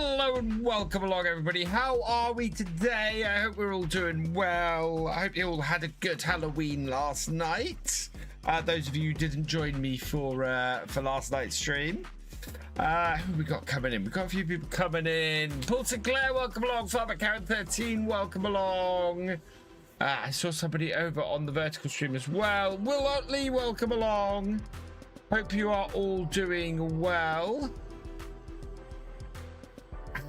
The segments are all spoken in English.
Hello and welcome along, everybody. How are we today? I hope we're all doing well. I hope you all had a good Halloween last night. Those of you who didn't join me for last night's stream. Who we got coming in? We've got a few people coming in. Paul Sinclair, welcome along. Farmer Karen 13, welcome along. I saw somebody over on the vertical stream as well. Will Otley, welcome along. Hope you are all doing well.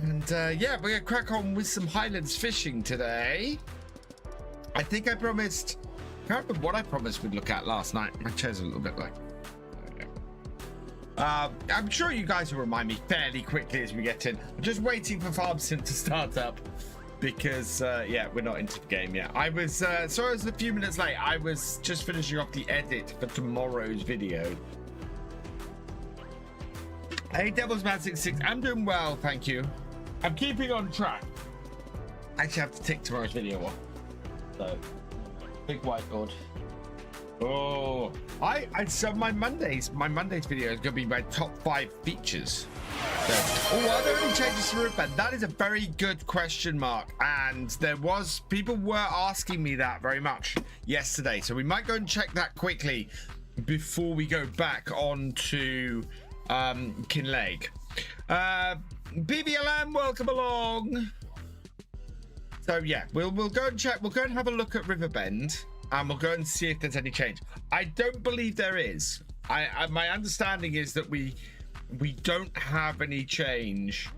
And yeah, we're gonna crack on with some Highlands fishing today. I think I promised, I can't remember what I promised we'd look at last night. My chair's a little bit like, I'm sure you guys will remind me fairly quickly as we get in. I'm just waiting for FarmSim to start up because yeah, we're not into the game yet. I was sorry I was a few minutes late. I was just finishing off the edit for tomorrow's video. Hey, Devil's Man 66, I'm doing well, thank you. I'm keeping on track. I actually have to tick tomorrow's video off. So, big whiteboard. Oh, so my Mondays video is gonna be my top 5 features. So, oh, are there any changes to Riverbend? That is a very good question mark, and people were asking me that very much yesterday. So we might go and check that quickly before we go back on to Kinlaig. BBLM, welcome along. So yeah, we'll go and check. We'll go and have a look at Riverbend, and we'll go and see if there's any change. I don't believe there is. My understanding is that we don't have any change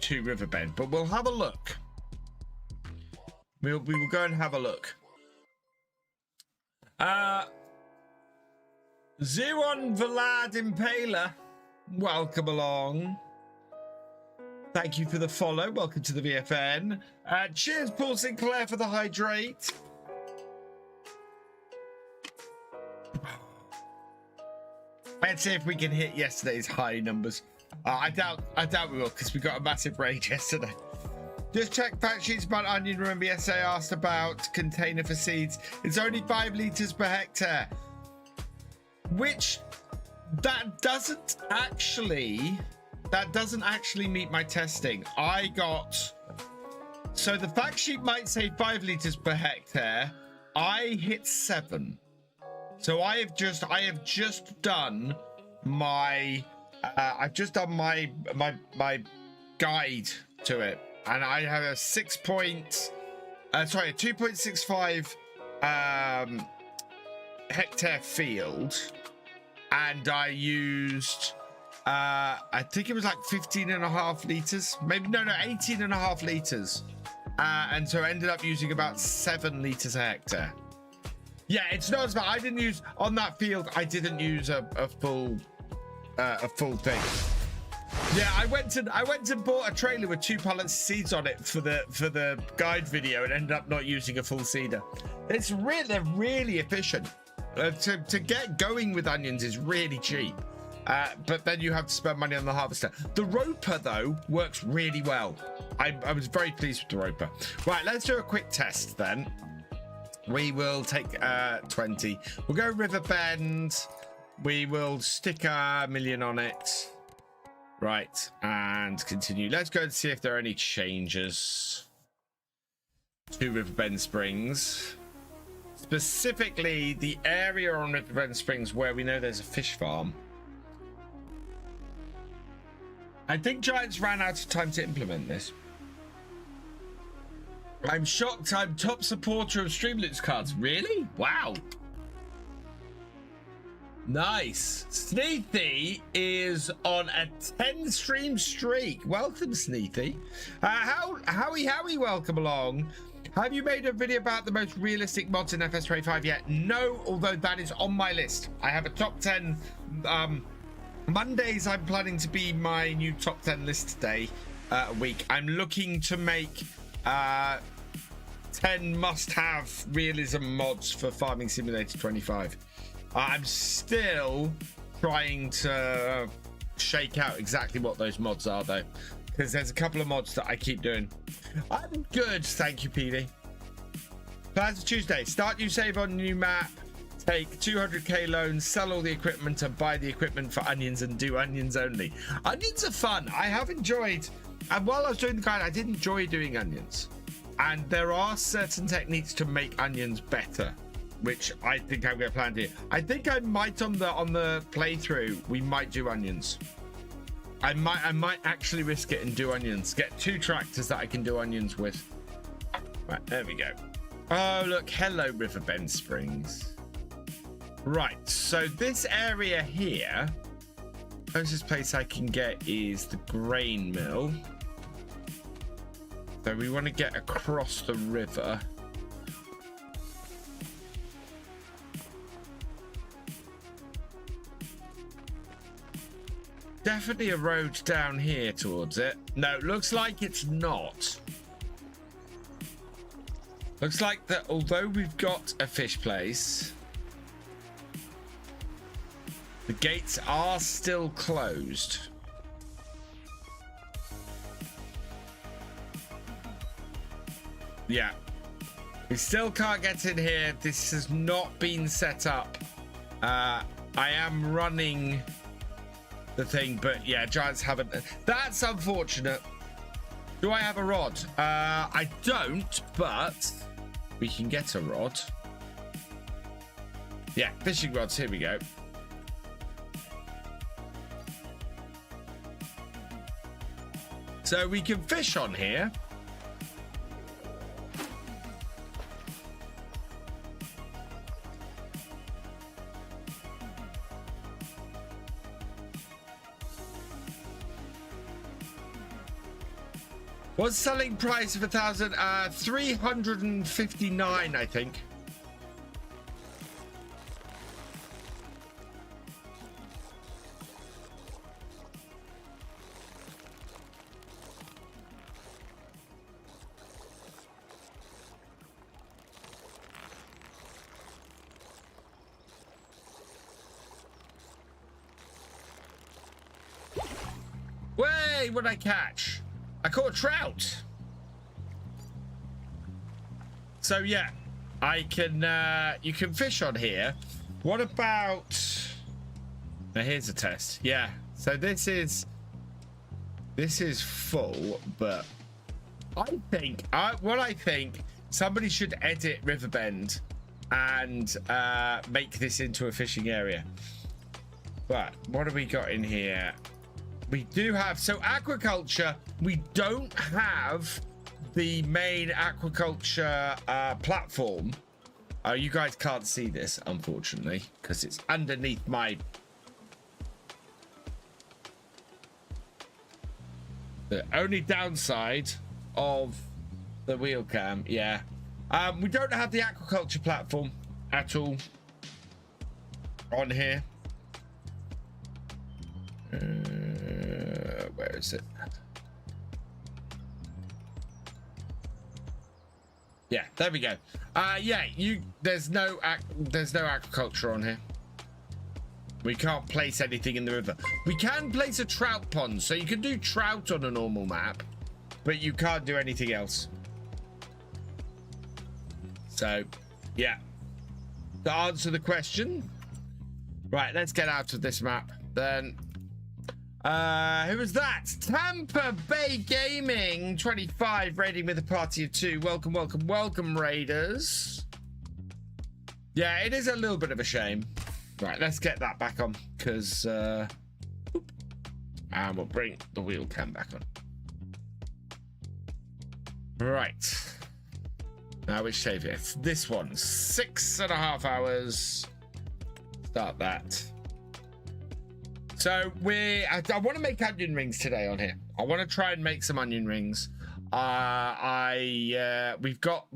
to Riverbend, but we'll have a look. We will go and have a look. Zeron Vlad Impaler, welcome along. Thank you for the follow. Welcome to the VFN. Cheers, Paul Sinclair, for the hydrate. Let's see if we can hit yesterday's high numbers. I doubt we will, because we got a massive rage yesterday. Just check fact sheets about onion. Remember, yesterday I asked about container for seeds. It's only 5 liters per hectare, which that doesn't actually meet my testing. So the fact sheet might say 5 liters per hectare. I hit 7. So I have just done my my guide to it, and I have a 2.65 hectare field, and I used I think it was like 15.5 liters, maybe no 18.5 liters, and so I ended up using about 7 liters a hectare. Yeah, it's not as bad. I didn't use on that field. I didn't use a full thing. Yeah, I went and bought a trailer with 2 pallets of seeds on it for the guide video, and ended up not using a full seeder. It's really efficient. To get going with onions is really cheap, but then you have to spend money on the harvester. The roper though works really well. I was very pleased with the roper. Right, let's do a quick test then. We will take 20. We'll go Riverbend. We will stick a million on it. Right, and continue. Let's go and see if there are any changes to Riverbend Springs. Specifically, the area on Riverbend Springs where we know there's a fish farm. I think Giants ran out of time to implement this. I'm shocked. I'm top supporter of Streamloots cards. Really? Wow. Nice. Sneethy is on a 10 stream streak. Welcome, Sneethy. Howie, welcome along. Have you made a video about the most realistic mods in FS25 yet? No, although that is on my list. I have a top 10. Mondays, I'm planning to be my new top 10 list day a week. I'm looking to make 10 must-have realism mods for Farming Simulator 25. I'm still trying to shake out exactly what those mods are, though, because there's a couple of mods that I keep doing. I'm good, thank you, PD. Plans for Tuesday. Start new save on new map. Take 200k loans, sell all the equipment, and buy the equipment for onions and do onions only. Onions are fun. I have enjoyed And while I was doing the guide, I did enjoy doing onions. And there are certain techniques to make onions better, which I think I'm going to plan to do. I think I might on the playthrough, we might do onions. I might actually risk it and do onions. Get 2 tractors that I can do onions with. Right, there we go. Oh, look. Hello, Riverbend Springs. Right, so this area here, closest place I can get is the grain mill. So we want to get across the river. Definitely a road down here towards it. No, looks like it's not. Looks like that although we've got a fish place, the gates are still closed. Yeah. We still can't get in here. This has not been set up. I am running the thing, but yeah, giants haven't. That's unfortunate. Do I have a rod? I don't, but we can get a rod. Yeah, fishing rods. Here we go. So we can fish on here. What's selling price of 1,000? 359, I think. Wait, what did I catch? I caught a trout. So yeah, I can you can fish on here. What about, now here's a test. Yeah, so this is full, but I think what I think somebody should edit Riverbend and make this into a fishing area. But what have we got in here? We do have, so aquaculture, we don't have the main aquaculture platform. You guys can't see this, unfortunately, because it's underneath my... The only downside of the wheel cam, yeah. We don't have the aquaculture platform at all on here. Where is it? Yeah, there we go. Yeah, there's no aquaculture on here. We can't place anything in the river. We can place a trout pond, so you can do trout on a normal map, but you can't do anything else. So, yeah. To answer the question, right, let's get out of this map then. Who was that? Tampa Bay Gaming 25 raiding with a party of 2. Welcome, welcome, welcome, raiders. Yeah, it is a little bit of a shame. Right, let's get that back on, because and we'll bring the wheel cam back on. Right. Now which save it? This one, 6.5 hours. Start that. So I want to make onion rings today on here. I want to try and make some onion rings. We've got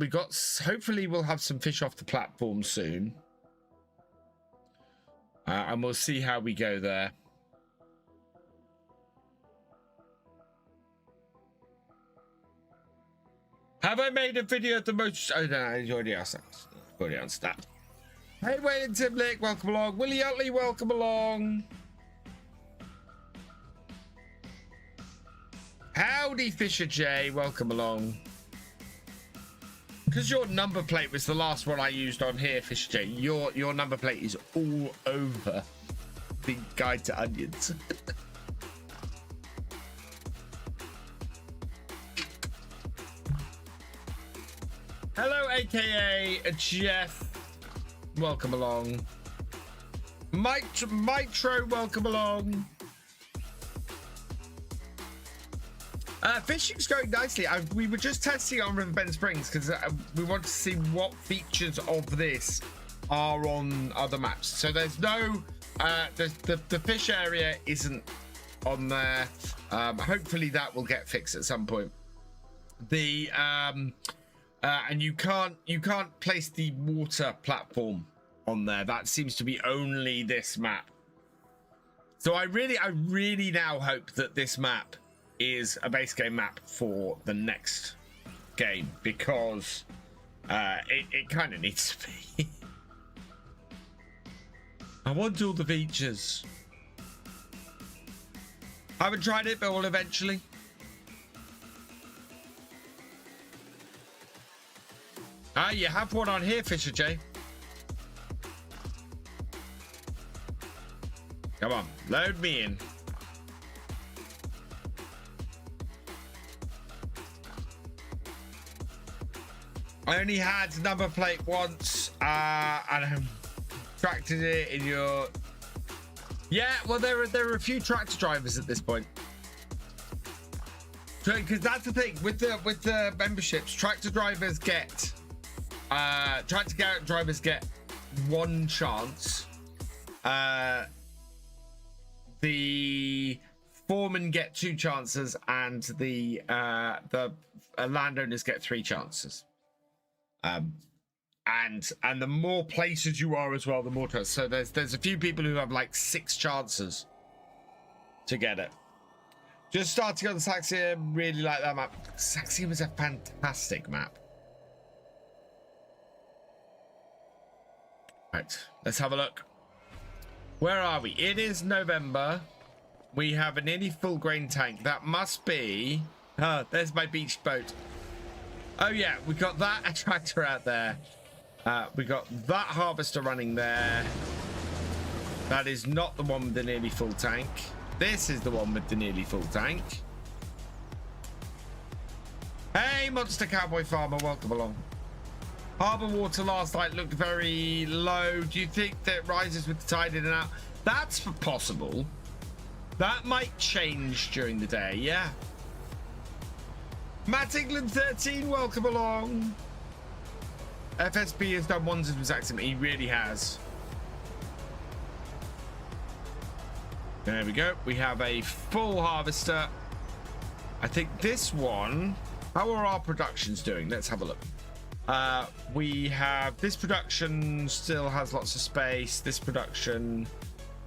hopefully we'll have some fish off the platform soon. And we'll see how we go there. Have I made a video of the most? Oh no, you already asked that. Already answered that. Hey, Wayne and Tim Lick, welcome along. Willie Utley, welcome along. Howdy, Thefisherj, welcome along. Because your number plate was the last one I used on here, Thefisherj, your number plate is all over the guide to onions. aka Jeff, welcome along. Mitro, welcome along. Fishing's going nicely. We were just testing on Riverbend Springs because we want to see what features of this are on other maps. So there's no the fish area isn't on there. Hopefully that will get fixed at some point. The and you can't place the water platform on there. That seems to be only this map. So I really now hope that this map is a base game map for the next game, because it kind of needs to be. I want all the features. I haven't tried it, but will eventually. Ah, you have one on here, Thefisherj. Come on, load me in. I only had number plate once, and I tracted it in your... Yeah, well, there are a few tractor drivers at this point. Because that's the thing with the memberships, tractor drivers get one chance. The foremen get 2 chances, and the landowners get 3 chances. And the more places you are as well, the more chances. So there's a few people who have like 6 chances to get it. Just starting on the Saxium, really like that map. Saxium is a fantastic map. Right, let's have a look. Where are we? It is November. We have a nearly full grain tank. That must be... Oh, there's my beach boat. Oh yeah, we got that tractor out there. We got that harvester running there. That is not the one with the nearly full tank. This is the one with the nearly full tank. Hey, Monster Cowboy Farmer, welcome along. Harbour water last night looked very low. Do you think that it rises with the tide in and out? That's possible. That might change during the day, yeah. Matt England 13, welcome along. FSB has done wonders with Saxium. He really has. There we go. We have a full harvester. I think this one... How are our productions doing? Let's have a look. We have... This production still has lots of space. This production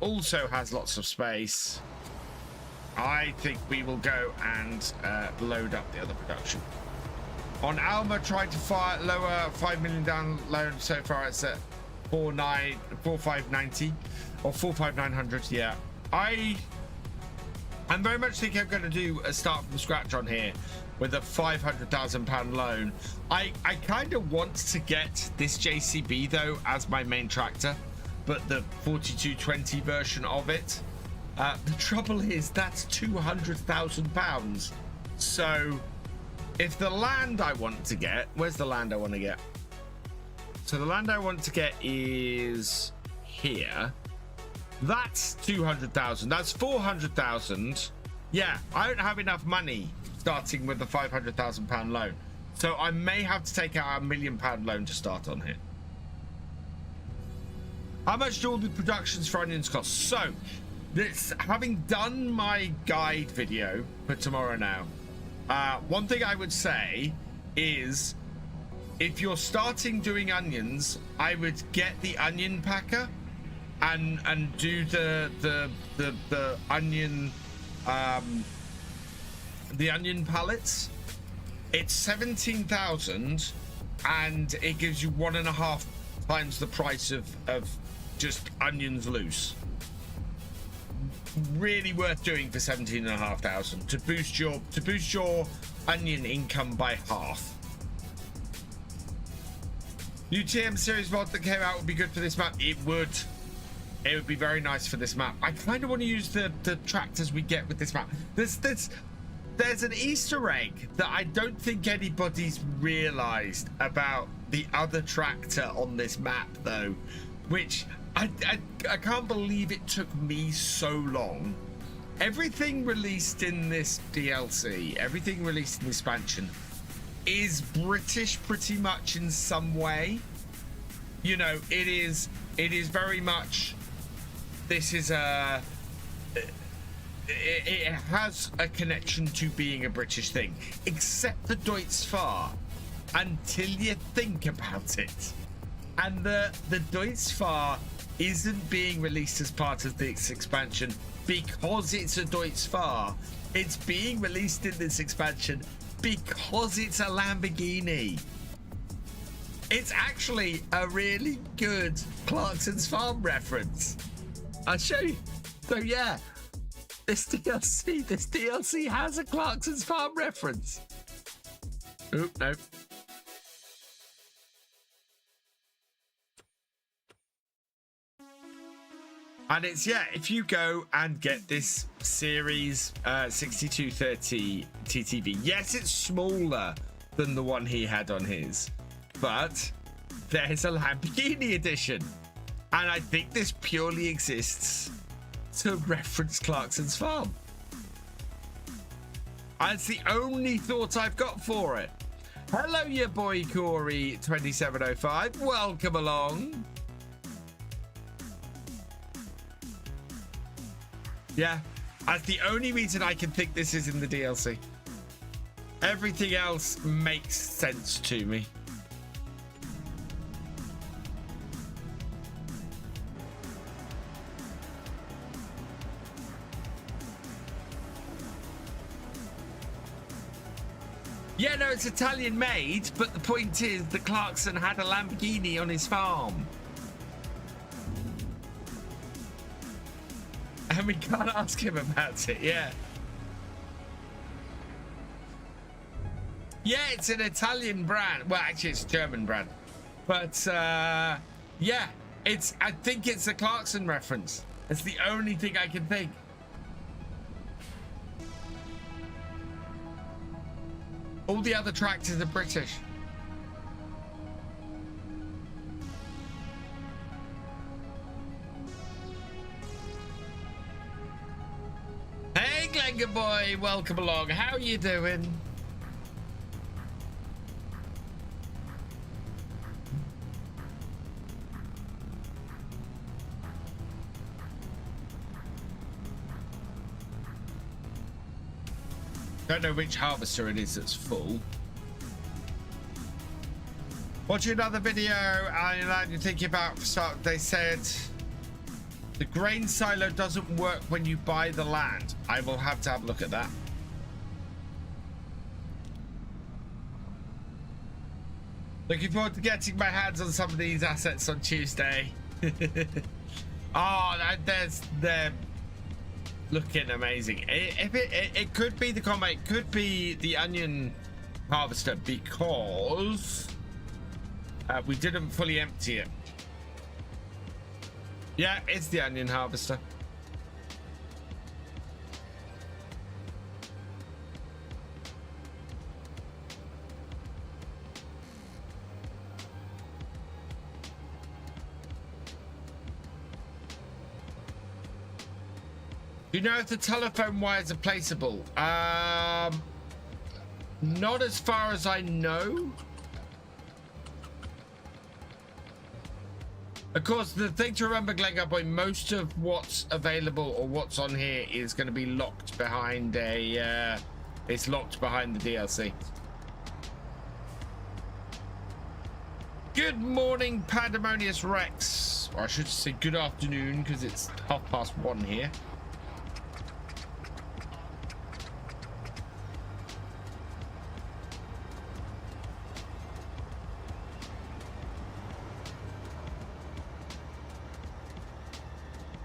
also has lots of space. I think we will go and load up the other production. On Alma, tried to lower 5 million down loan. So far it's at 4,590 or 4,500. Yeah, I'm very much thinking I'm going to do a start from scratch on here with a £500,000 loan. I kind of want to get this JCB though as my main tractor, but the 4220 version of it. The trouble is that's £200,000. So if the land I want to get, where's the land I want to get? So the land I want to get is here. That's 200,000. That's 400,000. Yeah, I don't have enough money starting with the £500,000 loan. So I may have to take out a £1 million loan to start on here. How much do all the productions for onions cost? So this, having done my guide video for tomorrow now, one thing I would say is if you're starting doing onions, I would get the onion packer and do the onion pallets. It's 17,000 and it gives you 1.5 times the price of just onions loose. Really worth doing for 17,500 to boost your onion income by half. New TM series mod that came out would be good for this map. It would be very nice for this map. I kind of want to use the tractors we get with this map. There's an Easter egg that I don't think anybody's realized about the other tractor on this map, though, which I can't believe it took me so long. Everything released in this DLC, everything released in the expansion, is British pretty much in some way. You know, it is very much, this is a, it has a connection to being a British thing, except the Deutsche Fahr, until you think about it. And the Deutsche Fahr isn't being released as part of this expansion because it's a Deutsche Fahr. It's being released in this expansion because it's a Lamborghini. It's actually a really good Clarkson's Farm reference. I'll show you. So yeah, this DLC has a Clarkson's Farm reference. Oop, nope. And it's, yeah, if you go and get this series 6230 TTV, yes, it's smaller than the one he had on his, but there's a Lamborghini edition. And I think this purely exists to reference Clarkson's Farm. That's the only thought I've got for it. Hello, your boy Corey 2705. Welcome along. Yeah, that's the only reason I can think this is in the DLC. Everything else makes sense to me. Yeah, no, it's Italian made, but the point is that Clarkson had a Lamborghini on his farm. And we can't ask him about it, yeah. Yeah, it's an Italian brand. Well, actually, it's a German brand. But, yeah, I think it's a Clarkson reference. It's the only thing I can think. All the other tractors are British. Hey, Glenga boy, welcome along. How you doing? Don't know which harvester it is that's full. Watching another video, and you're thinking about start. They said the grain silo doesn't work when you buy the land. I will have to have a look at that. Looking forward to getting my hands on some of these assets on Tuesday. Oh, they're looking amazing. It could be the combat, it could be the onion harvester because we didn't fully empty it. Yeah, it's the onion harvester. Do you know if the telephone wires are placeable? Not as far as I know. Of course, the thing to remember, Glengar Boy, most of what's available or what's on here is going to be locked behind a. It's locked behind the DLC. Good morning, Pandemonious Rex. Or I should say good afternoon, because it's 1:30 here.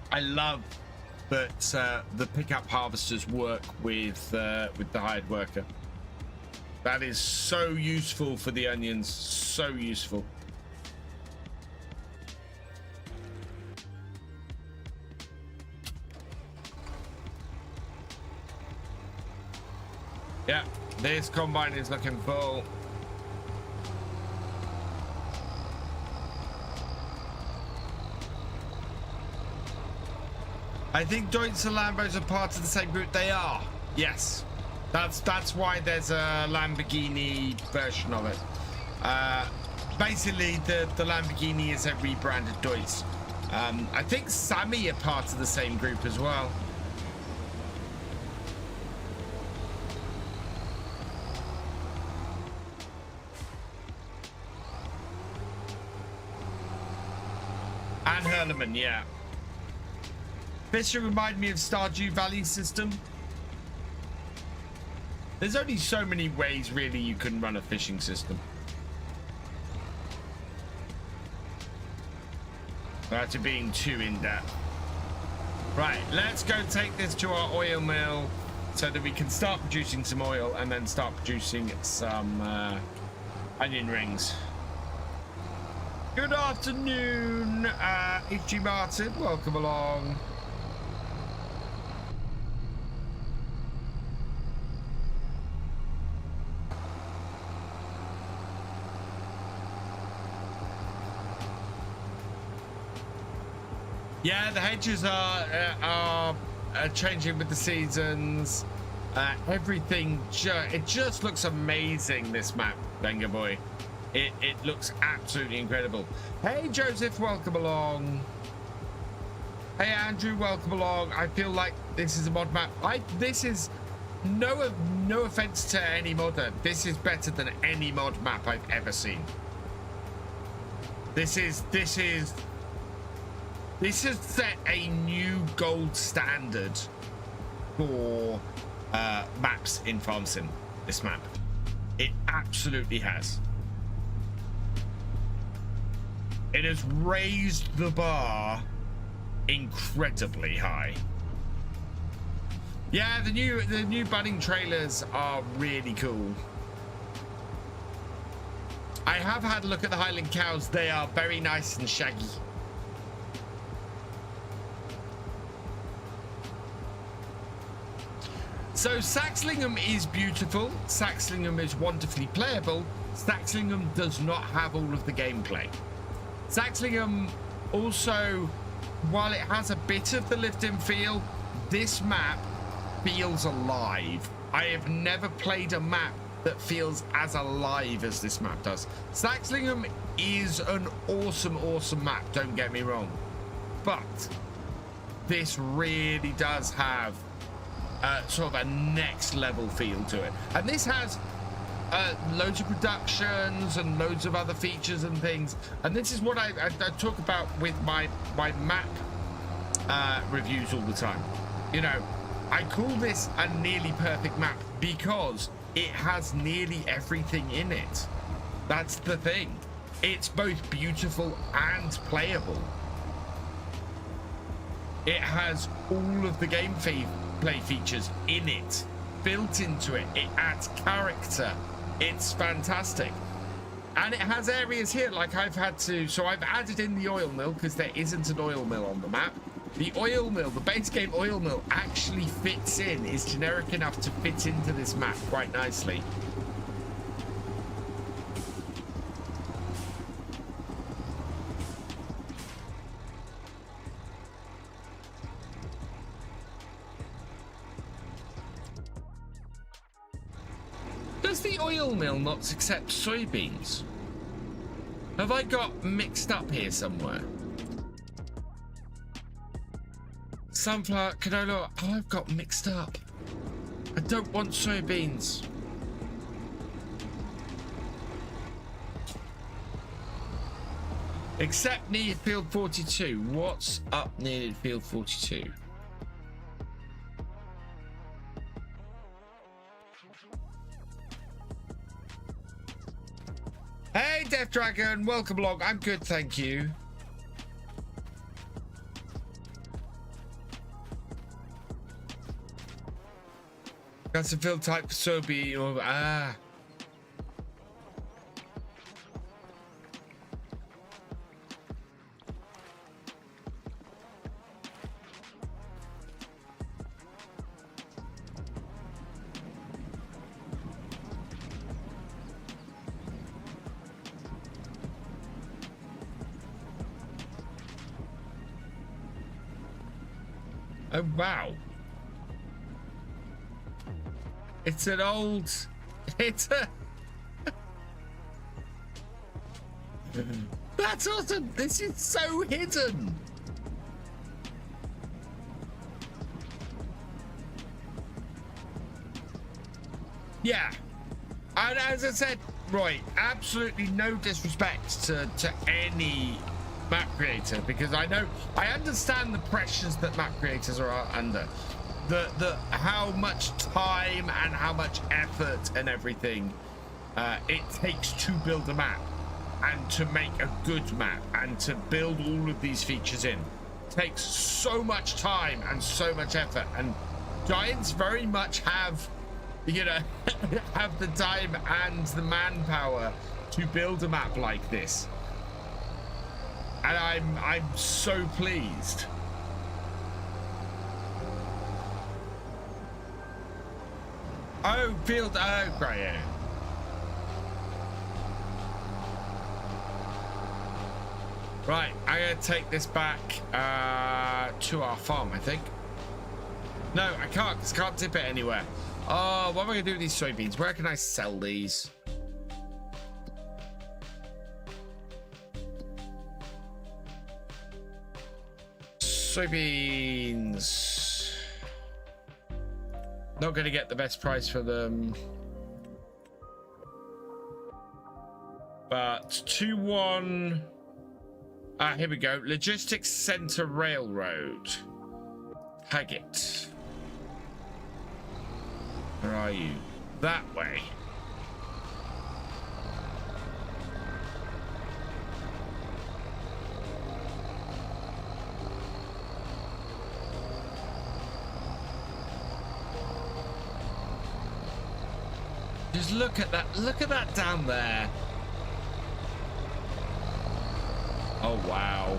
I love that the pickup harvesters work with the hired worker. That is so useful for the onions, so useful. Yeah, this combine is looking full. I think Deutz and Lambos are part of the same group. They are. Yes. That's why there's a Lamborghini version of it. Basically, the Lamborghini is a rebranded Deutz. I think Sammy are part of the same group as well. And Hurleman, yeah. Fisher remind me of Stardew Valley system. There's only so many ways really you can run a fishing system. Without it being too in-depth. Right, let's go take this to our oil mill so that we can start producing some oil and then start producing some onion rings. Good afternoon, H.G. Martin. Welcome along. Yeah, the hedges are changing with the seasons. Everything it just looks amazing, this map, Venga boy. It looks absolutely incredible. Hey Joseph, welcome along. Hey Andrew, welcome along. I feel like this is a mod map. This is no offense to any modder. This is better than any mod map I've ever seen. This has set a new gold standard for maps in Farm Sim, this map. It absolutely has. It has raised the bar incredibly high. Yeah, the new budding trailers are really cool. I have had a look at the Highland cows. They are very nice and shaggy. So Saxlingham is beautiful. Saxlingham is wonderfully playable. Saxlingham does not have all of the gameplay. Saxlingham also, while it has a bit of the lived-in feel, this map feels alive. I have never played a map that feels as alive as this map does. Saxlingham is an awesome map, don't get me wrong. But this really does have sort of a next level feel to it. And this has loads of productions and loads of other features and things. And this is what I talk about with my map reviews all the time. You know, I call this a nearly perfect map because it has nearly everything in it. That's the thing. It's both beautiful and playable. It has all of the gameplay features in it, built into it. It adds character. It's fantastic. And it has areas here like I've added in the oil mill because there isn't an oil mill on the map. The oil mill, the base game oil mill, actually fits in, is generic enough to fit into this map quite nicely. Does the oil mill not accept soybeans? Have I got mixed up here somewhere? Sunflower, canola, I've got mixed up. I don't want soybeans. Except near field 42. What's up near field 42? Hey, Death Dragon, welcome along. I'm good, thank you. That's a field type soybean or Oh, wow. It's an old... It's a... That's awesome. This is so hidden. Yeah. And as I said, Roy, absolutely no disrespect to any map creator, because I understand the pressures that map creators are under. The how much time and how much effort and everything it takes to build a map and to make a good map and to build all of these features in. It takes so much time and so much effort, and Giants very much have, you know, have the time and the manpower to build a map like this. And I'm so pleased. Oh, field, oh, great, yeah. Right, I'm gonna take this back to our farm, I think. No, I can't, because I can't tip it anywhere. Oh, what am I gonna do with these soybeans? Where can I sell these? Soybeans. Not gonna get the best price for them. But 2-1. Here we go. Logistics Center Railroad. Tag it. Where are you? That way. Just look at that. Look at that down there. Oh, wow.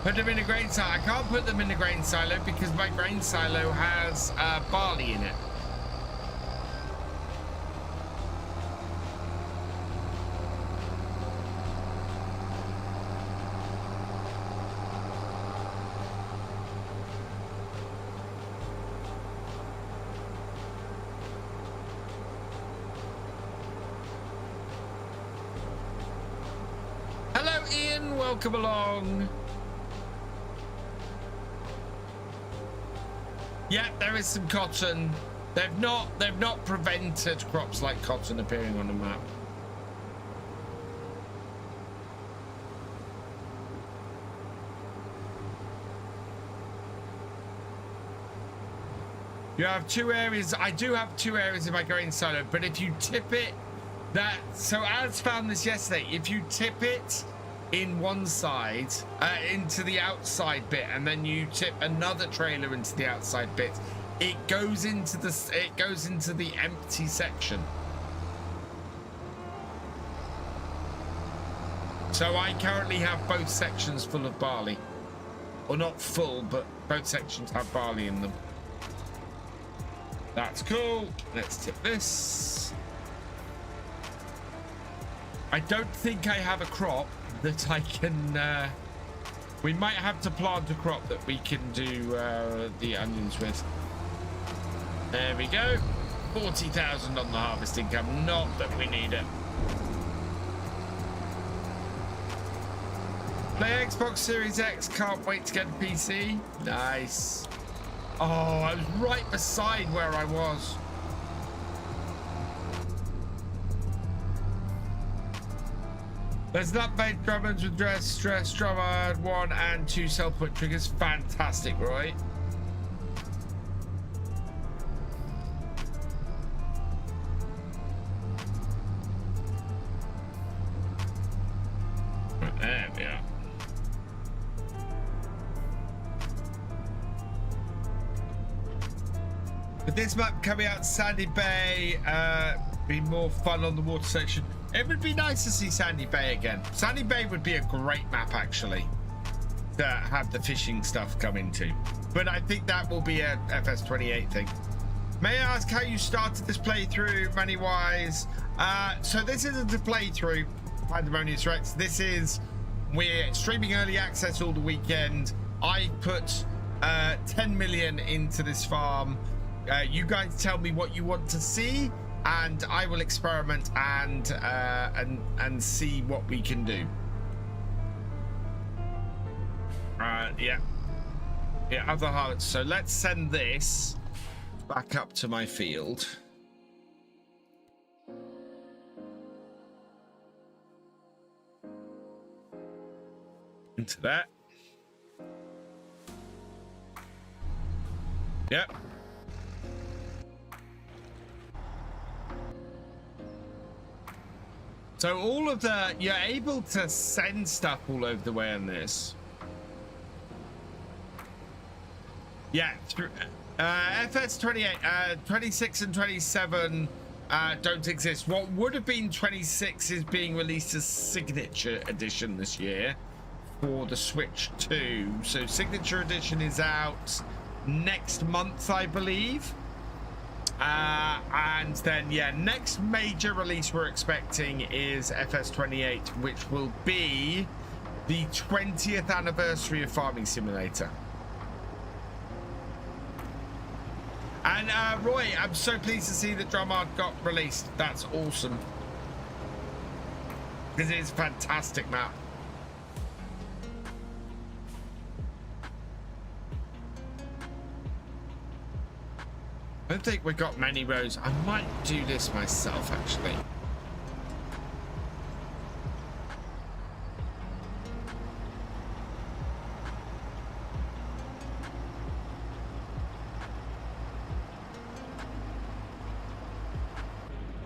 Put them in a grain silo. I can't put them in a grain silo because my grain silo has barley in it. Hello, Ian. Welcome along. Yeah, there is some cotton. They've not prevented crops like cotton appearing on the map. You have 2 areas. I do have 2 areas in my grain silo, but if you tip it, so Az found this yesterday. If you tip it in one side into the outside bit, and then you tip another trailer into the outside bit, it goes into the empty section. So I currently have both sections full of barley, or not full, but both sections have barley in them. That's cool. Let's tip this. I don't think I have a crop that I can we might have to plant a crop that we can do the onions with. There we go. 40,000 on the harvest income. Not that we need it. Play Xbox Series X. Can't wait to get a PC. Nice. Oh, I was right beside where I was. There's an update Drummonds with stress Drummond 1 and 2 self-put triggers. Fantastic, Roy. There we are. With this map coming out Sandy Bay, be more fun on the water section. It would be nice to see Sandy Bay again. Sandy Bay would be a great map, actually, to have the fishing stuff come into. But I think that will be a FS28 thing. May I ask how you started this playthrough, Moneywise? So this isn't a playthrough. Pandemonious Rex. We're streaming early access all the weekend. I put 10 million into this farm. You guys tell me what you want to see, and I will experiment and see what we can do. Yeah, other hearts. So let's send this back up to my field. Into that. Yep. So all of you're able to send stuff all over the way on this. Yeah, FS28, 26 and 27 don't exist. What would have been 26 is being released as Signature Edition this year for the Switch 2. So Signature Edition is out next month, I believe. And then, yeah, next major release we're expecting is FS28, which will be the 20th anniversary of Farming Simulator. And Roy, I'm so pleased to see that Drumard got released. That's awesome. This is a fantastic map. I don't think we got many rows. I might do this myself, actually.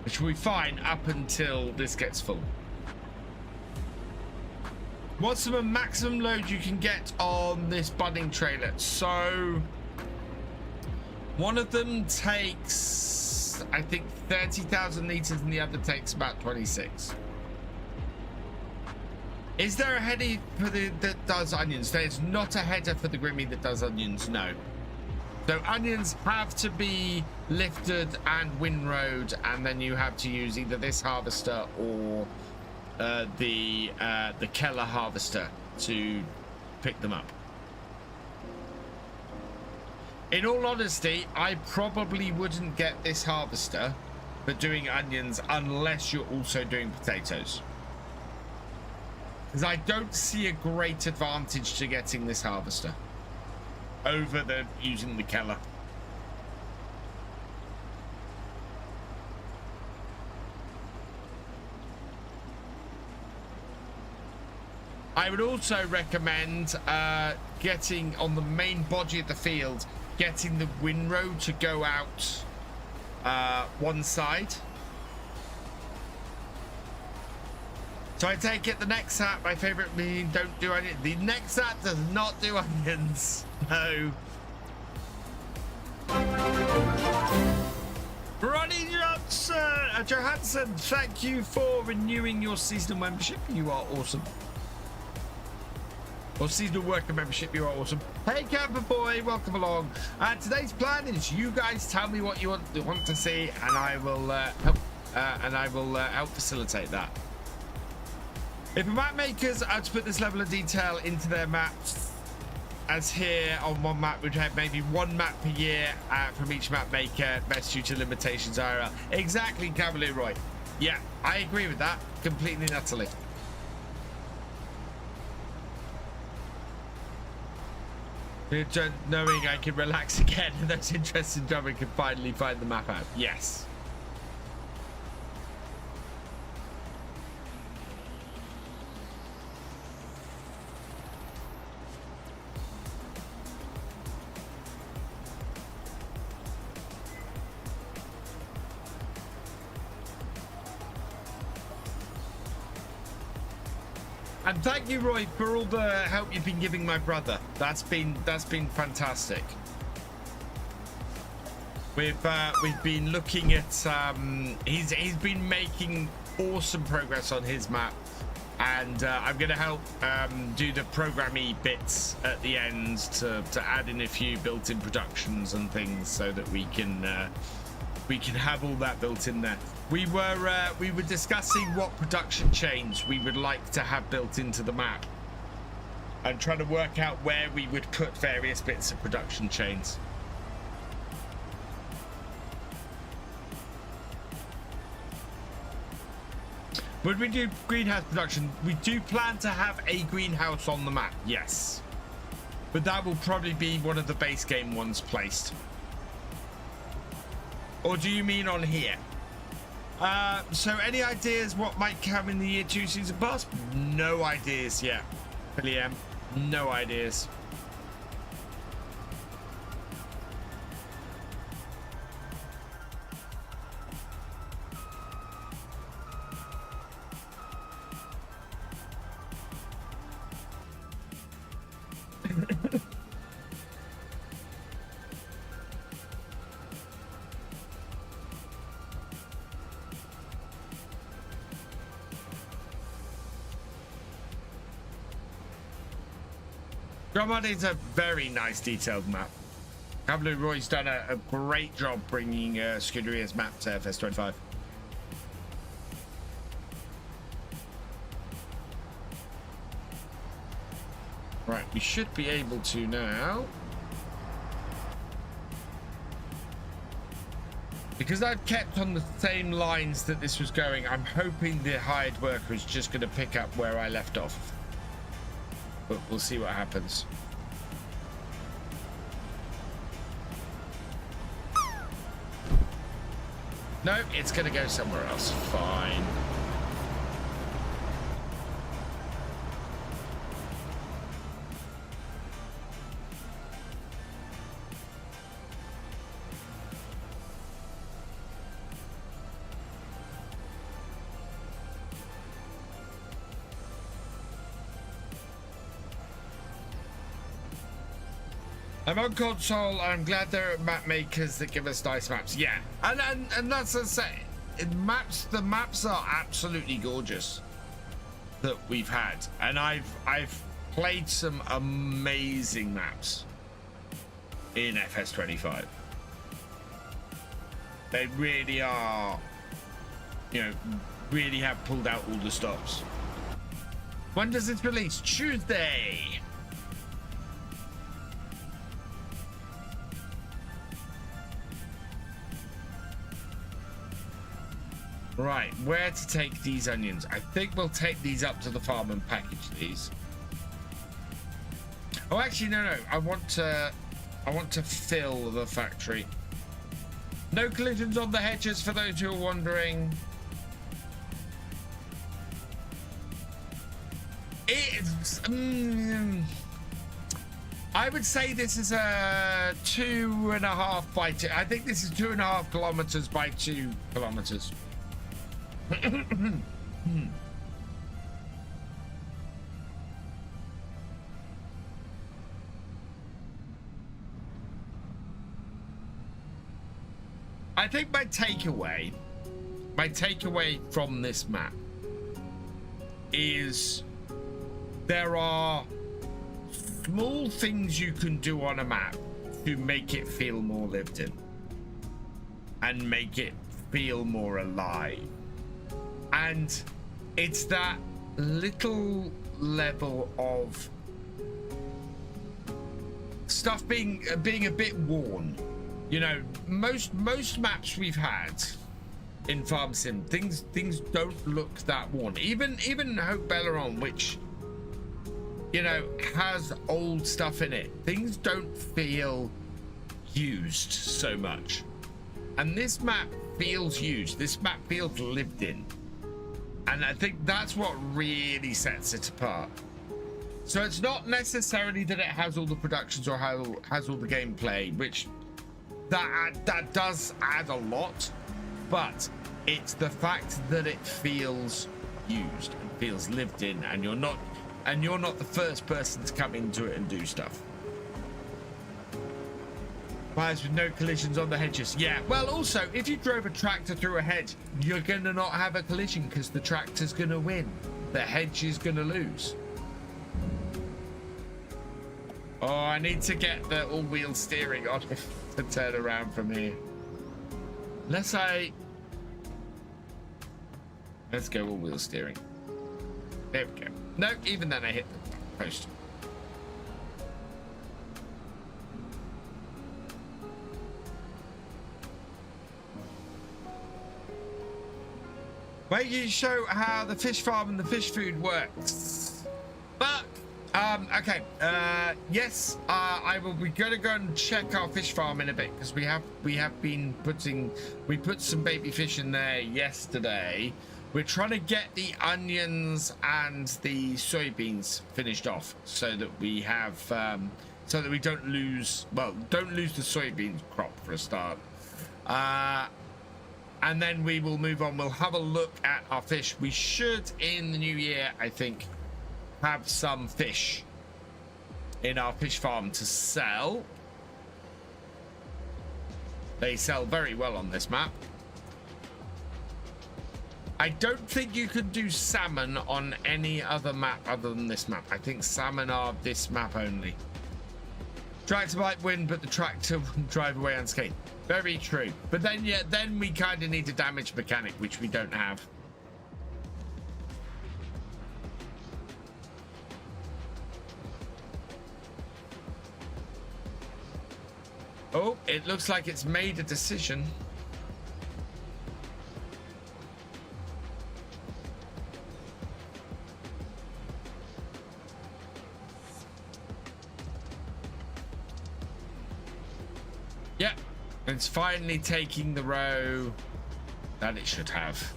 Which will be fine up until this gets full. What's the maximum load you can get on this budding trailer? So one of them takes, I think, 30,000 liters, and the other takes about 26. Is there a header for that does onions? There's not a header for the Grimmy that does onions, no. So onions have to be lifted and windrowed, and then you have to use either this harvester or the Keller harvester to pick them up. In all honesty, I probably wouldn't get this harvester for doing onions unless you're also doing potatoes, because I don't see a great advantage to getting this harvester over using the Keller. I would also recommend getting on the main body of the field, getting the windrow to go out one side. So I take it the Nexat, my favorite meme, don't do onions. The Nexat does not do onions. No. Ronnie Johansen, thank you for renewing your seasonal membership. You are awesome. Or seasonal worker membership. You are awesome. Hey, Camper Boy, welcome along. Today's plan is you guys tell me what you want to see, and I will help facilitate that. If a map makers are to put this level of detail into their maps, as here on one map, we'd have maybe one map per year from each map maker, best due to limitations IRL. Exactly, Cavalier Roy. Yeah, I agree with that completely and utterly. Knowing I can relax again and those interested in drumming can finally find the map out. Yes. And thank you, Roy, for all the help you've been giving my brother. That's been fantastic. We've been looking at he's been making awesome progress on his map, and I'm going to help do the programmy bits at the end to add in a few built-in productions and things so that we can have all that built in there. we were discussing what production chains we would like to have built into the map, and trying to work out where we would put various bits of production chains. Would we do greenhouse production? We do plan to have a greenhouse on the map, yes. But that will probably be one of the base game ones placed. Or do you mean on here? So any ideas what might come in the year 2 season pass? No ideas yet. Billy M. No ideas. VFGAMING is a very nice detailed map. Cavalier Roy's done a great job bringing Scuderia's map to FS25. Right, we should be able to now. Because I've kept on the same lines that this was going, I'm hoping the hired worker is just going to pick up where I left off. But we'll see what happens. No, it's going to go somewhere else. Fine. I'm on console. I'm glad there are map makers that give us nice maps. Yeah, and that's a say. Maps. The maps are absolutely gorgeous that we've had, and I've played some amazing maps in FS25. They really are, you know, really have pulled out all the stops. When does it release? Tuesday. Right, where to take these onions? I think we'll take these up to the farm and package these. Oh, actually, no. I want to fill the factory. No collisions on the hedges for those who are wondering. It's I would say this is a 2.5 by 2. I think this is 2.5 kilometers by 2 kilometers. I think my takeaway from this map is there are small things you can do on a map to make it feel more lived in and make it feel more alive. And it's that little level of stuff being a bit worn. You know, most maps we've had in Farm Sim, things don't look that worn. Even Hope Belleron, which, you know, has old stuff in it, things don't feel used so much. And this map feels used. This map feels lived in. And I think that's what really sets it apart. So it's not necessarily that it has all the productions or has all the gameplay, which that does add a lot, but it's the fact that it feels used and feels lived in, and you're not the first person to come into it and do stuff. Fires with no collisions on the hedges. Yeah, well, also, if you drove a tractor through a hedge, you're gonna not have a collision because the tractor's gonna win. The hedge is gonna lose. Oh, I need to get the all-wheel steering on to turn around from here. Unless I Let's go all-wheel steering. There we go. No, even then I hit the post. Wait, you show how the fish farm and the fish food works. But okay, yes, I will be gonna go and check our fish farm in a bit, because we put some baby fish in there yesterday. We're trying to get the onions and the soybeans finished off, so that we have so that we don't lose the soybean crop for a start. And then we will move on. We'll have a look at our fish. We should, in the new year, I think, have some fish in our fish farm to sell. They sell very well on this map. I don't think you could do salmon on any other map other than this map. I think salmon are this map only. Tractor might win, but the tractor will drive away unscathed. Very true. But then, yeah, then we kind of need a damage mechanic, which we don't have. Oh, it looks like it's made a decision. Yeah. It's finally taking the row that it should have.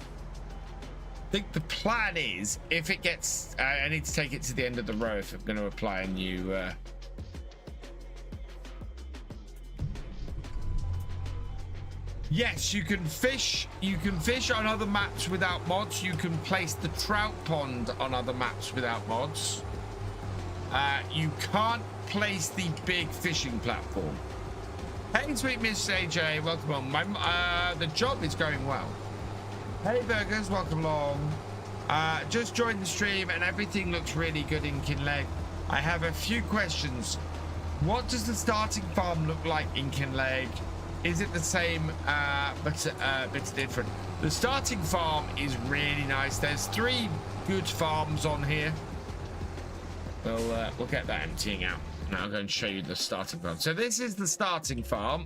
I think the plan is, if it gets, I need to take it to the end of the row if I'm going to apply a new. Yes, you can fish. You can fish on other maps without mods. You can place the trout pond on other maps without mods. You can't place the big fishing platform. Hey, sweet Miss AJ, welcome along. The job is going well. Hey, Burgers, welcome along. Just joined the stream and everything looks really good in Kinlaig. I have a few questions. What does the starting farm look like in Kinlaig? Is it the same, but a bit different? The starting farm is really nice. There's 3 good farms on here. We'll get that emptying out. Now I'll go and show you the starting farm. So this is the starting farm.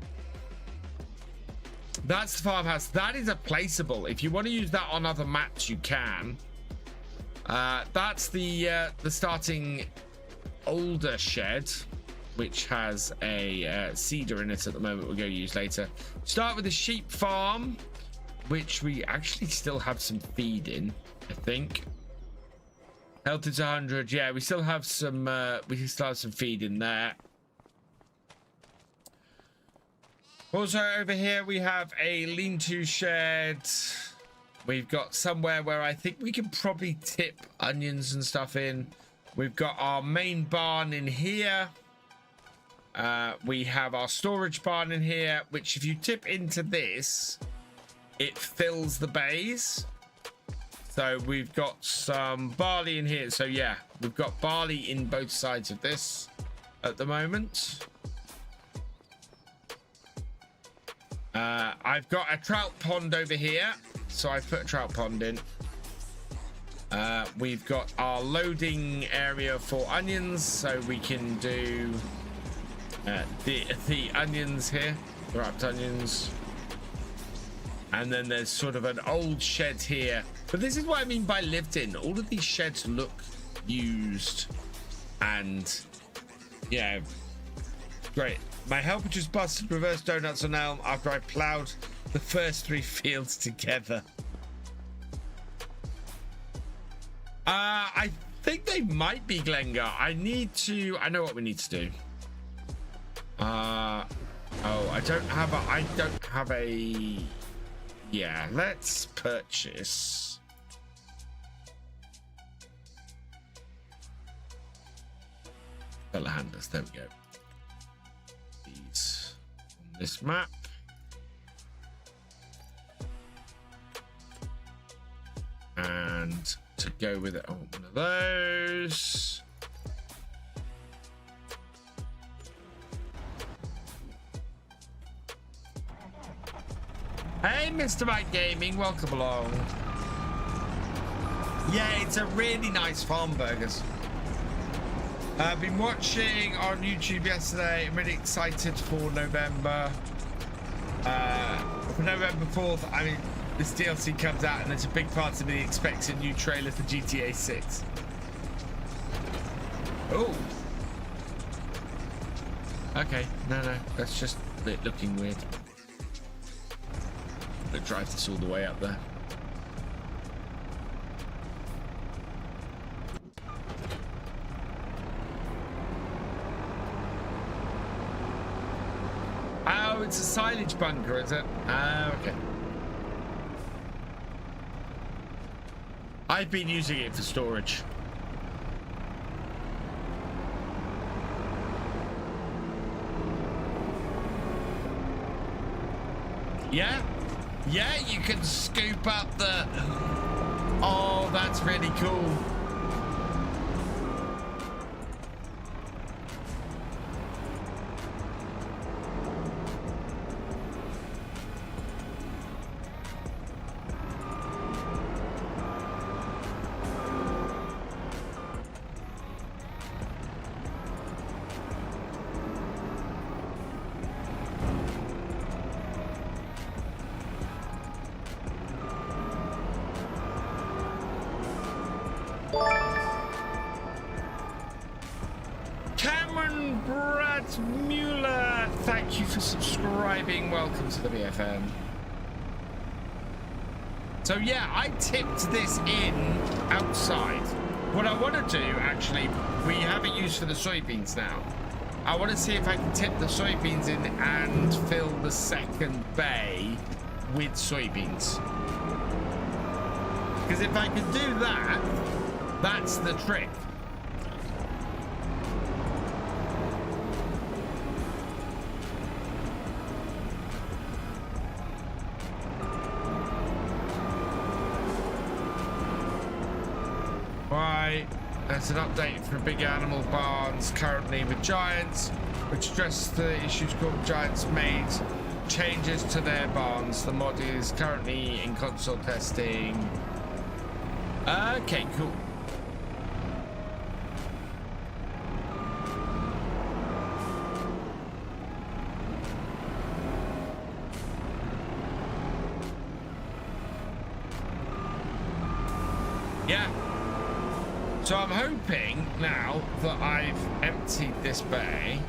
That's the farmhouse. That is a placeable. If you want to use that on other maps, you can. That's the starting older shed, which has a cedar in it at the moment. We're going to use later. Start with the sheep farm, which we actually still have some feed in, I think. Health is 100. Yeah, we still have some. We still have some feed in there. Also, over here we have a lean-to shed. We've got somewhere where I think we can probably tip onions and stuff in. We've got our main barn in here. We have our storage barn in here, which if you tip into this, it fills the bays. So we've got some barley in here. So yeah, we've got barley in both sides of this at the moment. I've got a trout pond over here. So I've put a trout pond in. We've got our loading area for onions. So we can do the onions here, wrapped onions. And then there's sort of an old shed here. But this is what I mean by lived in. All of these sheds look used. And yeah, great. My helper just busted reverse donuts on Elm after I plowed the first 3 fields together. I think they might be Glengar. I know what we need to do. Oh, I don't have a yeah, let's purchase telehandlers. There we go. These on this map. And to go with it, one of those. Hey, Mr. Mike Gaming, welcome along. Yeah, it's a really nice farm burgers. I've been watching on YouTube yesterday. I'm really excited for November. For November 4th, I mean, this DLC comes out and it's a big part of me expects a new trailer for GTA 6. Oh. Okay, no, that's just it looking weird. I'm gonna drive this all the way up there. Oh, it's a silage bunker, is it? Ah, okay. I've been using it for storage. Yeah, you can scoop up the... Oh, that's really cool. Møller, thank you for subscribing. Welcome to the BFM. So yeah, I tipped this in outside. What I want to do, actually, we have it used for the soybeans now. I want to see if I can tip the soybeans in and fill the second bay with soybeans. Because if I can do that, that's the trick. There's an update for big animal barns currently with Giants, which addresses the issues called Giants made changes to their barns. The mod is currently in console testing. Okay, cool. Yeah. So I'm hoping now that I've emptied this bay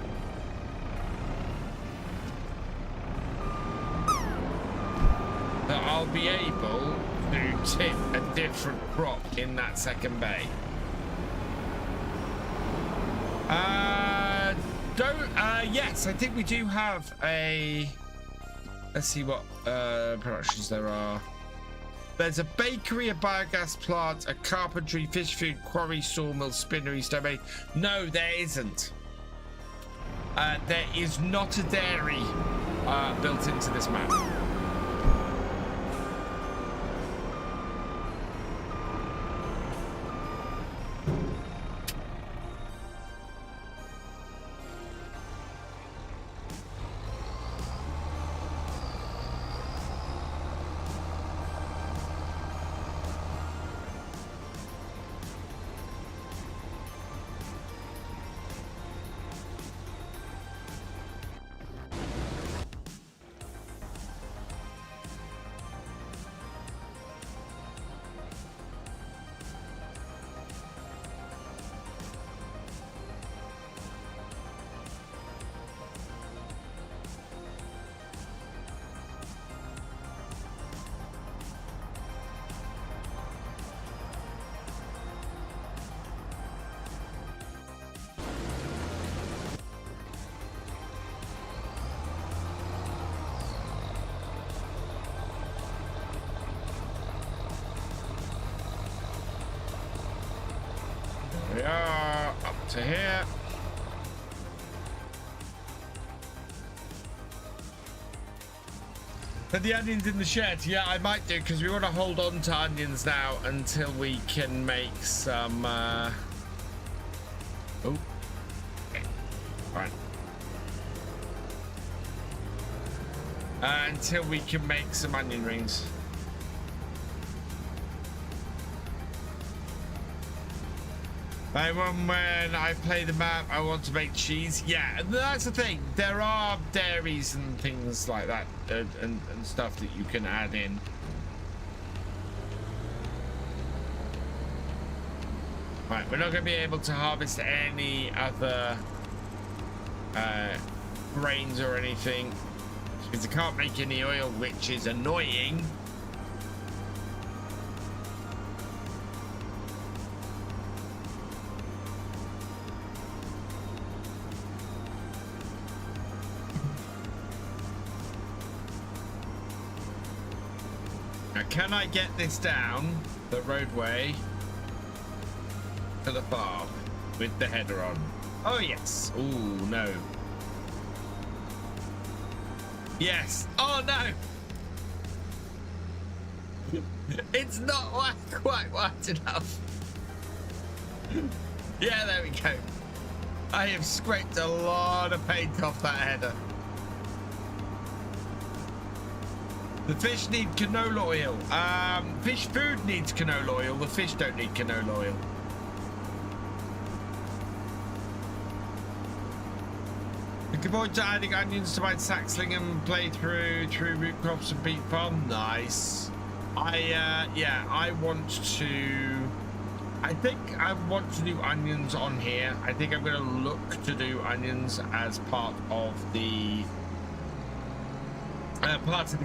that I'll be able to tip a different crop in that second bay. Yes, I think we do have a... Let's see what productions there are. There's a bakery, a biogas plant, a carpentry, fish food, quarry, sawmill, spinnery, stone. No, there isn't. There is not a dairy built into this map. We are up to here. Put the onions in the shed. Yeah, I might do, because we want to hold on to onions now until we can make some oh, okay. Right. Until we can make some onion rings. When I play the map, I want to make cheese. Yeah, that's the thing. There are dairies and things like that and stuff that you can add in. Right, we're not going to be able to harvest any other grains or anything because I can't make any oil, which is annoying. Now, can I get this down the roadway to the farm with the header on? Oh yes. Oh no. Yes. Oh no. It's not quite wide enough. Yeah, there we go. I have scraped a lot of paint off that header. The fish need canola oil. Fish food needs canola oil. The fish don't need canola oil. Looking forward to adding onions to my saxling and play through root crops and beet farm. Nice. Yeah, I think I want to do onions on here. I think I'm going to look to do onions as part of the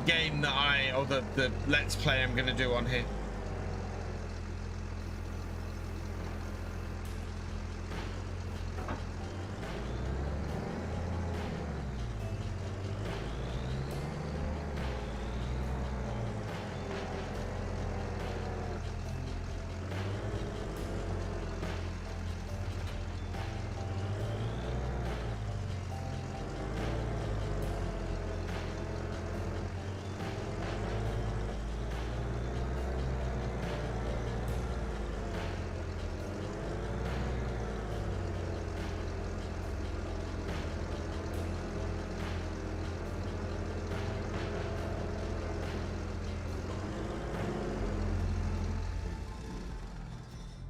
game that the let's play I'm going to do on here.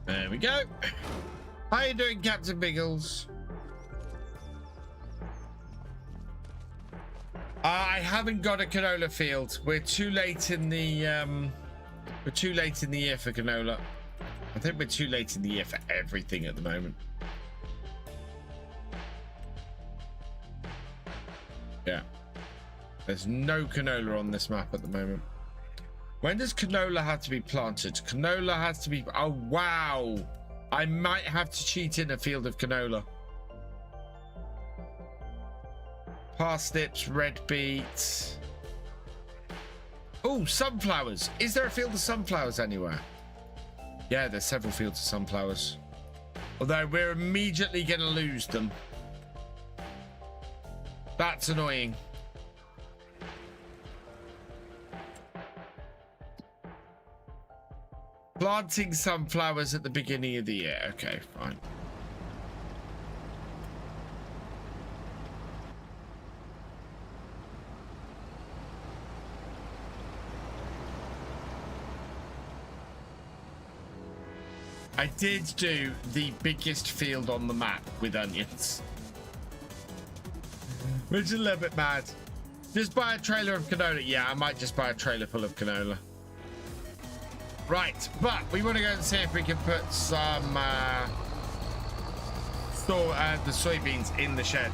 There we go. How you doing, Captain Biggles? I haven't got a canola field. We're too late in the year for canola. I think we're too late in the year for everything at the moment. Yeah. There's no canola on this map at the moment. When does canola have to be planted? Canola has to be... Oh, wow. I might have to cheat in a field of canola. Parsnips, red beets. Oh, sunflowers. Is there a field of sunflowers anywhere? Yeah, there's several fields of sunflowers. Although we're immediately going to lose them. That's annoying. Planting sunflowers at the beginning of the year. Okay, fine. I did do the biggest field on the map with onions, which is a little bit mad. Just buy a trailer of canola. Yeah, I might just buy a trailer full of canola. Right, but we want to go and see if we can put some the soybeans in the shed.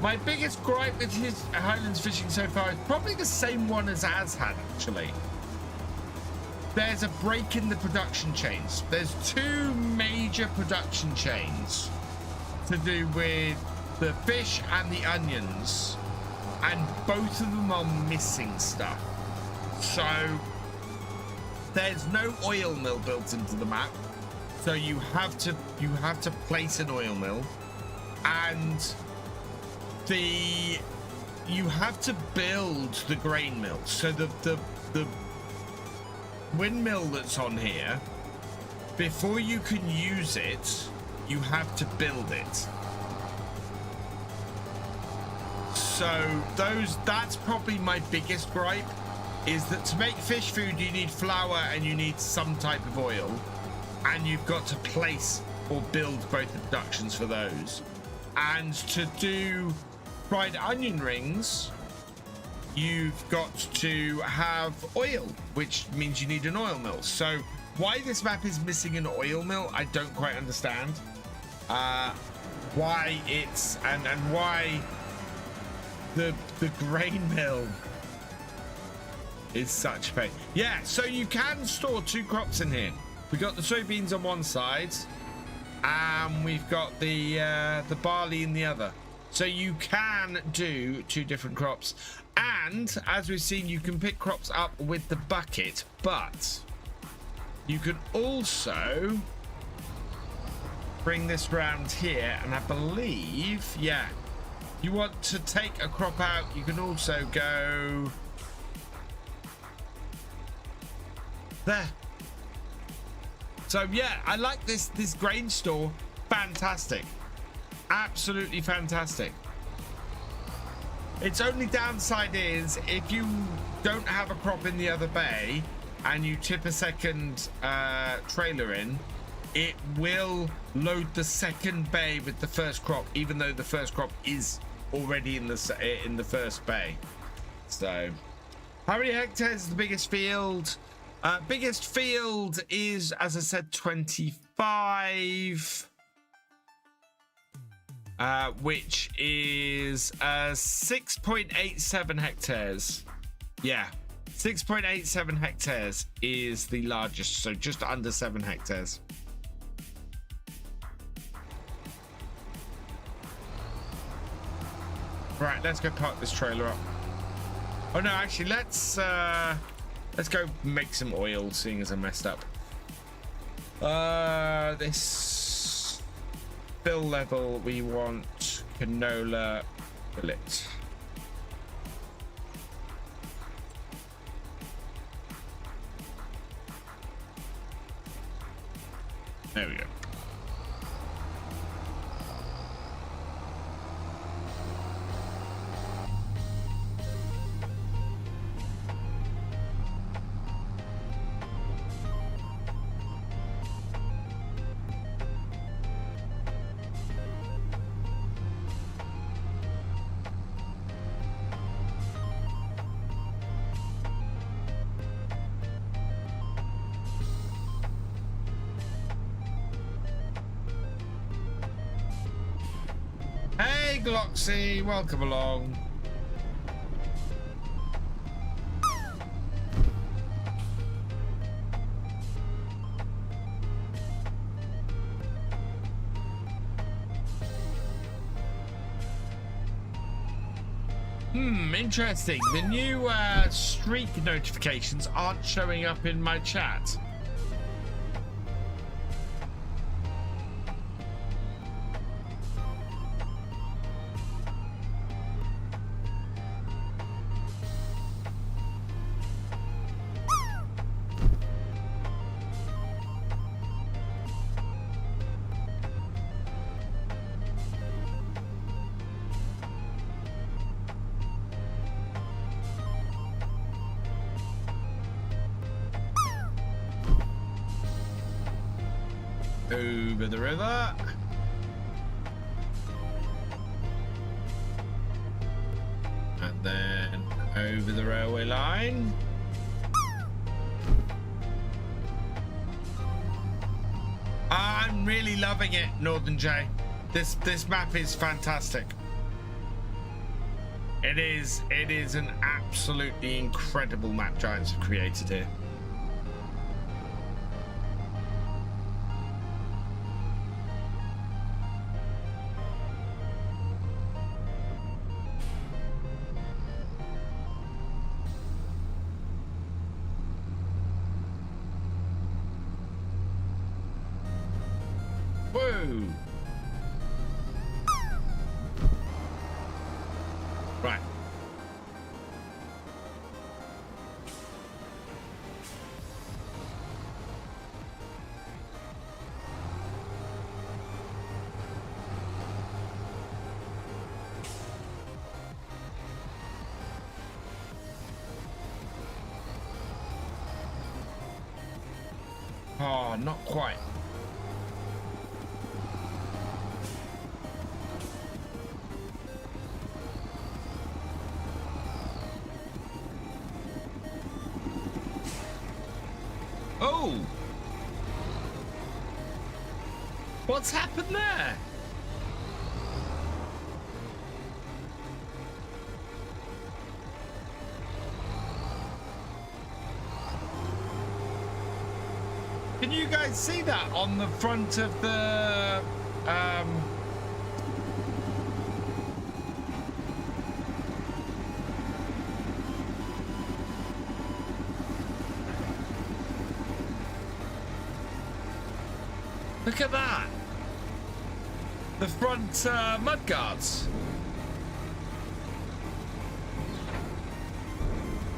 My biggest gripe with his Highlands fishing so far is probably the same one as Az had, actually. There's a break in the production chains. There's two major production chains to do with the fish and the onions, and both of them are missing stuff. So there's no oil mill built into the map, so you have to place an oil mill, and you have to build the grain mill. So the windmill that's on here, before you can use it, you have to build it. So that's probably my biggest gripe, is that to make fish food you need flour and you need some type of oil, and you've got to place or build both the productions for those. And to do fried onion rings, you've got to have oil, which means you need an oil mill. So why this map is missing an oil mill, I don't quite understand. Why it's and why the grain mill is such a pain. Yeah, so you can store 2 crops in here. We got the soybeans on one side, and we've got the barley in the other. So you can do 2 different crops. And as we've seen, you can pick crops up with the bucket, but you can also bring this round here, and I believe, yeah, you want to take a crop out, you can also go there. So yeah, I like this grain store. Fantastic, absolutely fantastic. Its only downside is if you don't have a crop in the other bay and you tip a second trailer in, it will load the second bay with the first crop, even though the first crop is already in the first bay. So, how many hectares is the biggest field? Biggest field is, as I said, 25, which is 6.87 hectares. Yeah, 6.87 hectares is the largest, so just under 7 hectares. Right, let's go park this trailer up. Oh no, actually, let's go make some oil, seeing as I messed up. This fill level, we want canola billet. There we go. Hey Gloxy, welcome along. Interesting. The new streak notifications aren't showing up in my chat. Over the river. And then over the railway line. I'm really loving it, Northern J. This map is fantastic. It is an absolutely incredible map Giants have created here. Right. Oh, Oh, not quite. Oh! What's happened there? Can you guys see that on the front of the look at that. The front mud guards.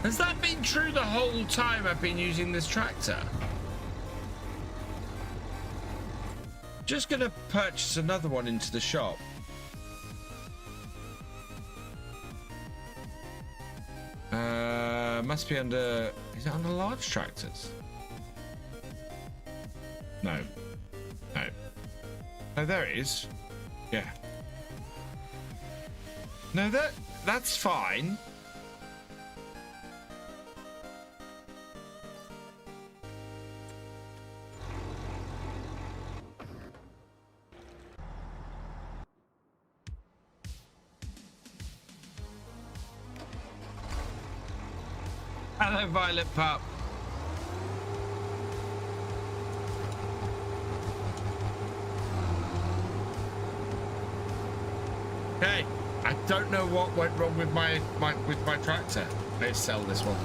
Has that been true the whole time I've been using this tractor? Just gonna purchase another one into the shop. Must be under, is it under large tractors? No. No. Oh, there it is. Yeah. No, that's fine. Hello, Violet Pup. Hey, I don't know what went wrong with my tractor. Let's sell this one.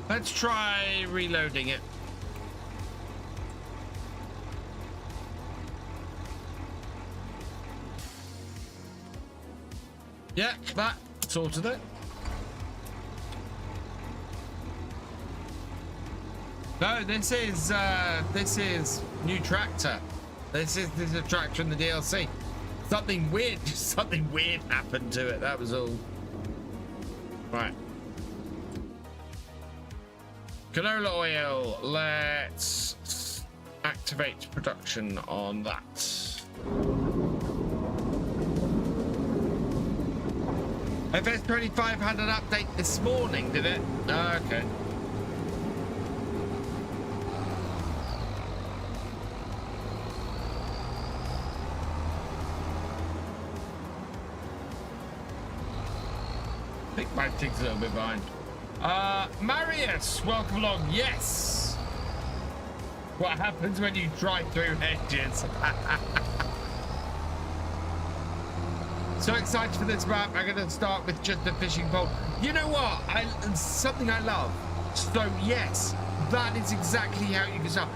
Let's try reloading it. Yeah, that sorted it. No, this is new tractor. This is a tractor in the DLC. Something weird happened to it. That was all. Right. Canola oil, let's activate production on that. FS25 had an update this morning, did it? Oh, okay. I think my thing's a little bit behind. Marius, welcome along. Yes. What happens when you drive through hedges? So excited for this map. I'm going to start with just a fishing pole. You know what? Something I love. So yes, that is exactly how you can start.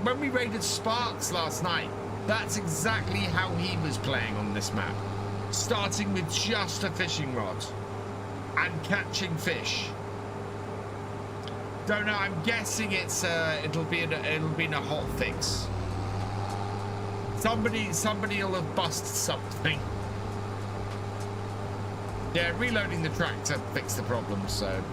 When we raided Sparks last night, that's exactly how he was playing on this map. Starting with just a fishing rod and catching fish. Don't know. I'm guessing it's it'll be in a hot fix. Somebody will have busted something. Yeah, reloading the tractor fixed the problem. So.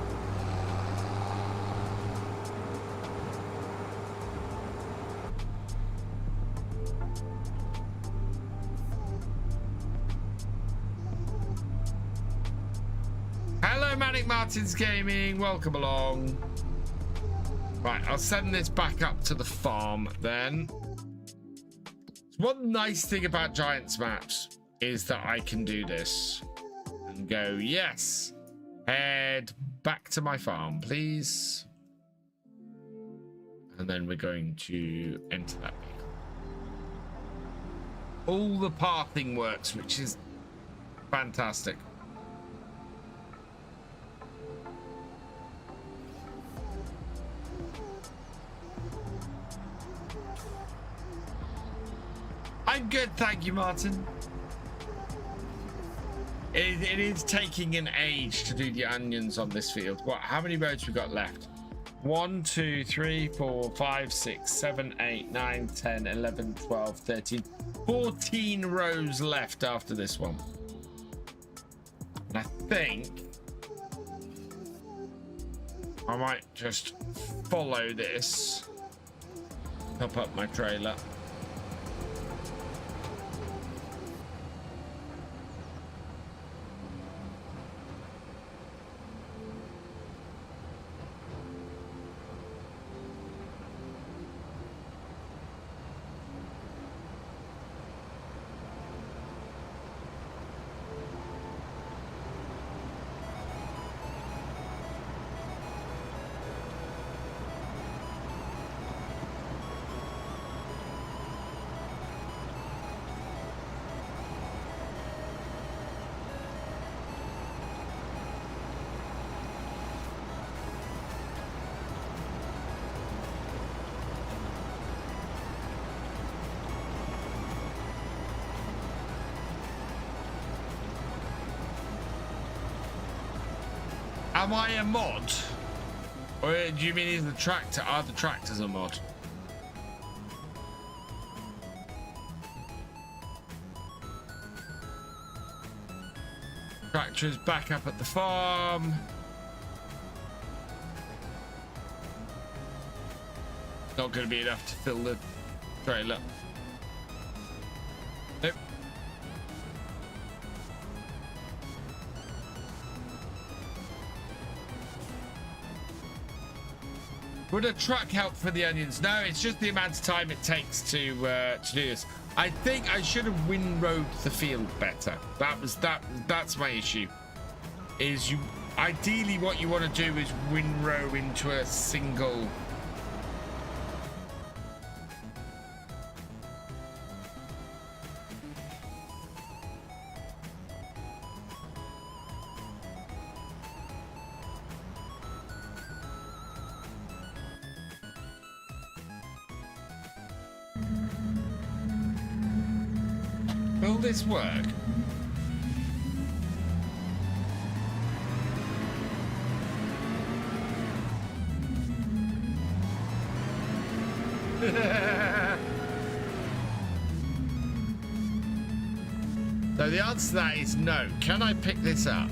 Hello, Manic Martins Gaming. Welcome along. Right, I'll send this back up to the farm then. One nice thing about Giants maps is that I can do this and go, yes, head back to my farm, please. And then we're going to enter that vehicle. All the pathing works, which is fantastic. I'm good, thank you, Martin. It is taking an age to do the onions on this field. What? How many roads we got left? 1, 2, 3, 4, 5, 6, 7, 8, 9, 10, 11, 12, 13, 14 rows left after this one. And I think I might just follow this, top up my trailer. Am I a mod? Or do you mean is the tractor? Are the tractors a mod? Tractor is back up at the farm. Not going to be enough to fill the trailer. Nope. Would a truck help for the onions? No, it's just the amount of time it takes to do this. I think I should have windrowed the field better. That's my issue. Is you ideally what you want to do is windrow into a single. Will this work? So the answer to that is no. Can I pick this up?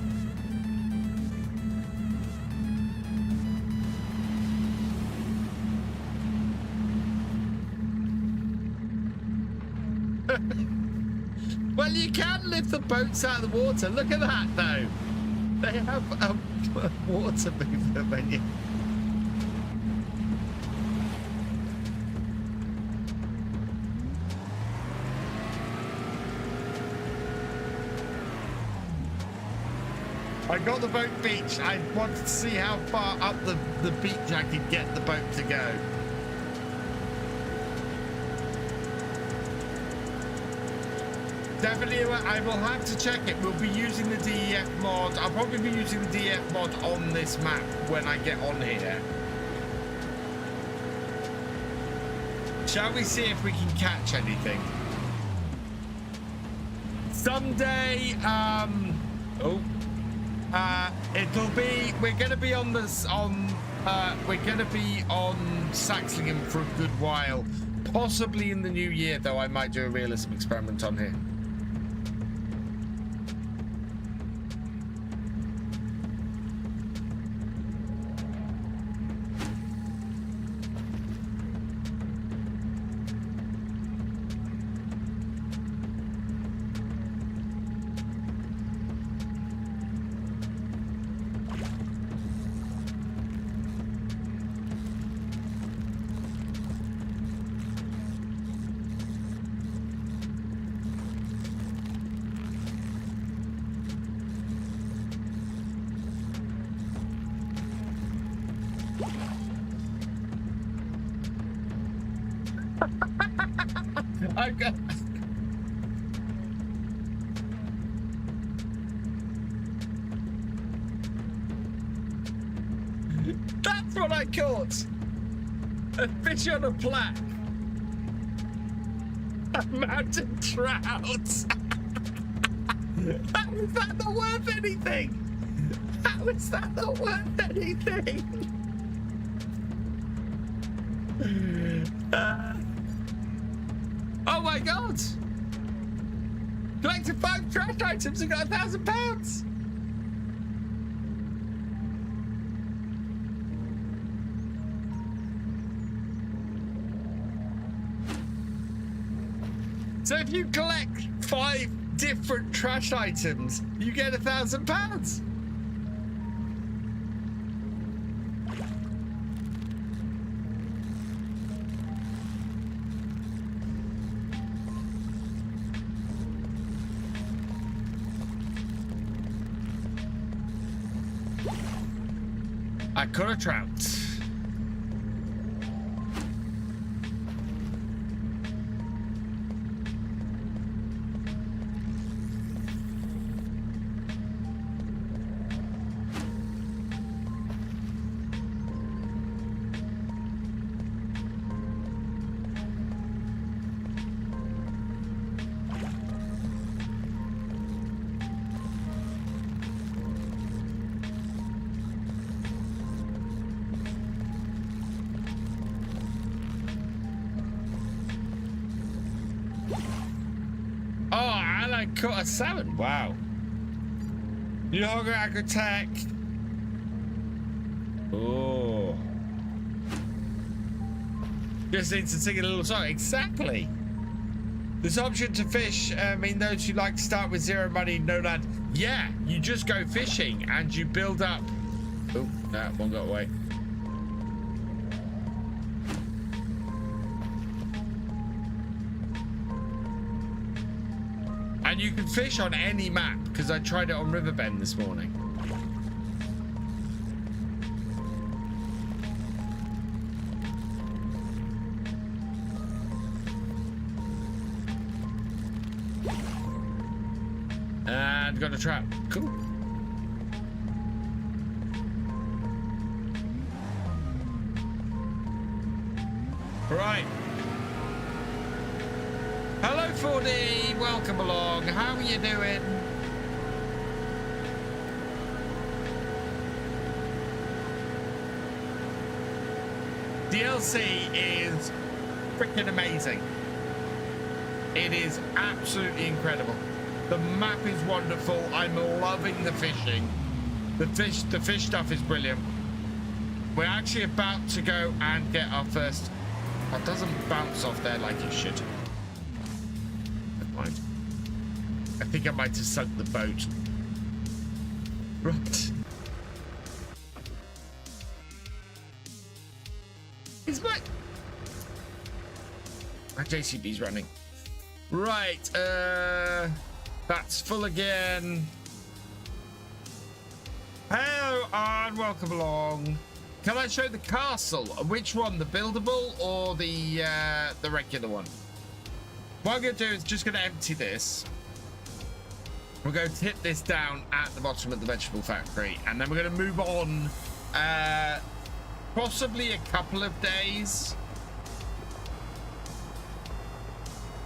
Well, you can lift the boats out of the water. Look at that, though. They have a water mover menu. I got the boat beach. I wanted to see how far up the beach I could get the boat to go. Definitely, I will have to check it. We'll be using the DEF mod. I'll probably be using the DEF mod on this map when I get on here. Shall we see if we can catch anything? Someday, it'll be. We're gonna be on this we're gonna be on Saxlingham for a good while. Possibly in the new year, though. I might do a realism experiment on here. That's what I caught! A fish on a plaque. A mountain trout. How is that not worth anything? How is that not worth anything? Oh my god! Collected 5 trash items and got £1,000. So if you collect 5 different trash items, you get £1,000. I caught a trout. Caught a salmon. Wow. New Hogger Agrotech. Oh. Just need to sing a little song. Exactly. This option to fish mean those who like to start with 0 money, no land. Yeah, you just go fishing and you build up. Oh, that one got away. And you can fish on any map, because I tried it on Riverbend this morning. And got a trap. Cool. Right. Hello 4D, welcome along. How are you doing? DLC is freaking amazing. It is absolutely incredible. The map is wonderful. I'm loving the fishing. The fish stuff is brilliant. We're actually about to go and get our first. That doesn't bounce off there like it should. Mind. I think I might have sunk the boat. Right. Is my JCB's running. Right, that's full again. Hello and welcome along. Can I show the castle? Which one, the buildable or the regular one? What I'm going to do is just going to empty this. We're going to tip this down at the bottom of the vegetable factory, and then we're going to move on possibly a couple of days.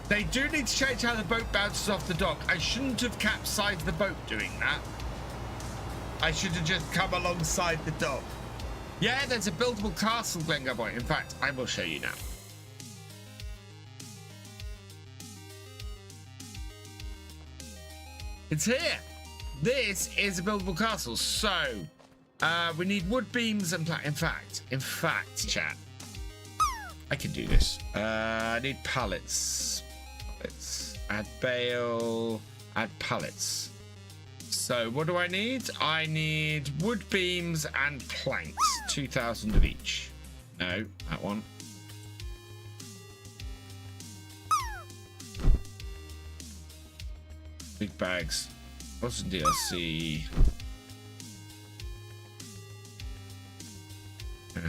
They do need to change how the boat bounces off the dock. I shouldn't have capsized the boat doing that. I should have just come alongside the dock. Yeah, there's a buildable castle, Glengarboy. In fact, I will show you now. It's here. This is a buildable castle. So we need wood beams and in fact, chat, I can do this. I need pallets. Add bale. Add pallets. So what do I need? I need wood beams and planks. 2,000 of each. No, that one. Big bags. What's the DLC?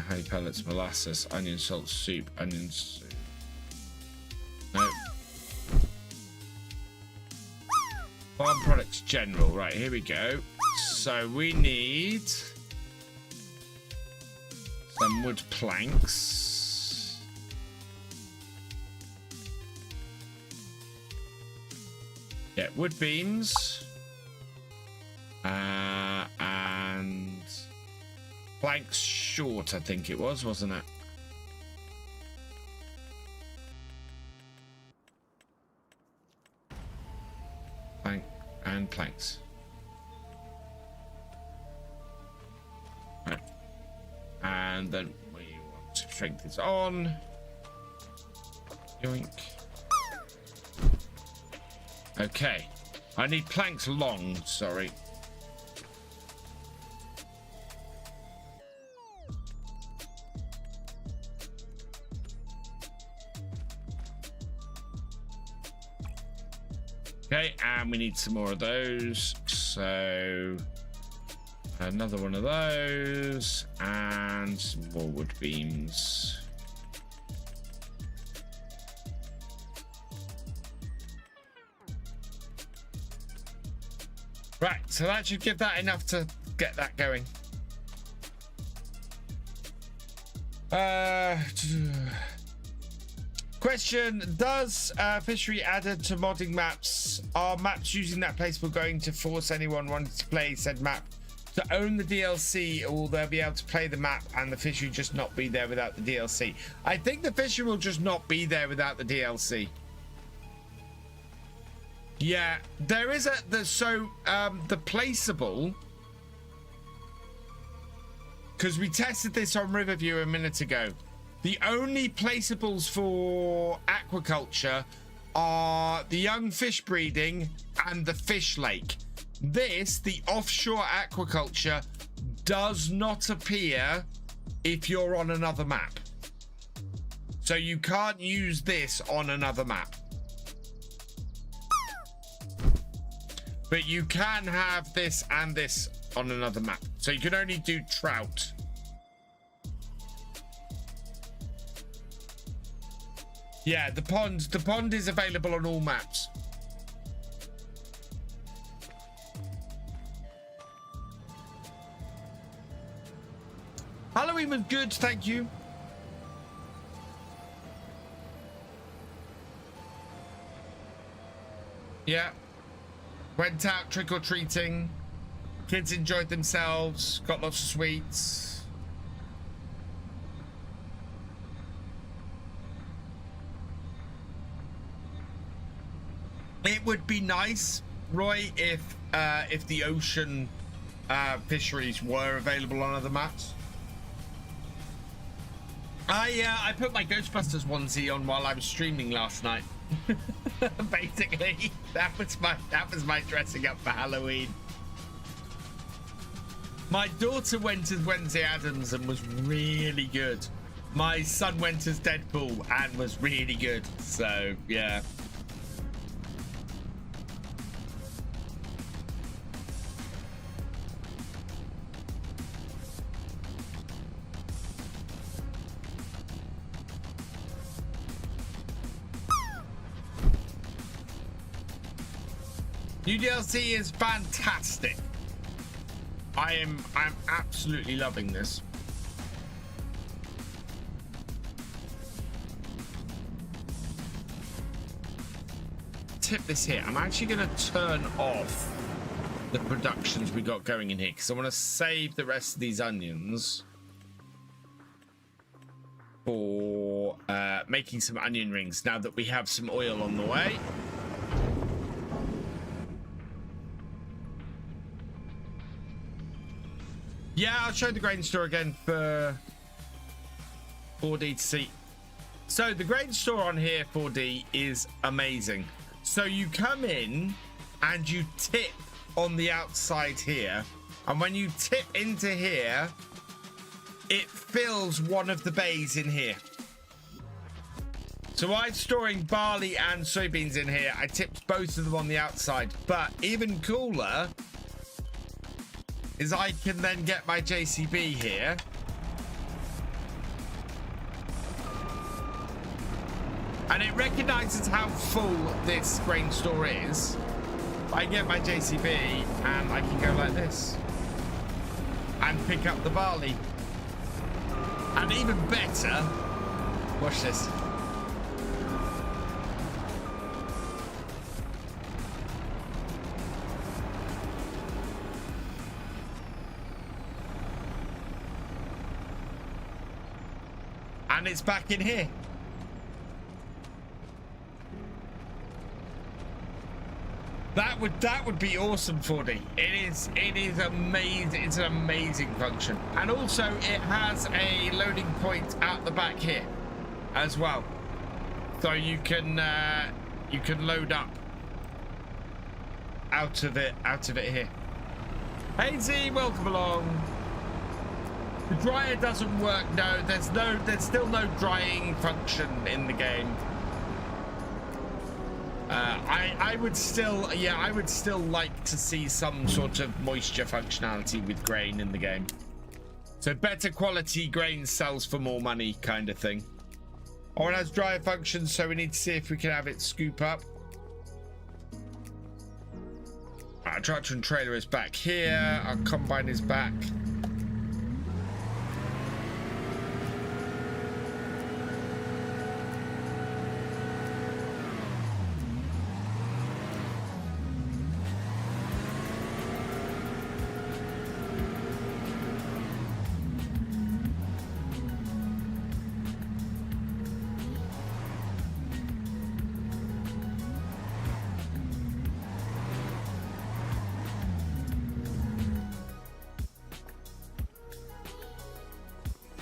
Honey pellets, molasses, onion salt soup, onion soup. No. Farm products general. Right, here we go. So we need some wood planks. Yeah, wood beams. And planks short, I think it was, wasn't it? and planks. Right. And then we want to strength this on. Yoink. Okay. I need planks long, sorry. Okay, and we need some more of those. So another one of those and some more wood beams. Right, so that should give that enough to get that going. Question, does Thefisherj added to modding maps, are maps using that placeable going to force anyone wanting to play said map to own the DLC, or will they be able to play the map and the Thefisherj just not be there without the DLC? I think the Thefisherj will just not be there without the DLC. Yeah, there is the placeable, because we tested this on Riverview a minute ago. The only placeables for aquaculture are the young fish breeding and the fish lake. This, the offshore aquaculture, does not appear if you're on another map. So you can't use this on another map. But you can have this and this on another map. So you can only do trout. Yeah, the pond is available on all maps. Halloween was good, thank you. Yeah. Went out trick-or-treating. Kids enjoyed themselves, got lots of sweets. It would be nice, Roy, if the ocean fisheries were available on other maps. I put my Ghostbusters onesie on while I was streaming last night. Basically, that was my dressing up for Halloween. My daughter went as Wednesday Addams and was really good. My son went as Deadpool and was really good. So yeah. New DLC is fantastic. I'm absolutely loving this. Tip this here. I'm actually going to turn off the productions we got going in here because I want to save the rest of these onions for making some onion rings now that we have some oil on the way. Yeah, I'll show the grain store again for 4D to see. So the grain store on here, 4D, is amazing. So you come in and you tip on the outside here. And when you tip into here, it fills one of the bays in here. So I'm storing barley and soybeans in here. I tipped both of them on the outside. But even cooler is I can then get my JCB here. And it recognizes how full this grain store is. I get my JCB and I can go like this and pick up the barley. And even better, watch this. And it's back in here. That would be awesome, 4D. It is amazing. It's an amazing function, and also it has a loading point at the back here as well, so you can load up out of it here. Hey Z, welcome along. The dryer doesn't work. No, there's still no drying function in the game. I would still like to see some sort of moisture functionality with grain in the game. So better quality grain sells for more money kind of thing. Or it has dryer functions, so we need to see if we can have it scoop up. Our tractor and trailer is back here. Our combine is back.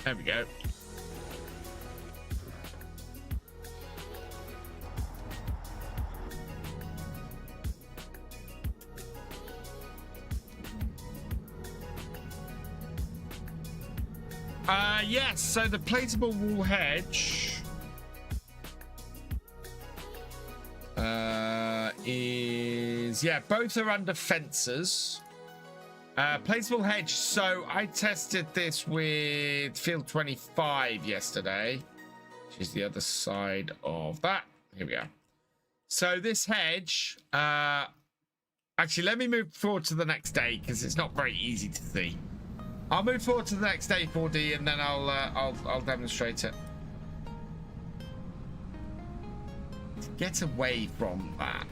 There we go. Yes, so the placeable wall hedge is, yeah, both are under fences. Placeable hedge, so I tested this with field 25 yesterday, which is the other side of that. Here we go. So this hedge, actually, let me move forward to the next day because it's not very easy to see. I'll move forward to the next day, 4D, and then I'll demonstrate it. To get away from that.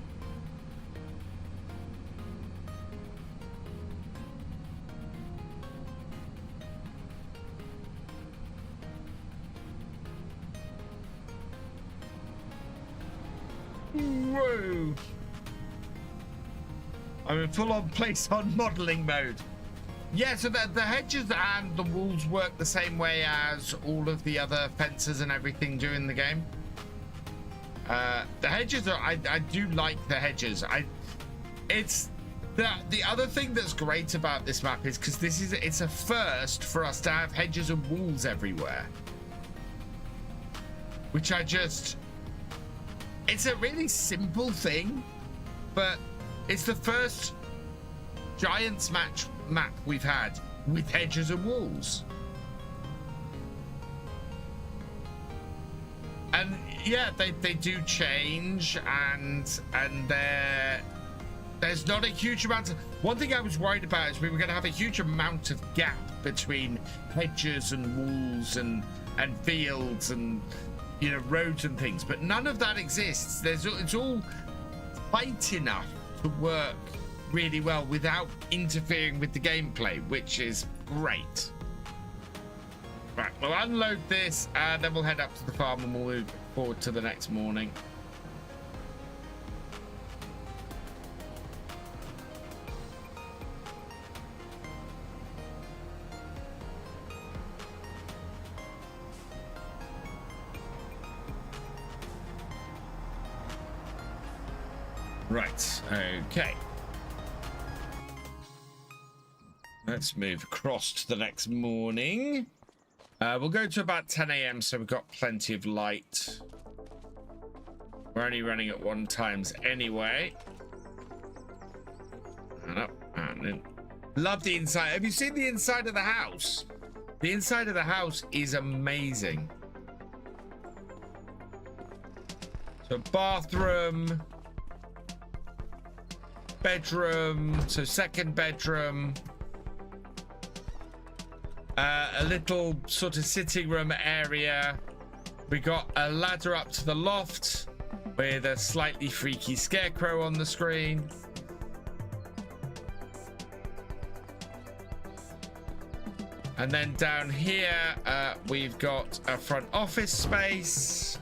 Whoa! I'm in full-on place-on modeling mode. Yeah, so the hedges and the walls work the same way as all of the other fences and everything do in the game. The hedges are, I do like the hedges. It's the other thing that's great about this map is because it's a first for us to have hedges and walls everywhere, which it's a really simple thing, but it's the first Giants map we've had with hedges and walls. And yeah, they do change, and there's not a huge amount of, one thing I was worried about is we were going to have a huge amount of gap between hedges and walls and fields and, you know, roads and things, but none of that exists. It's all tight enough to work really well without interfering with the gameplay, which is great. Right, we'll unload this and then we'll head up to the farm and we'll move forward to the next morning. Right, okay. Let's move across to the next morning. We'll go to about 10 a.m. so we've got plenty of light. We're only running at 1 times anyway. And up and in. Love the inside. Have you seen the inside of the house? The inside of the house is amazing. So bathroom, bedroom, so second bedroom. A little sort of sitting room area. We got a ladder up to the loft with a slightly freaky scarecrow on the screen. And then down here, we've got a front office space.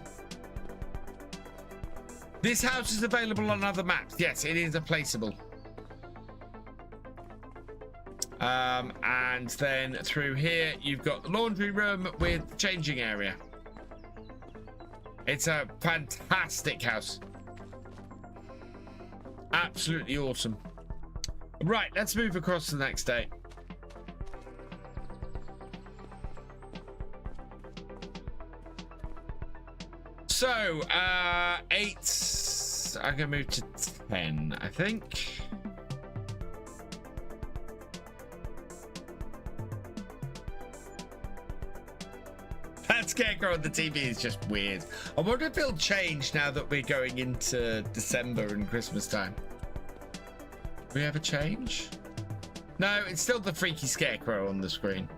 This house is available on other maps. Yes, it is a placeable. And then through here, you've got the laundry room with the changing area. It's a fantastic house. Absolutely awesome. Right, let's move across to the next day. So, 8. I'm gonna move to 10, I think. That scarecrow on the TV is just weird. I wonder if it'll change now that we're going into December and Christmas time. Do we have a change? No, it's still the freaky scarecrow on the screen.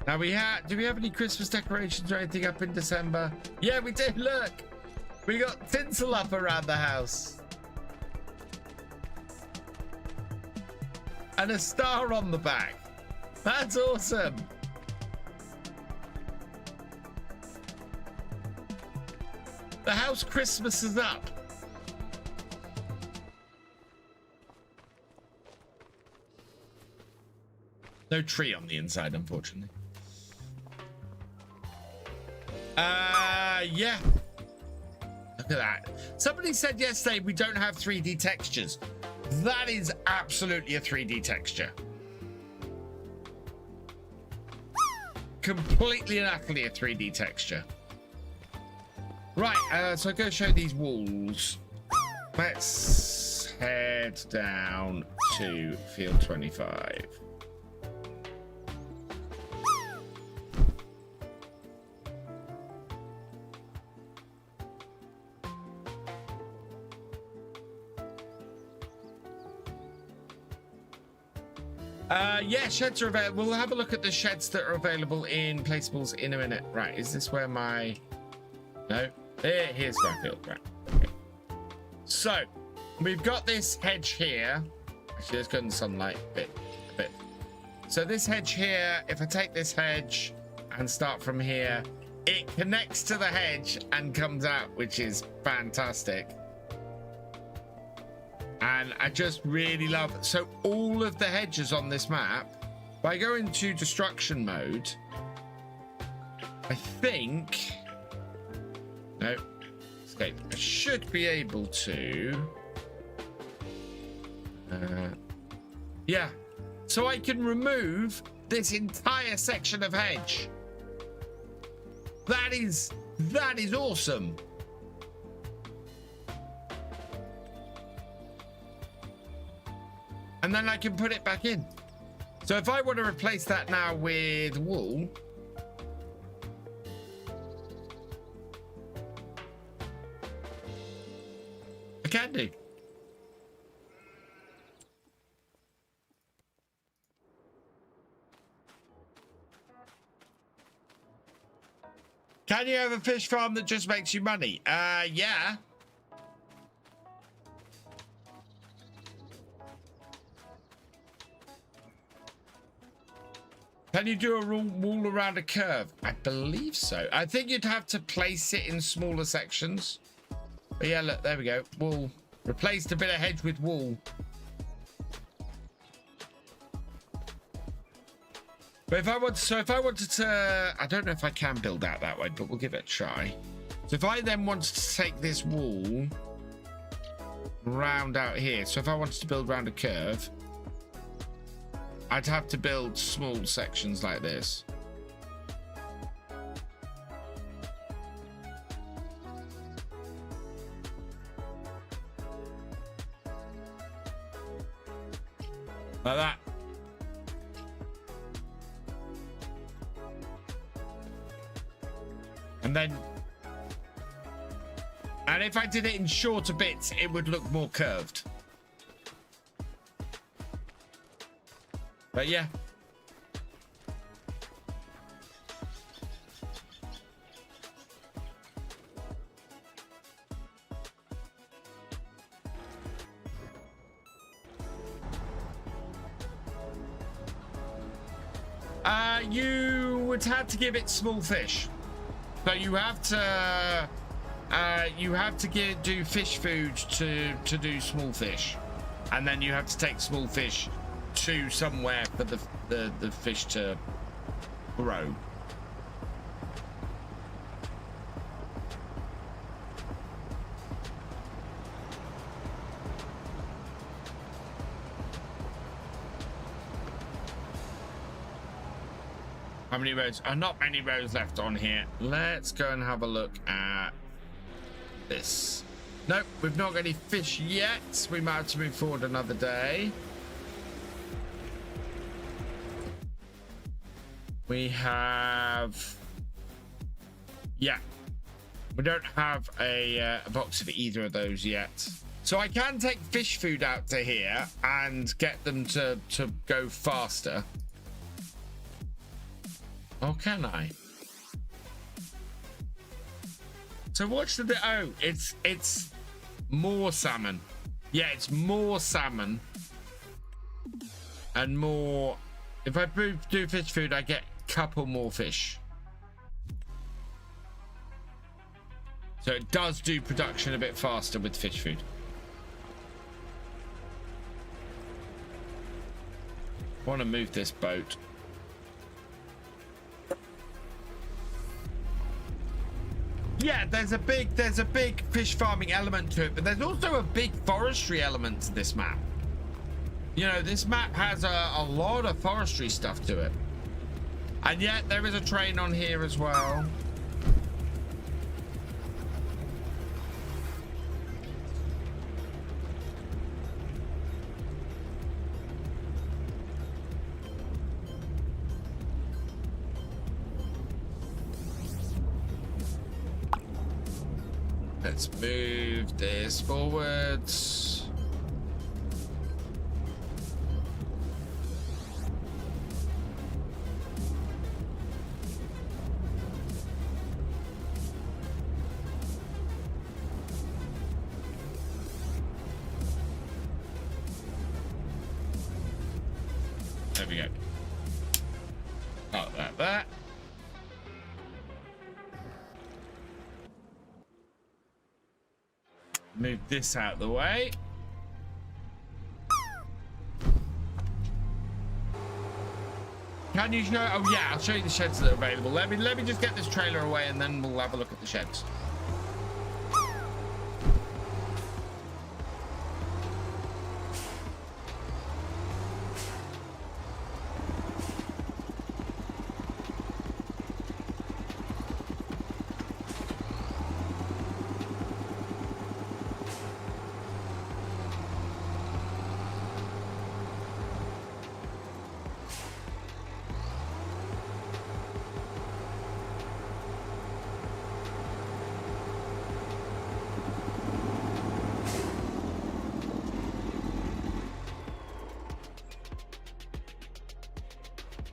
Now do we have any Christmas decorations or anything up in December? Yeah, we do, look. We got tinsel up around the house. And a star on the back. That's awesome. The house Christmas is up. No tree on the inside, unfortunately. Yeah. Look at that. Somebody said yesterday we don't have 3D textures. That is absolutely a 3D texture. Completely and utterly a 3D texture. Right, so I'm going to show these walls. Let's head down to field 25. Yeah, sheds are available. We'll have a look at the sheds that are available in placeables in a minute. Right, is this where my... No, here's my field. Right, okay. So, we've got this hedge here. Actually, let's go in the sunlight a bit. So this hedge here, if I take this hedge and start from here, it connects to the hedge and comes out, which is fantastic. And I just really love it. So all of the hedges on this map, if I go into destruction mode, I think, no, escape. I should be able to, yeah. So I can remove this entire section of hedge. That is awesome. And then I can put it back in. So if I want to replace that now with wool, I can do. Can you have a fish farm that just makes you money? Yeah. Can you do a wall around a curve? I believe so. I think you'd have to place it in smaller sections. But yeah, look, there we go. Wool. Replaced a bit of hedge with wool. But if I wanted to, I don't know if I can build out that way, but we'll give it a try. So if I then wanted to take this wall round out here, so if I wanted to build around a curve, I'd have to build small sections like this. Like that. And if I did it in shorter bits, it would look more curved. But yeah. You would have to give it small fish. So you have to do fish food to do small fish, and then you have to take small fish to somewhere for the fish to grow. How many rows? Not many rows left on here. Let's go and have a look at this. Nope, we've not got any fish yet. We might have to move forward another day. We have... Yeah. We don't have a box of either of those yet. So I can take fish food out to here and get them to go faster. Oh, can I? So what's the... Oh, it's more salmon. Yeah, it's more salmon. And more... If I do fish food, I get a couple more fish. So it does do production a bit faster with fish food. I want to move this boat. Yeah, there's a big fish farming element to it, but there's also a big forestry element to this map. You know, this map has a lot of forestry stuff to it. And yet there is a train on here as well. Let's move this forwards. There we go. Got that there. Move this out of the way. Can you show? Oh yeah, I'll show you the sheds that are available. Let me just get this trailer away, and then we'll have a look at the sheds.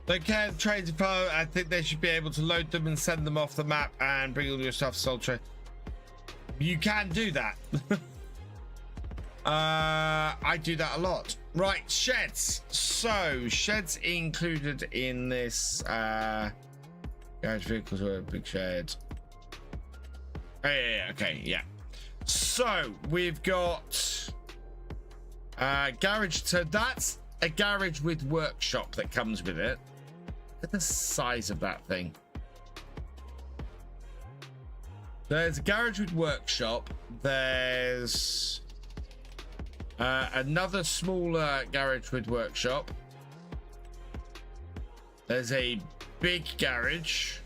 Okay, the trains apart. I think they should be able to load them and send them off the map and bring all your stuff to Sultry. You can do that. I do that a lot. Right, sheds. So sheds included in this garage vehicles or a big shed. Oh, yeah, okay, yeah. So we've got garage. So that's a garage with workshop that comes with it. Look at the size of that thing. There's a garage with workshop. There's another smaller garage with workshop. There's a big garage.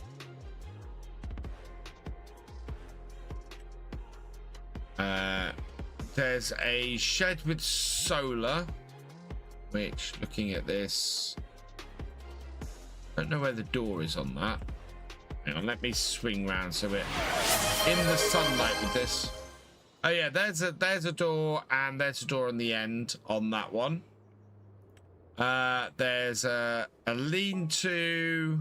There's a shed with solar, which, looking at this, I don't know where the door is on that. Hang on, let me swing round so we're in the sunlight with this. Oh yeah, there's a door, and there's a door on the end on that one. There's a lean-to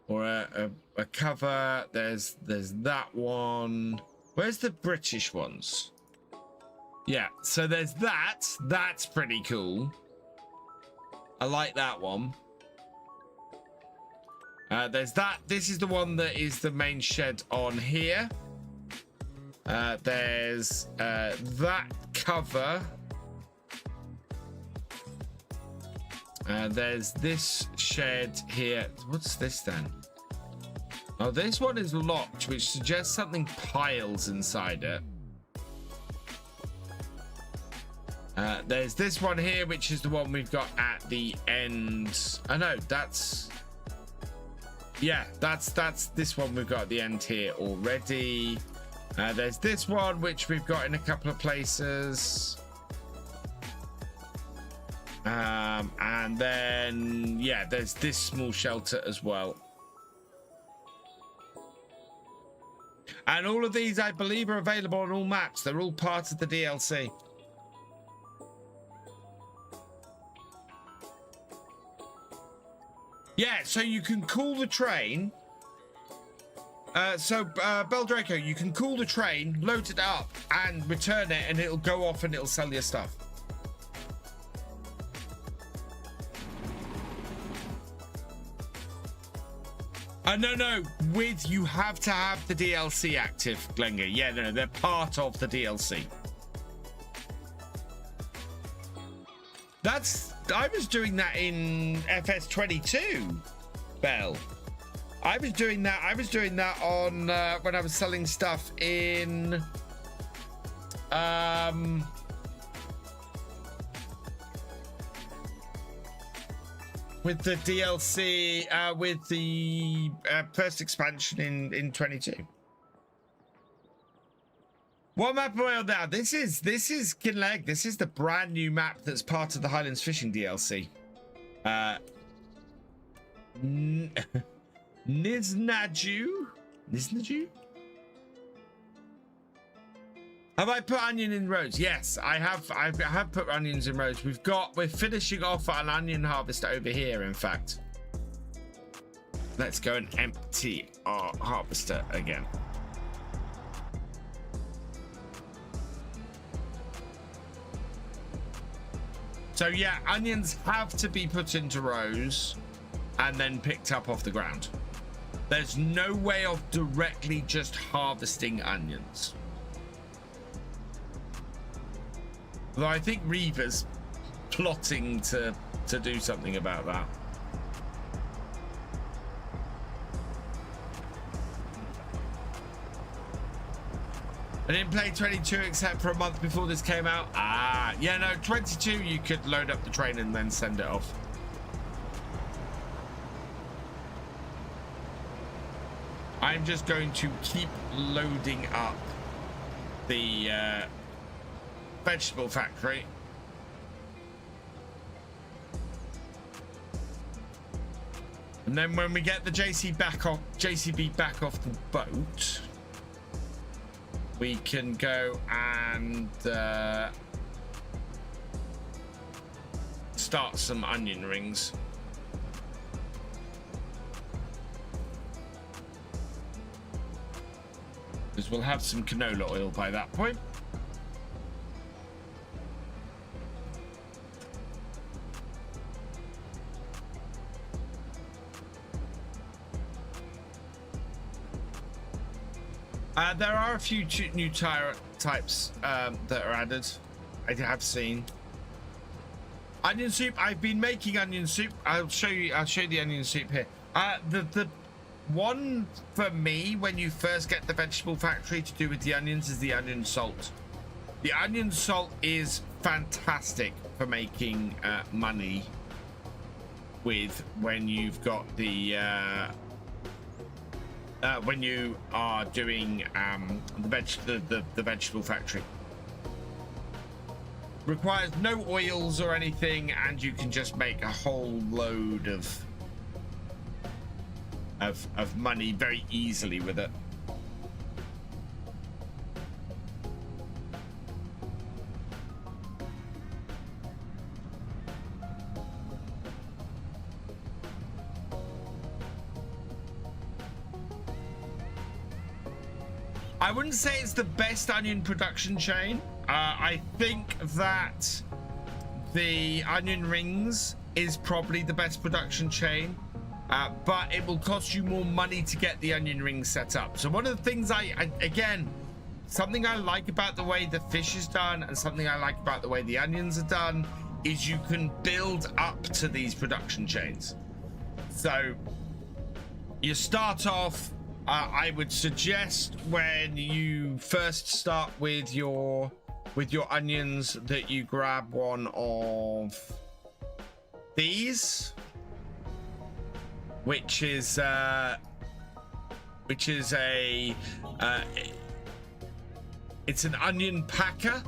or a cover. There's that one. Where's the British ones? Yeah, so there's that. That's pretty cool. I like that one. There's that. This is the one that is the main shed on here. There's that cover. There's this shed here. What's this then? Oh, this one is locked, which suggests something piles inside it. There's this one here, which is the one we've got at the end. Oh no, that's... Yeah, that's this one we've got at the end here already. There's this one, which we've got in a couple of places. And then, yeah, there's this small shelter as well. And all of these, I believe, are available on all maps. They're all part of the DLC. Yeah, so you can call the train. Beldraco, you can call the train, load it up, and return it, and it'll go off and it'll sell your stuff. No, you have to have the DLC active, Glenga. Yeah, no, they're part of the DLC. I was doing that in FS22, Bell. I was doing that on when I was selling stuff in with the DLC with the first expansion in 22. What map am I on now? This is Kinlaig. This is the brand new map that's part of the Highlands fishing DLC. Niznaju? Have I put onion in rows? Yes, I have put onions in rows. We're finishing off an onion harvest over here, in fact. Let's go and empty our harvester again. So yeah, onions have to be put into rows and then picked up off the ground. There's no way of directly just harvesting onions. Although I think Reaver's plotting to do something about that. I didn't play 22 except for a month before this came out. Ah, yeah, no, 22 you could load up the train and then send it off. I'm just going to keep loading up the vegetable factory. And then when we get the JCB back off the boat, we can go and start some onion rings. Because we'll have some canola oil by that point. There are a few new tire types that are added. I have seen onion soup. I've been making onion soup. I'll show you the onion soup here. The one for me when you first get the vegetable factory to do with the onions is the onion salt. The onion salt is fantastic for making money with when you've got the when you are doing the vegetable factory. Requires no oils or anything, and you can just make a whole load of money very easily with it. I wouldn't say it's the best onion production chain. I think that the onion rings is probably the best production chain. but it will cost you more money to get the onion rings set up. So one of the things again, something I like about the way the fish is done and something I like about the way the onions are done is you can build up to these production chains. So you start off, I would suggest when you first start with your onions that you grab one of these, which is a it's an onion packer,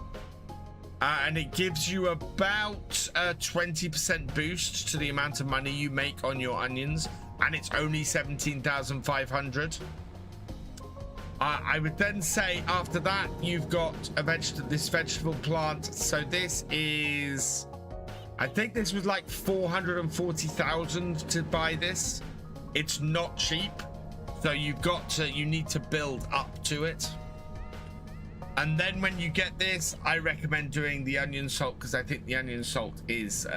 and it gives you about a 20% boost to the amount of money you make on your onions, and it's only 17,500. I would then say after that you've got this vegetable plant. So this is, I think this was like 440,000 to buy this. It's not cheap, so you need to build up to it. And then when you get this, I recommend doing the onion salt, because I think the onion salt is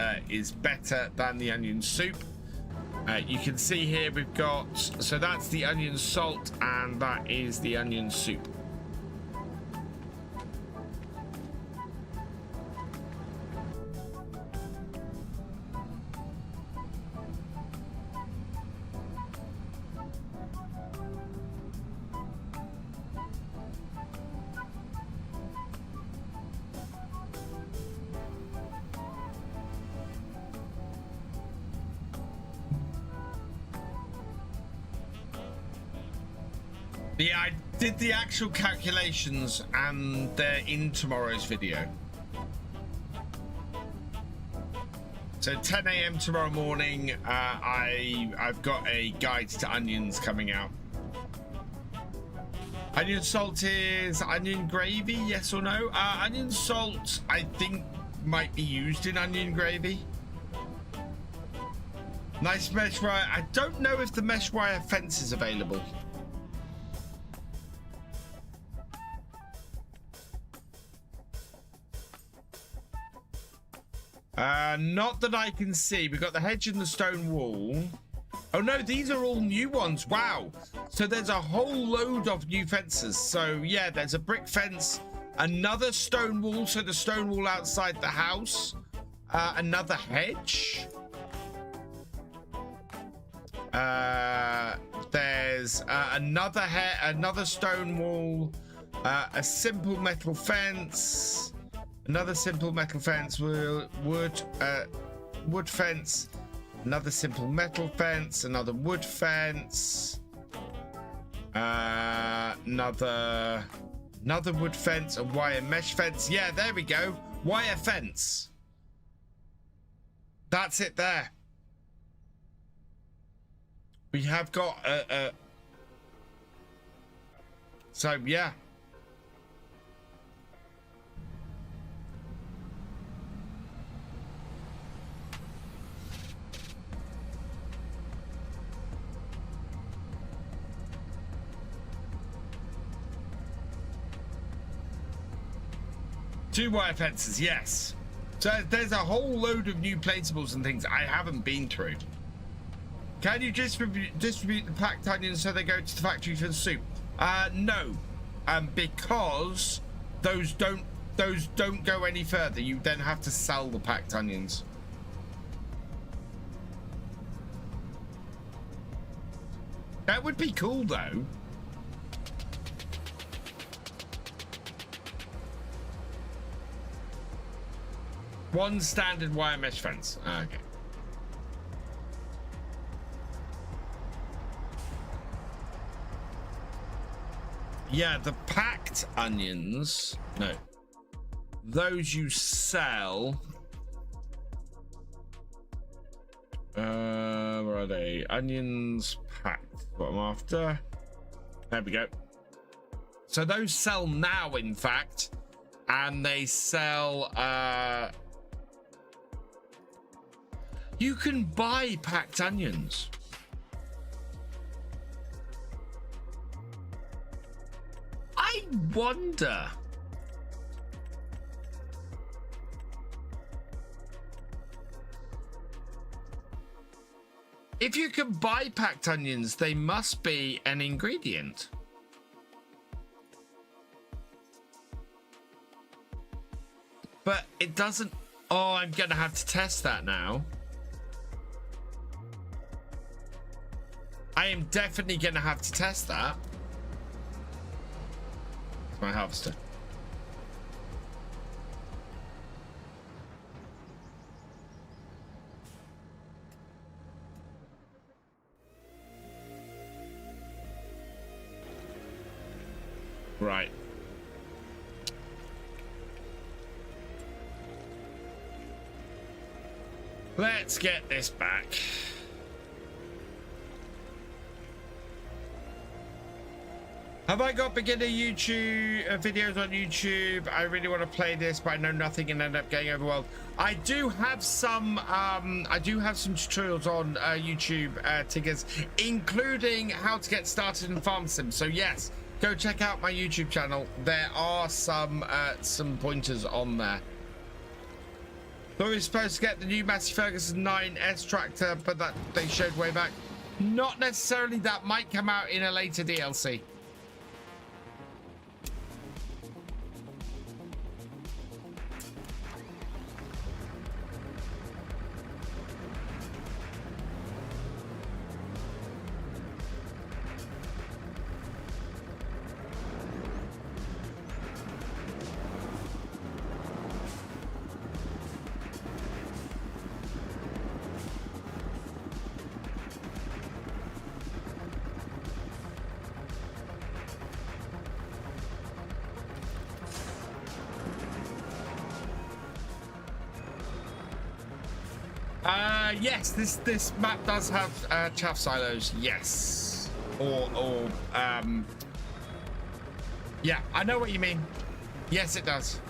better than the onion soup. You can see here we've got, so that's the onion salt and that is the onion soup. Yeah, I did the actual calculations and they're in tomorrow's video. So 10 a.m. tomorrow morning, I've got a guide to onions coming out. Onion salt is onion gravy, yes or no? Onion salt, I think, might be used in onion gravy. Nice mesh wire. I don't know if the mesh wire fence is available. Not that I can see. We've got the hedge and the stone wall. Oh no, these are all new ones. Wow. So there's a whole load of new fences. So yeah, there's a brick fence, another stone wall. So the stone wall outside the house, another hedge. There's another stone wall, a simple metal fence. Another simple metal fence, wood fence, another simple metal fence, another wood fence, another wood fence, a wire mesh fence. Yeah, there we go. Wire fence. That's it there. We have got so yeah. Two wire fences, yes. So there's a whole load of new placeables and things I haven't been through. Can you distribute the packed onions so they go to the factory for the soup? No, because those don't go any further. You then have to sell the packed onions. That would be cool though. One standard wire mesh fence. Okay. Yeah, the packed onions. No. Those you sell. Where are they? Onions packed. What I'm after. There we go. So those sell now, in fact. And they sell you can buy packed onions. I wonder. If you can buy packed onions, they must be an ingredient. But it doesn't. Oh, I'm going to have to test that now. I am definitely going to have to test that. My harvester. Right. Let's get this back. Have I got beginner YouTube videos on YouTube? I really want to play this, but I know nothing and end up getting overwhelmed. I do have some tutorials on YouTube, Tiggers, including how to get started in Farm Sim. So yes, go check out my YouTube channel. There are some pointers on there. Thought we were supposed to get the new Massey Ferguson 9S tractor, but that they showed way back. Not necessarily. That might come out in a later DLC. Yes, this map does have chaff silos. Yes, yeah, I know what you mean. Yes, it does.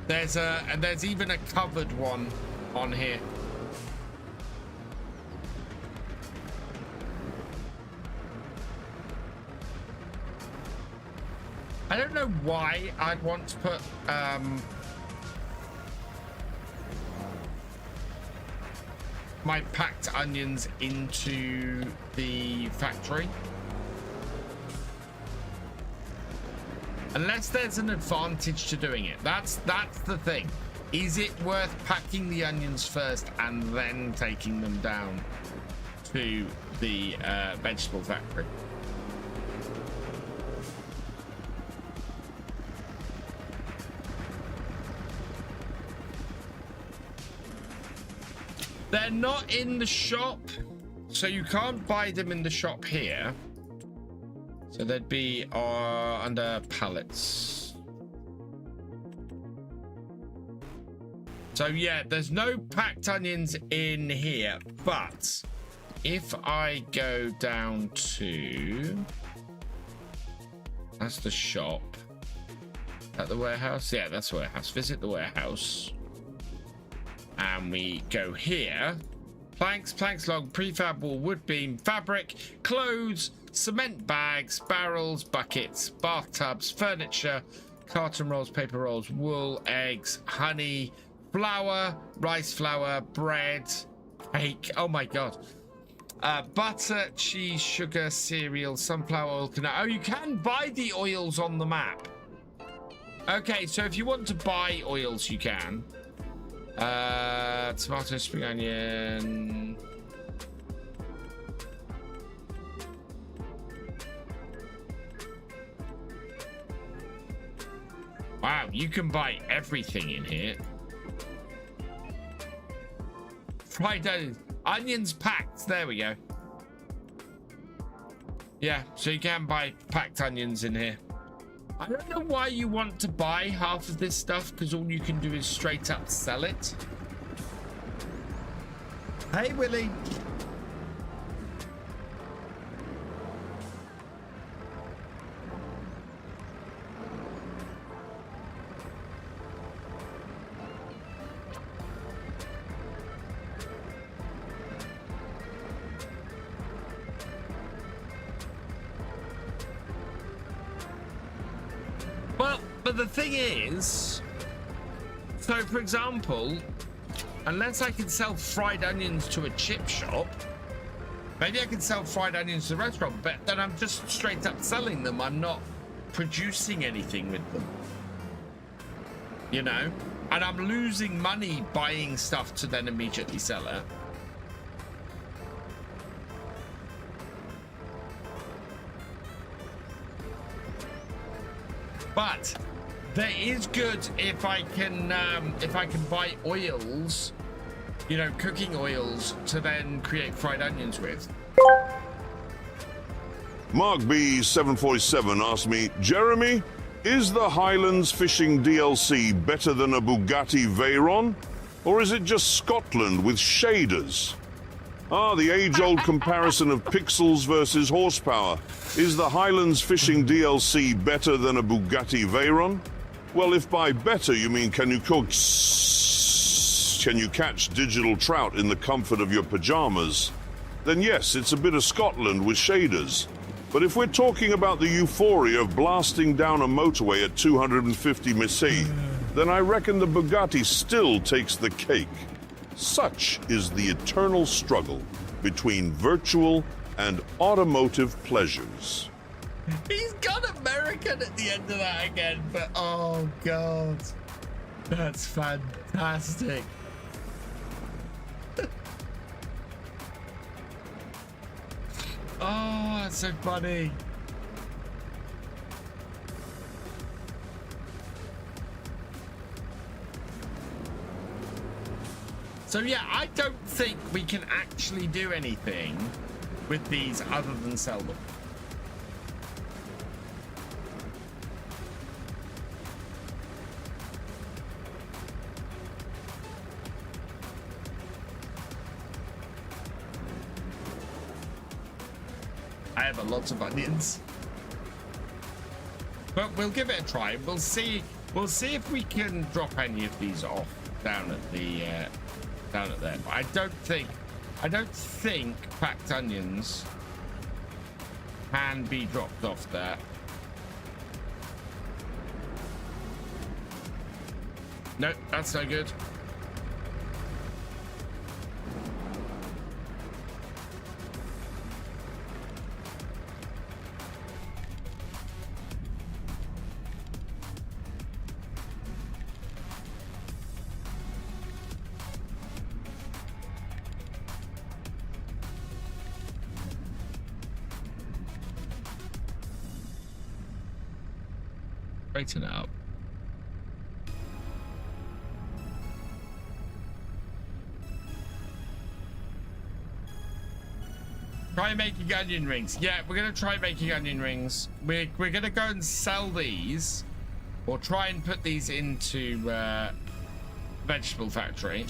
There's even a covered one on here. I don't know why I'd want to put my packed onions into the factory, unless there's an advantage to doing it. That's the thing. Is it worth packing the onions first and then taking them down to the vegetable factory? They're not in the shop, so you can't buy them in the shop here. So they'd be under pallets. So yeah, there's no packed onions in here, but if I go down to, that's the shop. Is that the warehouse? Yeah, that's the warehouse. Visit the warehouse. And we go here. Planks, log, prefab wall, wood beam, fabric, clothes, cement bags, barrels, buckets, bathtubs, furniture, carton rolls, paper rolls, wool, eggs, honey, flour, rice flour, bread, cake. Oh my god. Butter, cheese, sugar, cereal, sunflower oil. Oh, you can buy the oils on the map. Okay, so if you want to buy oils, you can. Tomato, spring onion. Wow, you can buy everything in here. Fried onions packed. There we go. Yeah, so you can buy packed onions in here. I don't know why you want to buy half of this stuff, because all you can do is straight up sell it. Hey, Willie. But the thing is, so for example, unless I can sell fried onions to a chip shop. Maybe I can sell fried onions to a restaurant, but then I'm just straight up selling them. I'm not producing anything with them, you know, and I'm losing money buying stuff to then immediately sell it. But there is good if I can buy oils, you know, cooking oils to then create fried onions with. Mark B747 asked me, Jeremy, is the Highlands fishing DLC better than a Bugatti Veyron? Or is it just Scotland with shaders? The age-old comparison of pixels versus horsepower. Is the Highlands fishing DLC better than a Bugatti Veyron? Well, if by better you mean can you catch digital trout in the comfort of your pajamas, then yes, it's a bit of Scotland with shaders. But if we're talking about the euphoria of blasting down a motorway at 250 mph, then I reckon the Bugatti still takes the cake. Such is the eternal struggle between virtual and automotive pleasures. He's got American at the end of that again, but oh god, that's fantastic. Oh, that's so funny. So yeah, I don't think we can actually do anything with these other than sell them. I have a lot of onions, but we'll give it a try. We'll see if we can drop any of these off down at there. But I don't think packed onions can be dropped off there. Nope, that's no good. Straighten it up. Try making onion rings. Yeah, we're gonna try making onion rings. We're gonna go and sell these, or try and put these into vegetable factory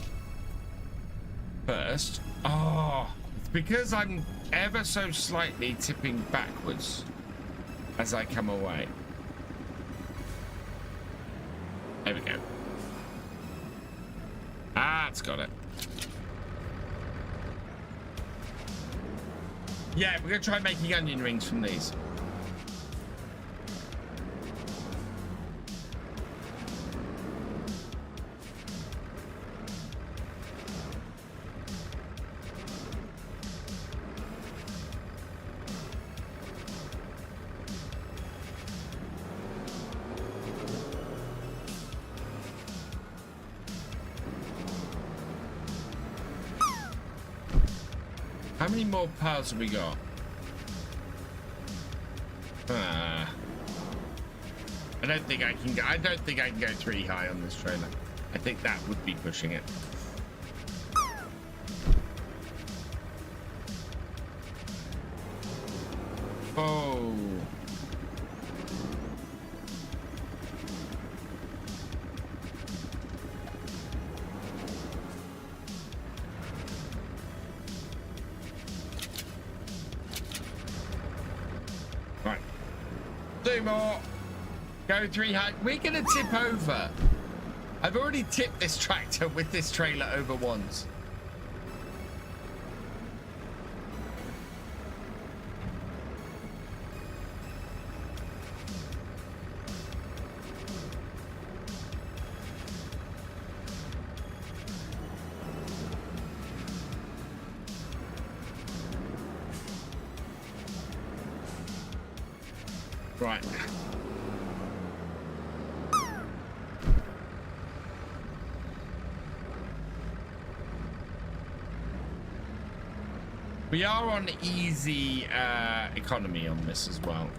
first. Oh, it's because I'm ever so slightly tipping backwards as I come away. There we go. It's got it. Yeah, we're gonna try making onion rings from these. How many more piles have we got? I don't think I can go 3 high on this trailer. I think that would be pushing it. Oh. Right. 2 more. Go 3 high. We're gonna tip over. I've already tipped this tractor with this trailer over once. Right. We are on easy economy on this as well.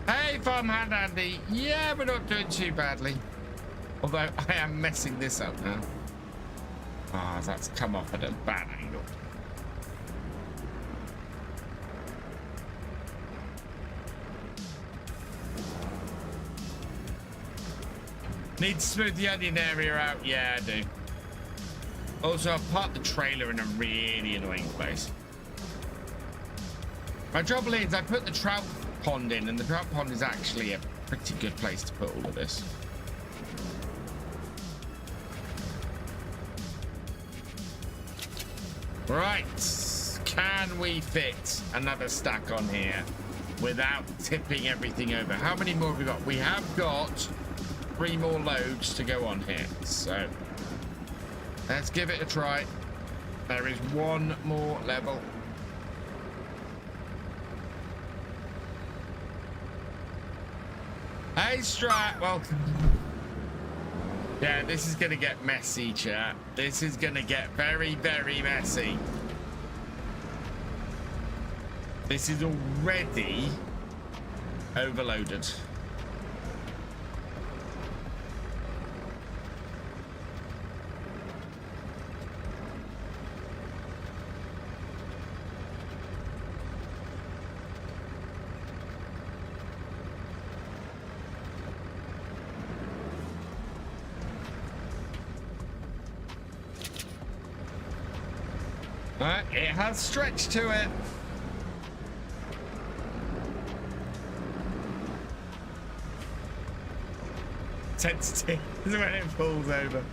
Hey, farmhand Andy. Yeah, we're not doing too badly. Although I am messing this up now. Ah, that's come off at a bad angle. Need to smooth the onion area out? Yeah, I do. Also, I've parked the trailer in a really annoying place. My trouble is I put the trout pond in, and the trout pond is actually a pretty good place to put all of this. Right, can we fit another stack on here without tipping everything over? How many more have we got? We have got 3 more loads to go on here, so let's give it a try. There is 1 more level. Hey Strat, welcome. Yeah, this is gonna get messy, chat. This is gonna get very, very messy. This is already overloaded. It has stretch to it. Sensitive is when it falls over.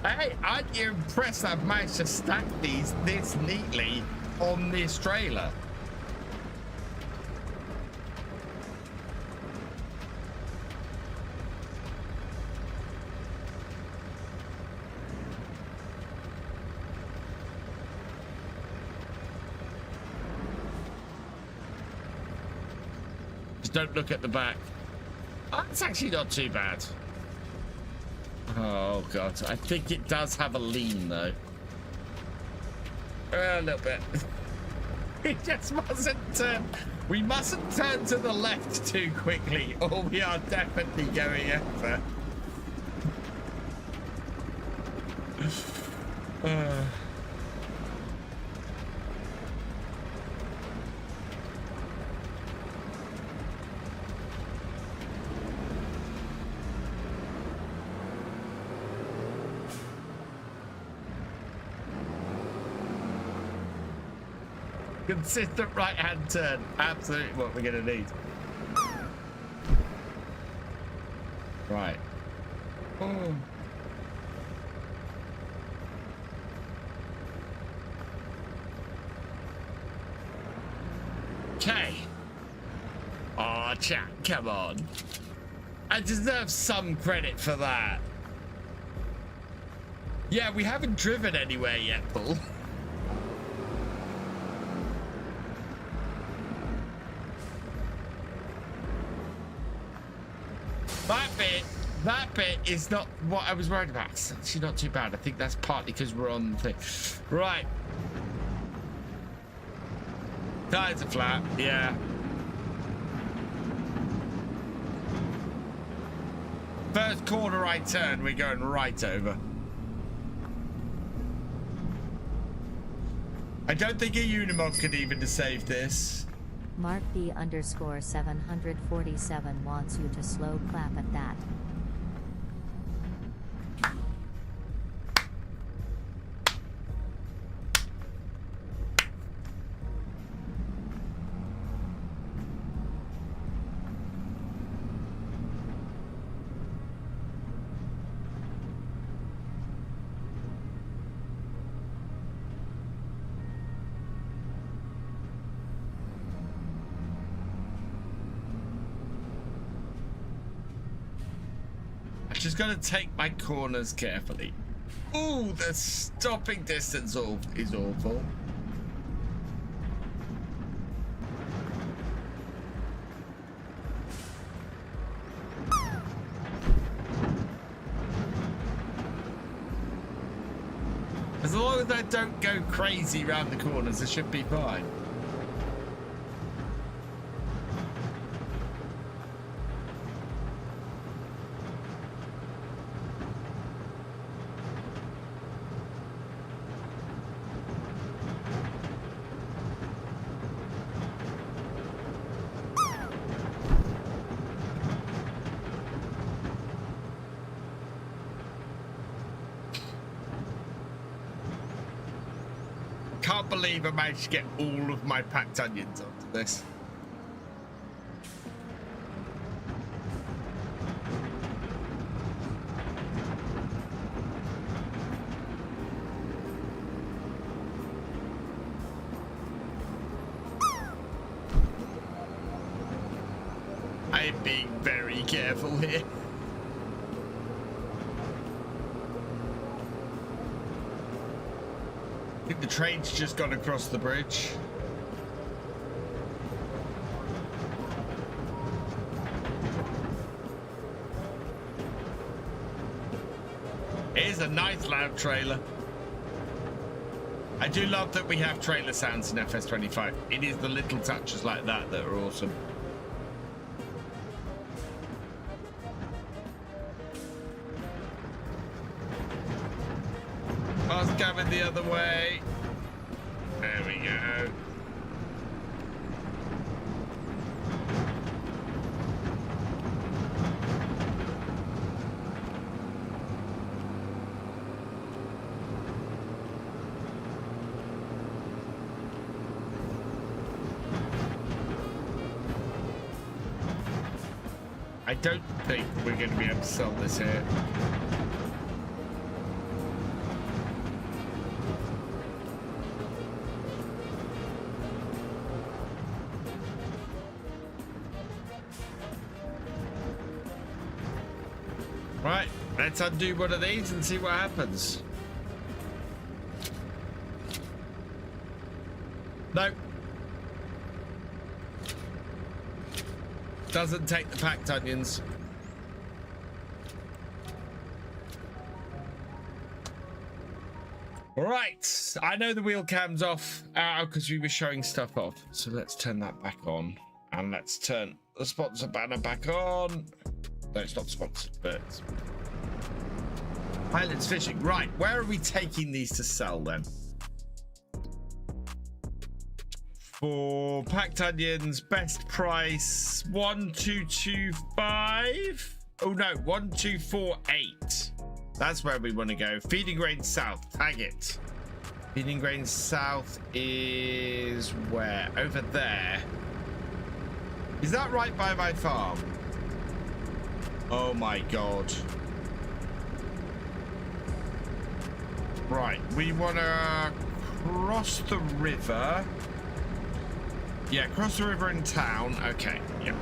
Hey, aren't you impressed I've managed to stack these this neatly on this trailer? Just don't look at the back. Oh, it's actually not too bad. Oh god, I think it does have a lean though. A little bit. It just mustn't turn. We mustn't turn to the left too quickly, or we are definitely going over. Consistent right-hand turn. Absolutely what we're going to need. Right. Oh. Okay. Aw, chat, come on. I deserve some credit for that. Yeah, we haven't driven anywhere yet, Paul. That bit is not what I was worried about. It's actually not too bad. I think that's partly because we're on the thing. Right. Tires are flat, yeah. First corner I turn, we're going right over. I don't think a Unimog could even save this. Mark B_747 wants you to slow clap at that. just got to take my corners carefully. Ooh, the stopping distance is awful. As long as I don't go crazy around the corners, it should be fine. Can't believe I managed to get all of my packed onions onto this. I'm being very careful here. I think the train's just gone across the bridge. Here's a nice loud trailer. I do love that we have trailer sounds in FS25. It is the little touches like that that are awesome. Car's coming the other way. There we go. I don't think we're going to be able to sell this here. Right, let's undo one of these and see what happens. Nope. Doesn't take the packed onions. Right, I know the wheel cam's off because we were showing stuff off. So let's turn that back on and let's turn the sponsor banner back on. No, it's not sponsored, but it's Highlands Fishing. Right, where are we taking these to sell then? For packed onions, best price 1225. Oh no, 1248. That's where we want to go. Feeding Grain South, tag it. Feeding Grain South is where? Over there. Is that right by my farm? Oh my god. Right, we want to cross the river. Yeah, cross the river in town. Okay, yeah.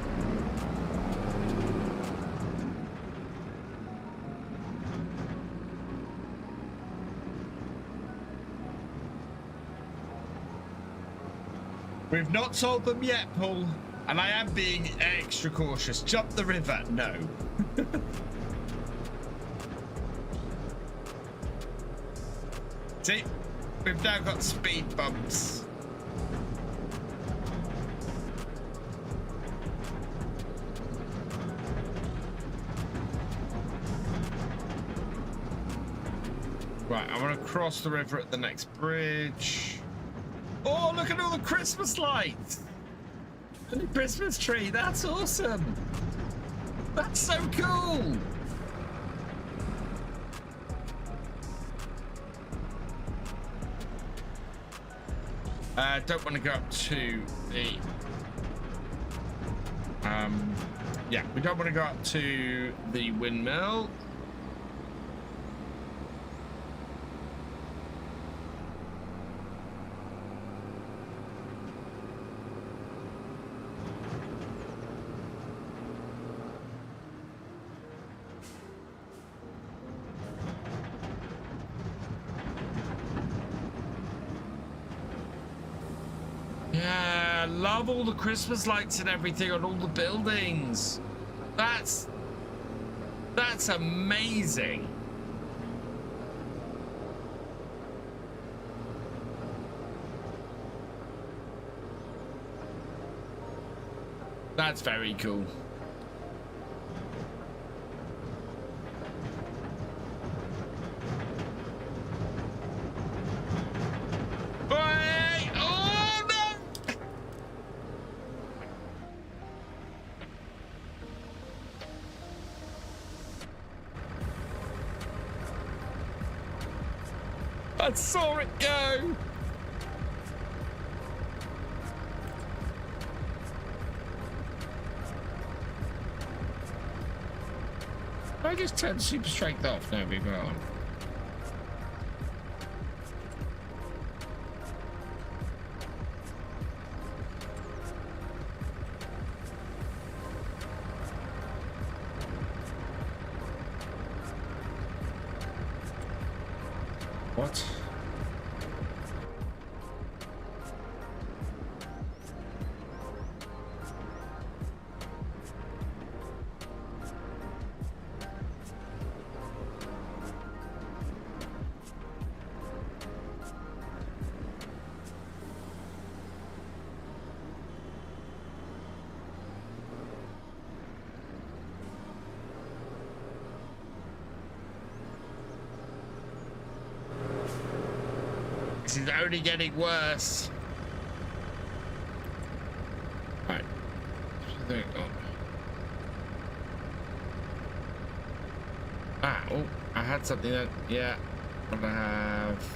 We've not sold them yet, Paul. And I am being extra cautious. Jump the river. No. See, we've now got speed bumps. Right, I want to cross the river at the next bridge. Oh, look at all the Christmas lights. And the Christmas tree, that's awesome. That's so cool. Don't want to go up to the yeah, we don't want to go up to the windmill. love all the Christmas lights and everything on all the buildings. That's amazing. That's very cool. I saw it go. I just turned super strength off. No, we were on. What? This is only getting worse. Right. Oh, I had something that, yeah, what I have.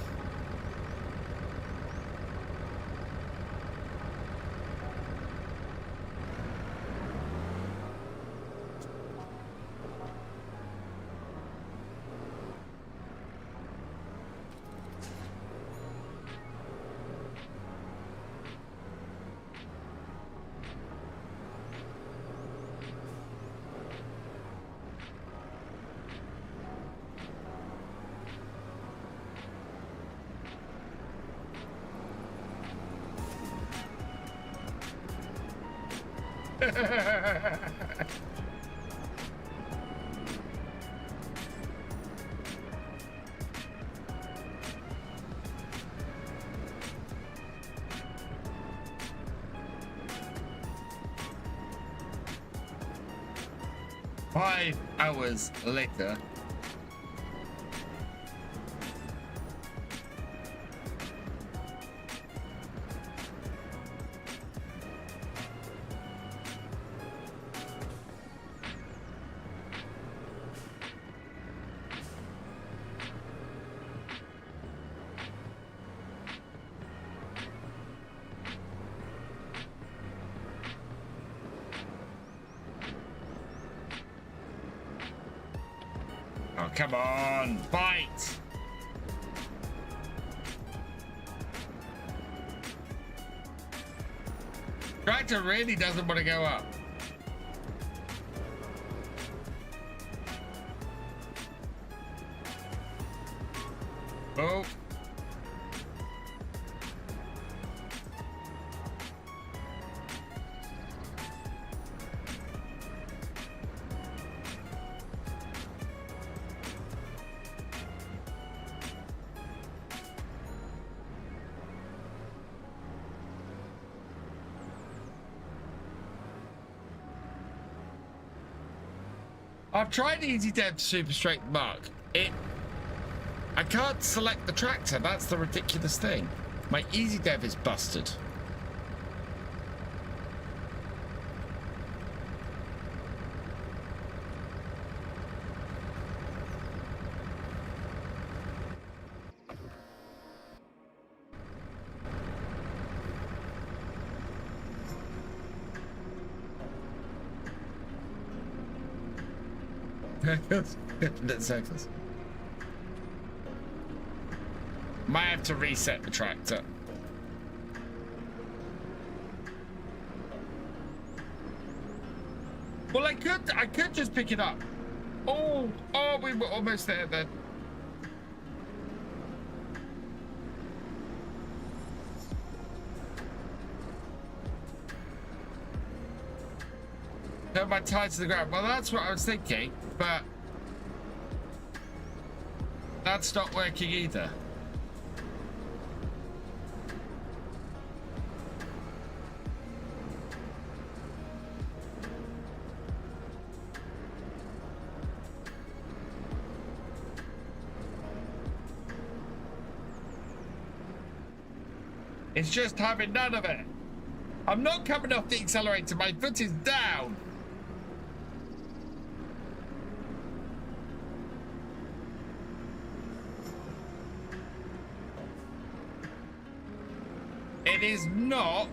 Five hours later. Come on, bite! Tractor really doesn't want to go up. Oh. I've tried Easy Dev Super Straight Mark. I can't select the tractor. That's the ridiculous thing. My Easy Dev is busted. Circles. Might have to reset the tractor. Well, I could just pick it up. Oh, we were almost there then. Turn my tire to the ground. Well, that's what I was thinking, but that's not working either. It's just having none of it. I'm not coming off the accelerator. My foot is down. It is not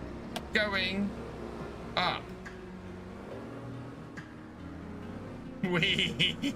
going up. Wee.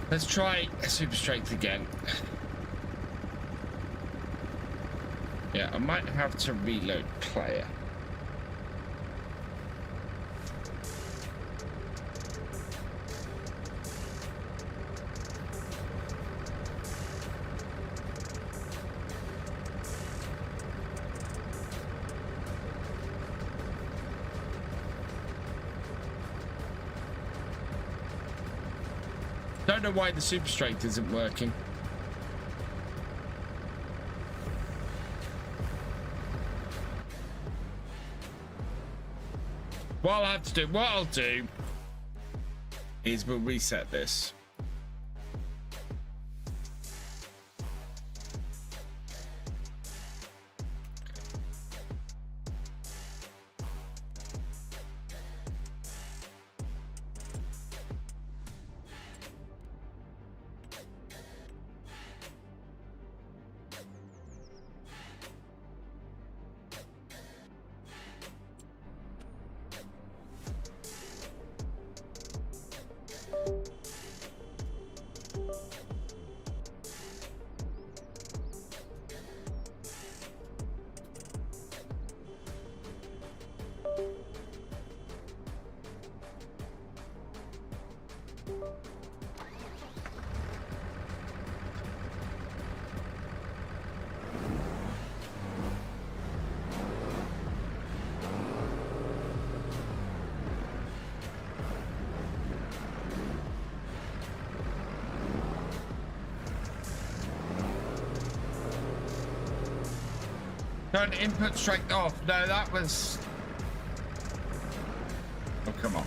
Let's try super strength again. Yeah, I might have to reload player. Don't know why the super strength isn't working. What I'll do is we'll reset this. Turn input strength off. No, that was... Oh, come on.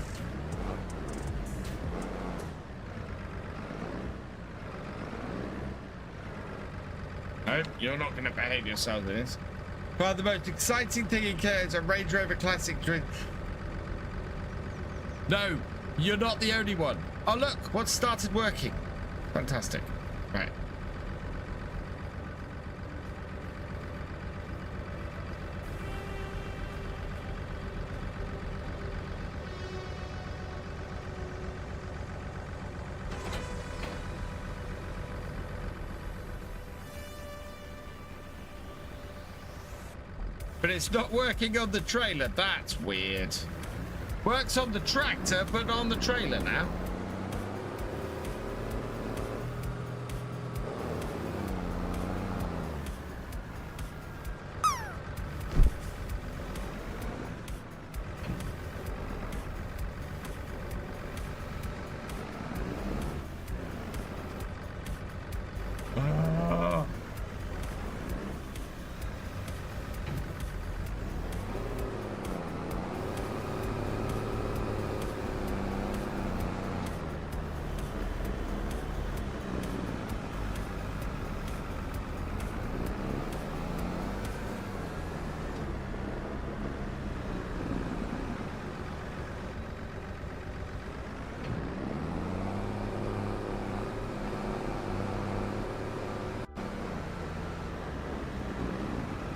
No, you're not going to behave yourself in this. But the most exciting thing in K is a Range Rover Classic Drift. No, you're not the only one. Oh, look, what's started working? Fantastic. Right. But it's not working on the trailer. That's weird. Works on the tractor, but on the trailer now.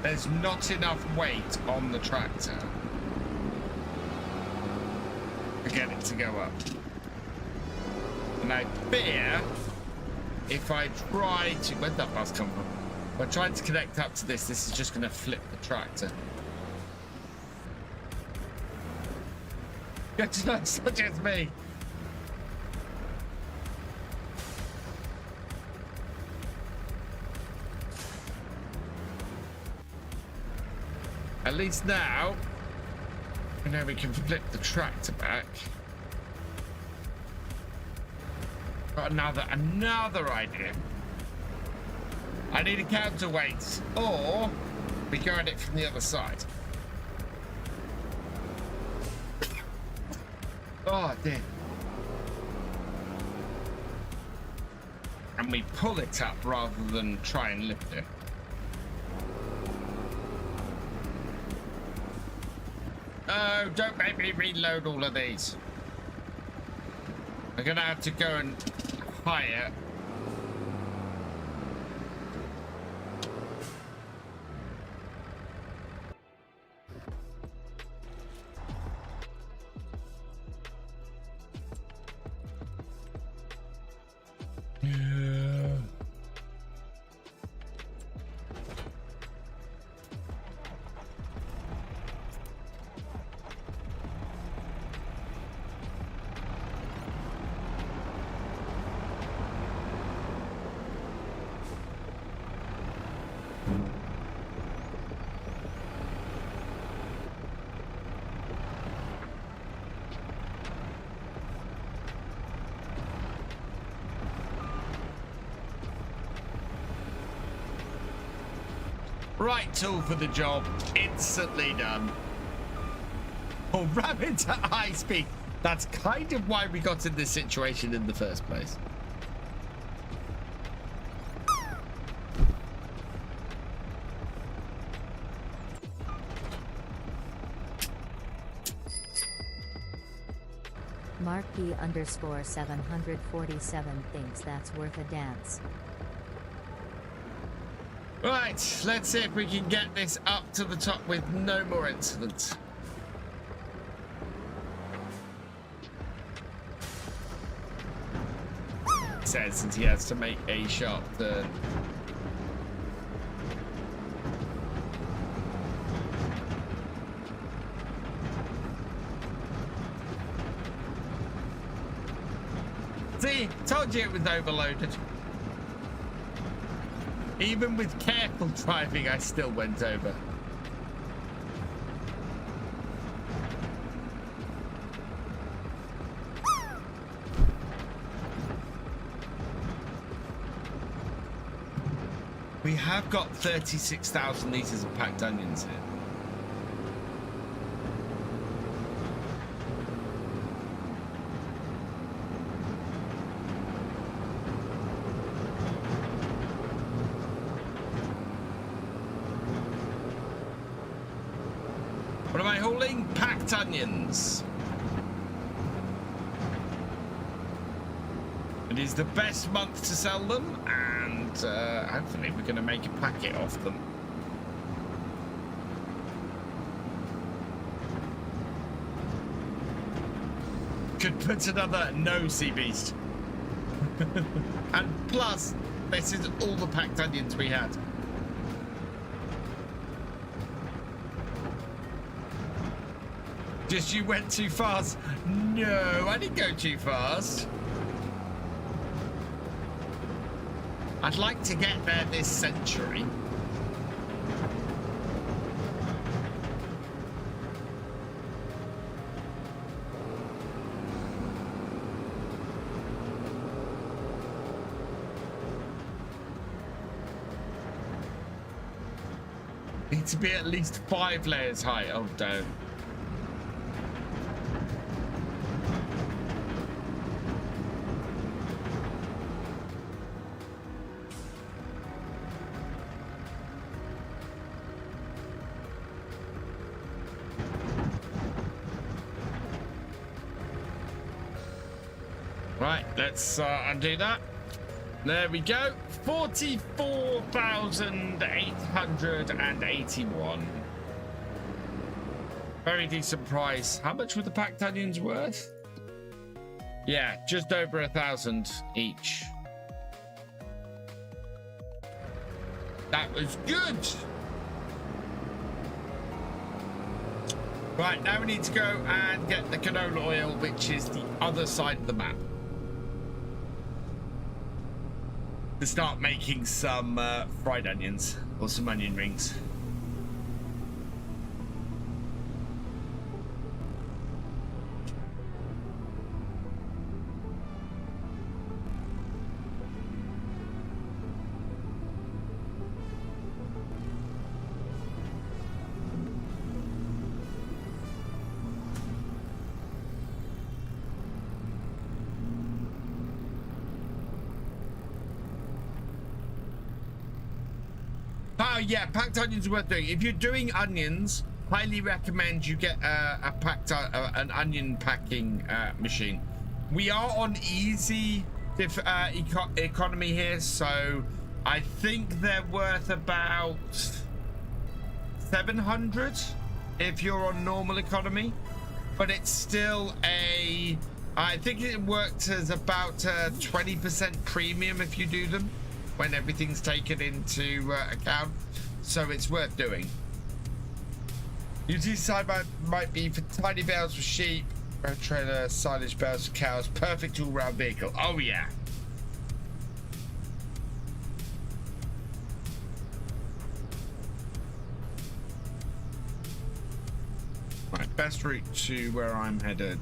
There's not enough weight on the tractor to get it to go up. And I fear if I try to... Where'd that bus come from? If I try to connect up to this, this is just going to flip the tractor. It's not such as me. At least now, we know we can flip the tractor back. Got another idea. I need a counterweight, or we go at it from the other side. Oh dear. And we pull it up rather than try and lift it. Oh, don't make me reload all of these. I'm gonna have to go and hire. Right tool for the job, instantly done. Oh, rabbit at high speed. That's kind of why we got in this situation in the first place. Mark P_747 thinks that's worth a dance. Right, let's see if we can get this up to the top with no more incidents. Says since he has to make a sharp turn. See, told you it was overloaded. Even with careful driving, I still went over. We have got 36,000 litres of packed onions here. What am I hauling? Packed onions. It is the best month to sell them, and hopefully we're going to make a packet off them. Could put another no sea beast. And plus, this is all the packed onions we had. Just you went too fast. No, I didn't go too fast. I'd like to get there this century. Need to be at least 5 layers high. Oh, don't. Right, let's undo that. There we go. 44,881. Very decent price. How much were the packed onions worth? Yeah, just over 1,000 each. That was good. Right, now we need to go and get the canola oil, which is the other side of the map, to start making some fried onions or some onion rings. Oh yeah, packed onions are worth doing. If you're doing onions, highly recommend you get an onion packing machine. We are on easy economy here, so I think they're worth about 700 if you're on normal economy, but it's still I think it works as about a 20% premium if you do them when everything's taken into account, so it's worth doing. Utility side might be for tiny bales for sheep, road trailer, silage bales for cows, perfect all-round vehicle. Oh yeah. Right, best route to where I'm headed.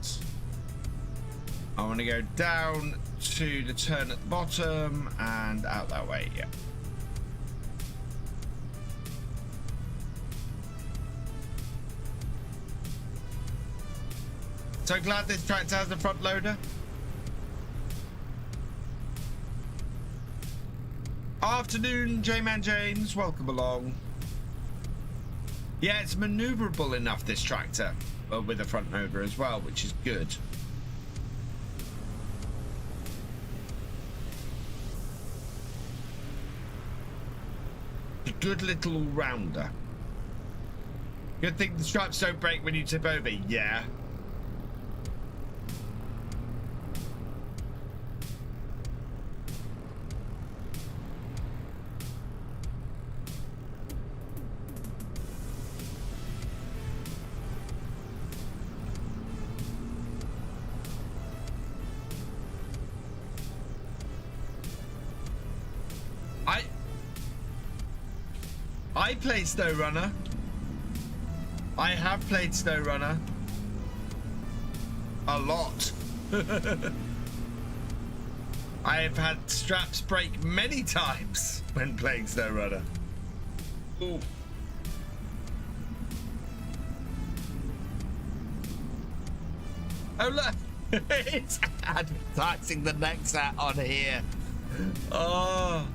I want to go down to the turn at the bottom and out that way, yeah. So glad this tractor has a front loader. Afternoon, J-Man James, welcome along. Yeah, it's maneuverable enough, this tractor, with a front loader as well, which is good. A good little all-rounder. Good thing the stripes don't break when you tip over. Yeah. I play SnowRunner. I have played SnowRunner a lot. I have had straps break many times when playing SnowRunner. Ooh. Oh look, it's advertising the next hat on here. Oh.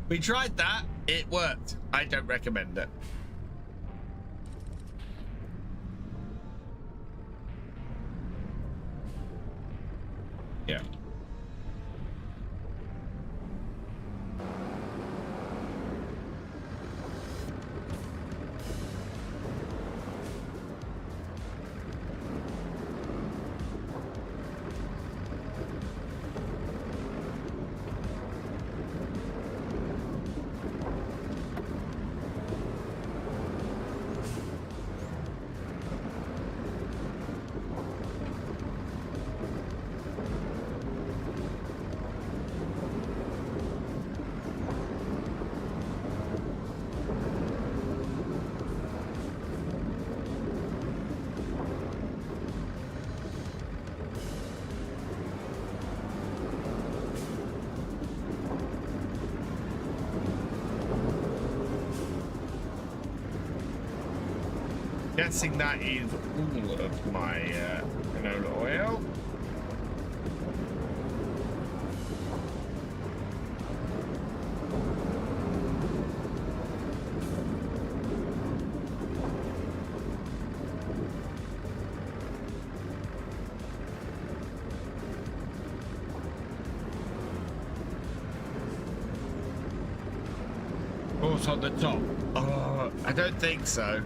We tried that. It worked. I don't recommend it. Yeah. Guessing that is all of my canola oil. course on the top. Oh, I don't think so.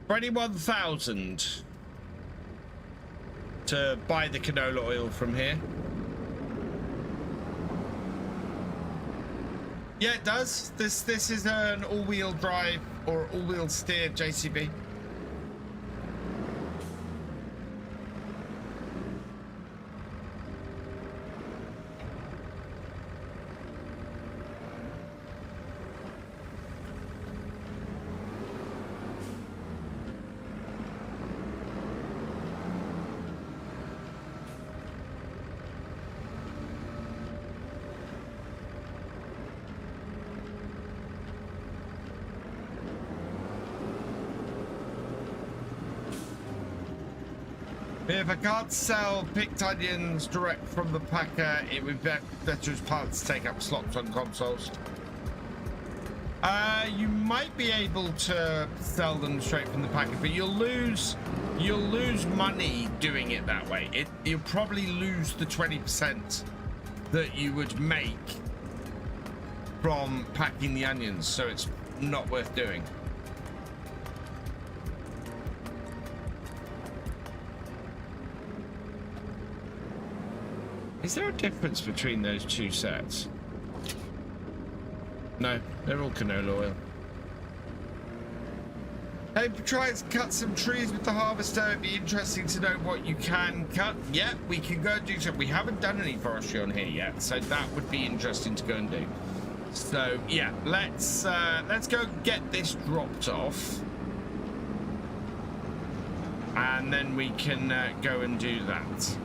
$21,000 to buy the canola oil from here. Yeah, it does. This is an all-wheel drive or all-wheel steer JCB. If I can't sell picked onions direct from the packer, it would be better as parts to take up slots on consoles. You might be able to sell them straight from the packer, but you'll lose money doing it that way. You'll probably lose the 20% that you would make from packing the onions, so it's not worth doing. Is there a difference between those two sets? No, they're all canola oil. Hey, try and cut some trees with the harvester. It'd be interesting to know what you can cut. Yeah, we can go and do so. We haven't done any forestry on here yet, so that would be interesting to go and do. So yeah, let's go get this dropped off, and then we can go and do that.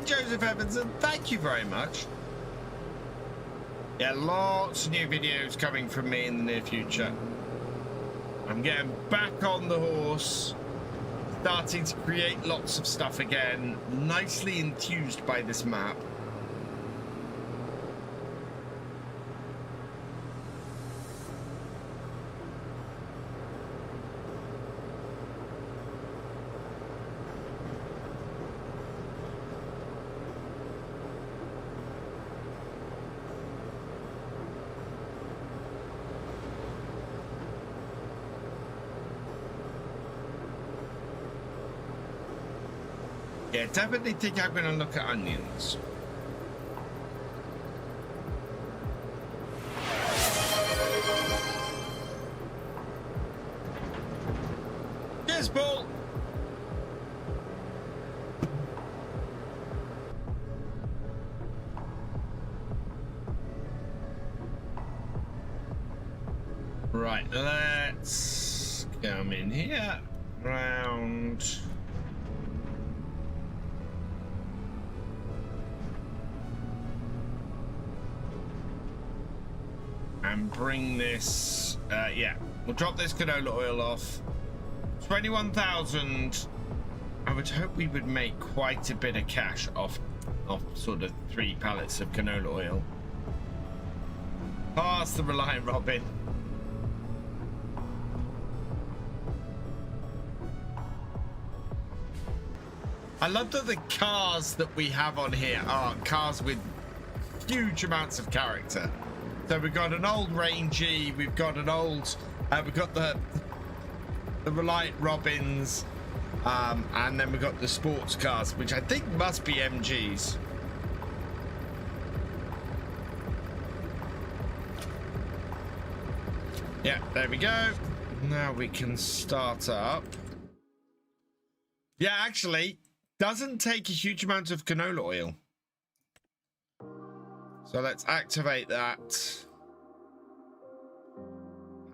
Joseph Evanson, thank you very much. Yeah, lots of new videos coming from me in the near future. I'm getting back on the horse, starting to create lots of stuff again, nicely enthused by this map. Yeah, definitely think I'm going to look at onions. Yes, Paul. Right, let's come in here, round. And bring this, yeah, we'll drop this canola oil off. 21,000. I would hope we would make quite a bit of cash off sort of 3 pallets of canola oil. Pass the Reliant Robin. I love that the cars that we have on here are cars with huge amounts of character. So we've got an old Rangy, we've got an old, we've got the Reliant Robins, and then we've got the sports cars, which I think must be MGs. Yeah, there we go. Now we can start up. Yeah, actually, doesn't take a huge amount of canola oil. So let's activate that.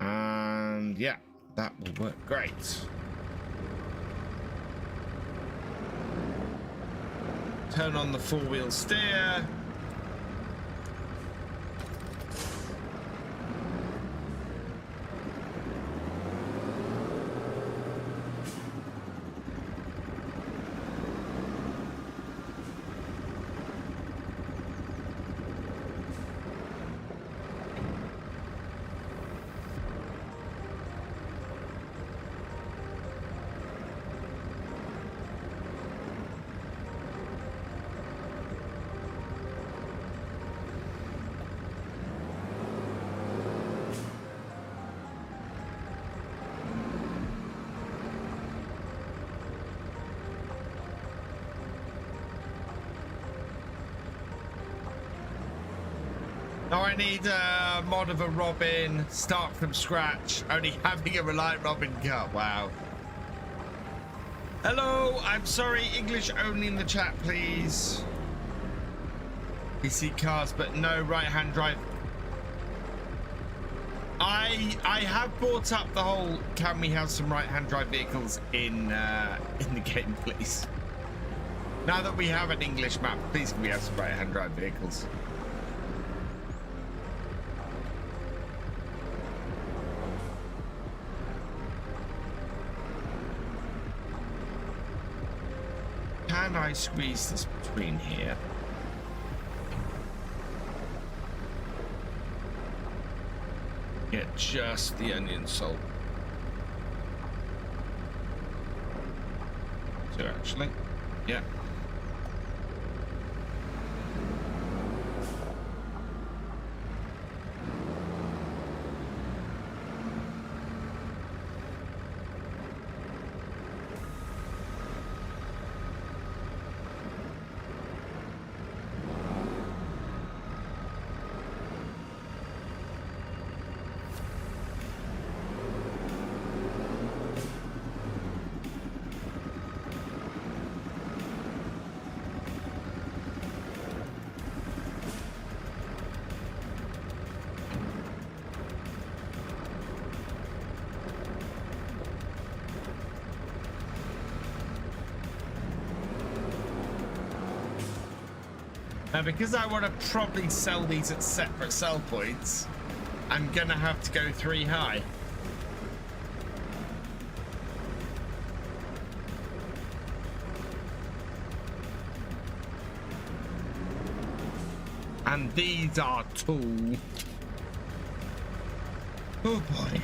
And yeah, that will work great. Turn on the four-wheel steer. Now I need a mod of a Robin, start from scratch, only having a Reliant Robin car. Wow. Hello, I'm sorry, English only in the chat, please. PC cars, but no right-hand drive. I have brought up the whole, can we have some right-hand drive vehicles in the game, please? Now that we have an English map, please can we have some right-hand drive vehicles? Can I squeeze this between here? Get just the onion salt. So actually, yeah. Now, because I want to probably sell these at separate sell points, I'm gonna have to go 3 high. And these are 2. Oh boy.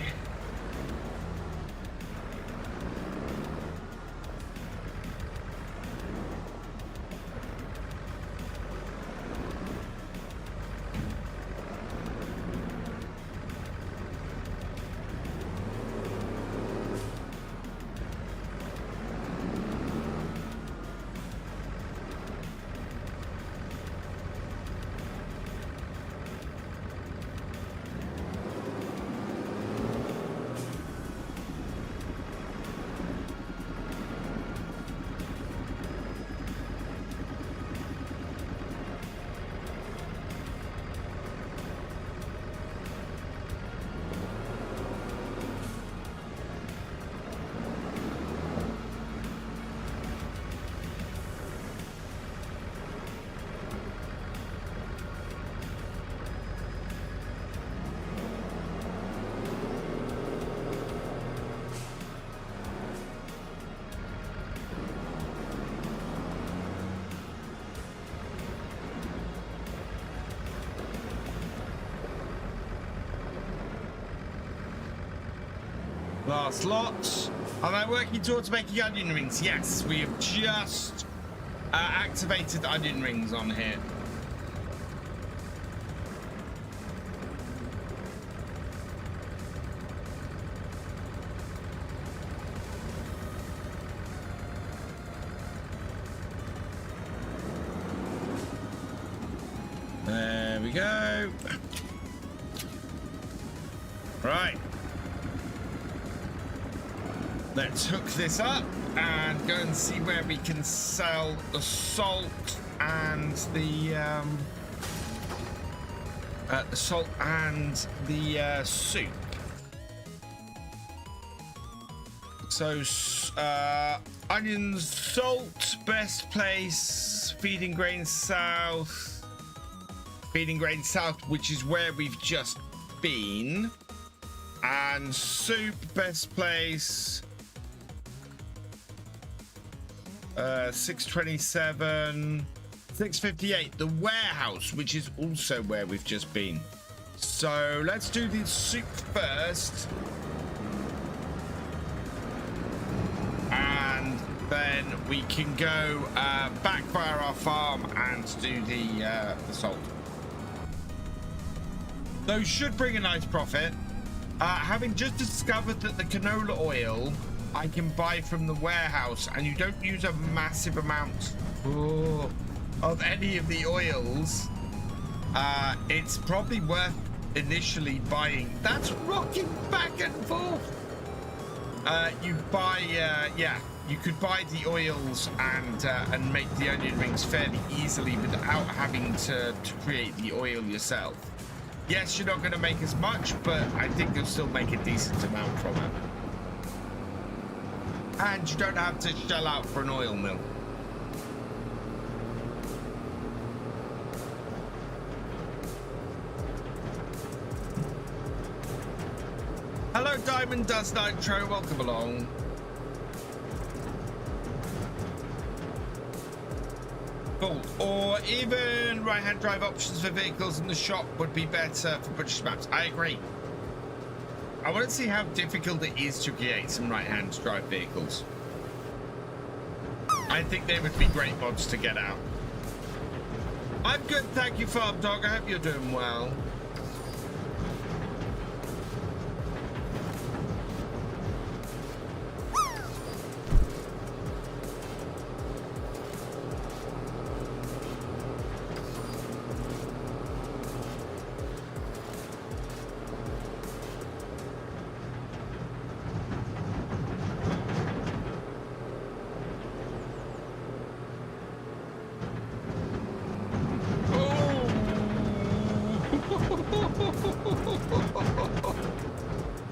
Last lot. Am I working towards making onion rings? Yes, we have just activated onion rings on here. There we go. Right. Let's hook this up and go and see where we can sell the salt and the The salt and the soup. So, onions, salt, best place, feeding grain south. Feeding grain south, which is where we've just been. And soup, best place. 627. 658, the warehouse, which is also where we've just been. So let's do the soup first. And then we can go back via our farm and do the salt. Those should bring a nice profit. Having just discovered that the canola oil I can buy from the warehouse, and you don't use a massive amount of any of the oils, it's probably worth initially buying. That's rocking back and forth. You buy, yeah, you could buy the oils and make the onion rings fairly easily without having to create the oil yourself. Yes, you're not going to make as much, but I think you'll still make a decent amount from it. And you don't have to shell out for an oil mill. Hello, Diamond Dust Nitro. Welcome along. Cool. Or even right-hand drive options for vehicles in the shop would be better for British maps. I agree. I want to see how difficult it is to create some right-hand drive vehicles. I think they would be great mods to get out. I'm good, thank you, Farm Dog. I hope you're doing well.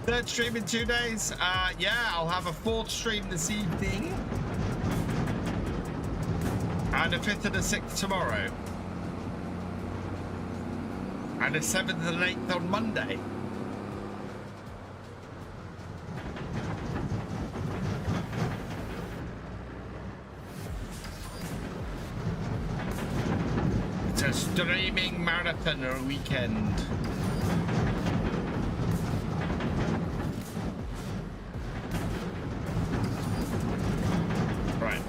Third stream in 2 days. Yeah, I'll have a fourth stream this evening. And a fifth and a sixth tomorrow. And a seventh and eighth on Monday. It's a streaming marathon or weekend.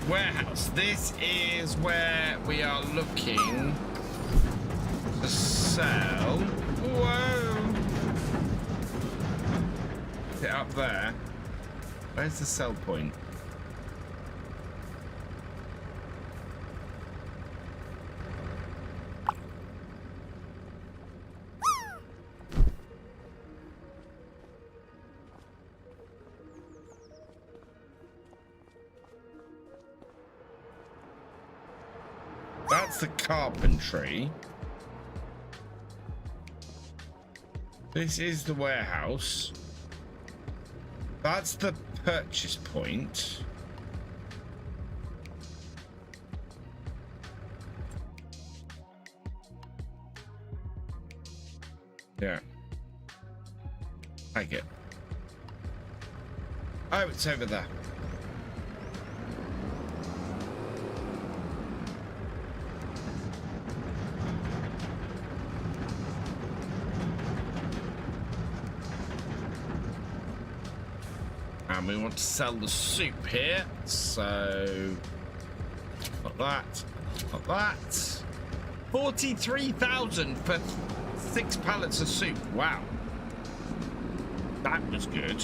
Warehouse. This is where we are looking to sell. Whoa! Is it up there? Where's the sell point? That's the carpentry. This is the warehouse. That's the purchase point. Yeah. Take it. Oh, it's over there. And we want to sell the soup here, so got that, got that. 43,000 for 6 pallets of soup. Wow, that was good.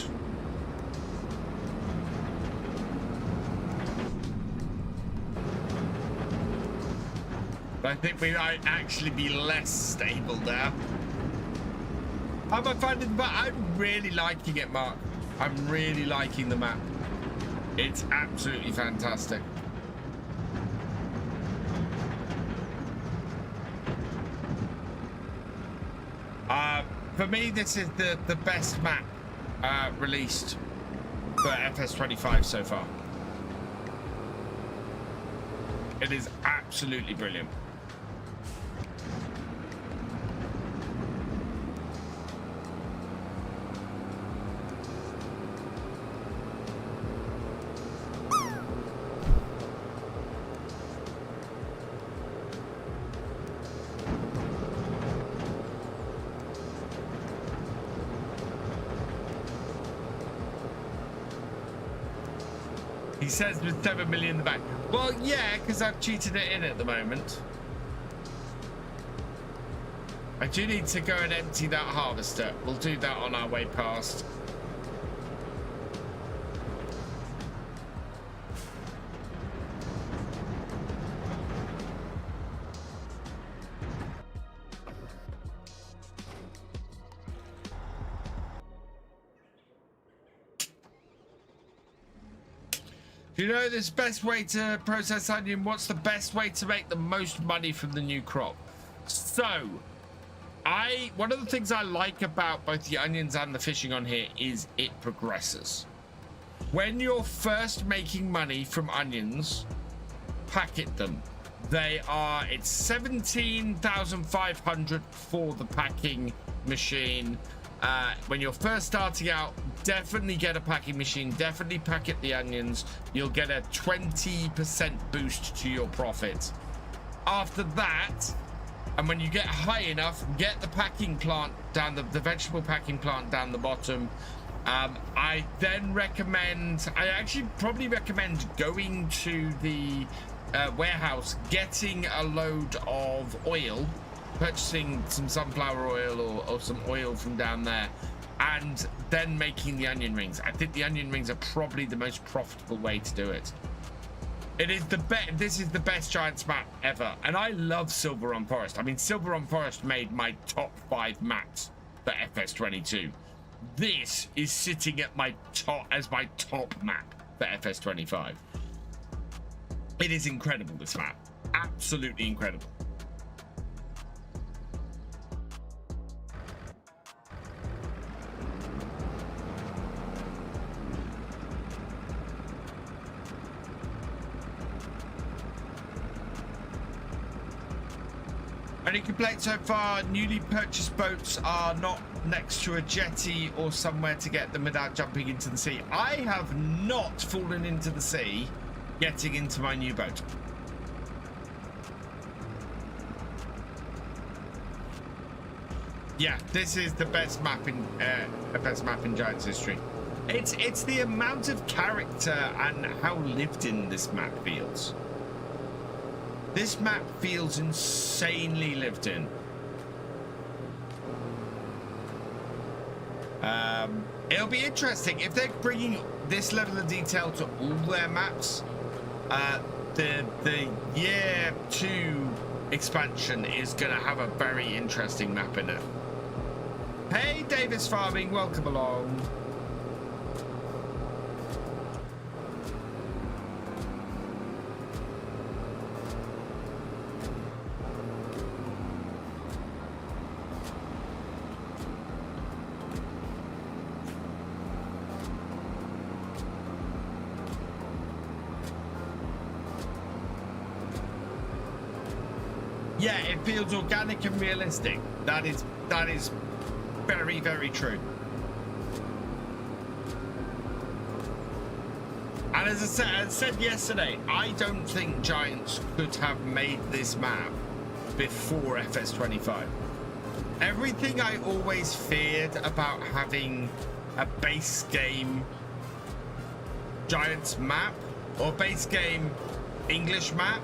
I think we might actually be less stable now. How am I finding the map? I'm really liking it, Mark. I'm really liking the map. It's absolutely fantastic. For me, this is the best map released for FS25 so far. It is absolutely brilliant. He says with 7 million in the bank. Well, yeah, because I've cheated it in at the moment. I do need to go and empty that harvester. We'll do that on our way past. You know this best way to process onion? What's the best way to make the most money from the new crop? So, one of the things I like about both the onions and the fishing on here is it progresses. When you're first making money from onions, packet them. It's 17,500 for the packing machine. When you're first starting out, definitely get a packing machine, definitely packet the onions. You'll get a 20% boost to your profit. After that, and when you get high enough, get the packing plant down, the vegetable packing plant down the bottom. I actually probably recommend going to the warehouse, getting a load of oil, purchasing some sunflower oil or some oil from down there, and then making the onion rings. I think the onion rings are probably the most profitable way to do it. This is the best Giants map ever, and I love Silver on Forest. I mean, Silver on Forest made my top 5 maps for FS22. This is sitting at my top map for FS25. It is incredible, this map. Absolutely incredible. Any complaints so far? Newly purchased boats are not next to a jetty or somewhere to get them without jumping into the sea. I have not fallen into the sea getting into my new boat. Yeah, this is the best map in Giants history. It's the amount of character and how lived in this map feels. This map feels insanely lived in. It'll be interesting if they're bringing this level of detail to all their maps. The year 2 expansion is going to have a very interesting map in it. Hey, Davis Farming, welcome along. Yeah, it feels organic and realistic. That is very, very true. And as I said yesterday, I don't think Giants could have made this map before FS25. Everything I always feared about having a base game Giants map or base game English map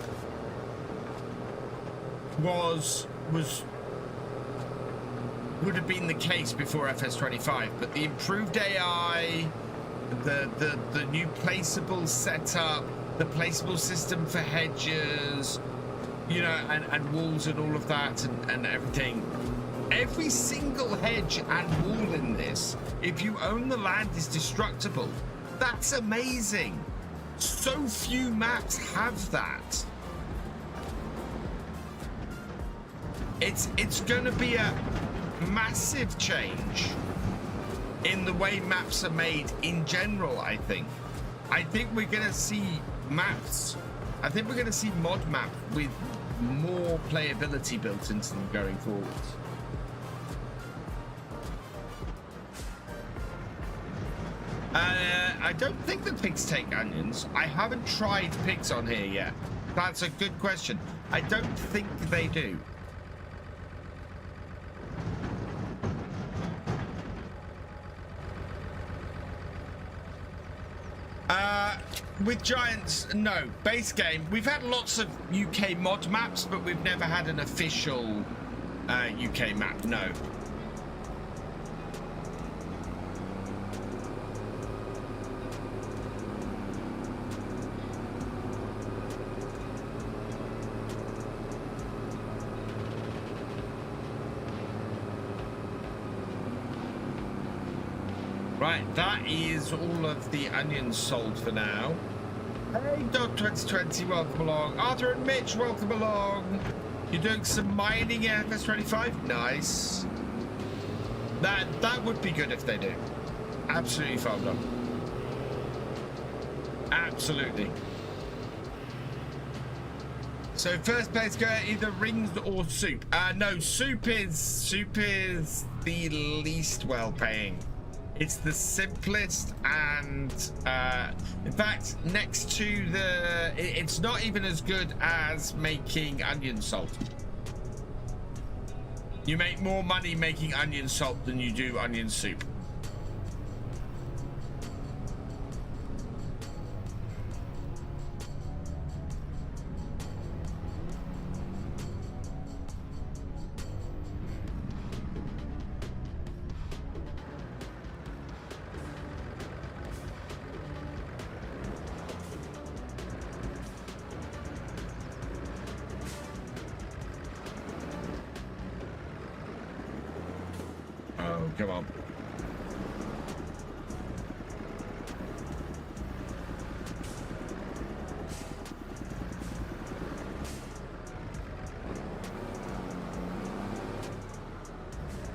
would have been the case before FS25, but the improved AI, the new placeable setup, the placeable system for hedges, you know, and walls and all of that and everything. Every single hedge and wall in this, if you own the land, is destructible. That's amazing. So few maps have that. It's gonna be massive change in the way maps are made in general, I think. I think we're going to see maps. I think we're going to see mod map with more playability built into them going forwards. I don't think the pigs take onions. I haven't tried pigs on here yet. That's a good question. I don't think they do. With giants, no. Base game, we've had lots of UK mod maps, but we've never had an official UK map, no. Right, that is all of the onions sold for now. Hey, Dog2020, welcome along. Arthur and Mitch, welcome along. You're doing some mining in FS25? Nice. That would be good if they do. Absolutely farmed up. Absolutely. So first place go either rings or soup. No, soup is the least well paying. It's the simplest, and in fact, next to the, it's not even as good as making onion salt. You make more money making onion salt than you do onion soup. Come on.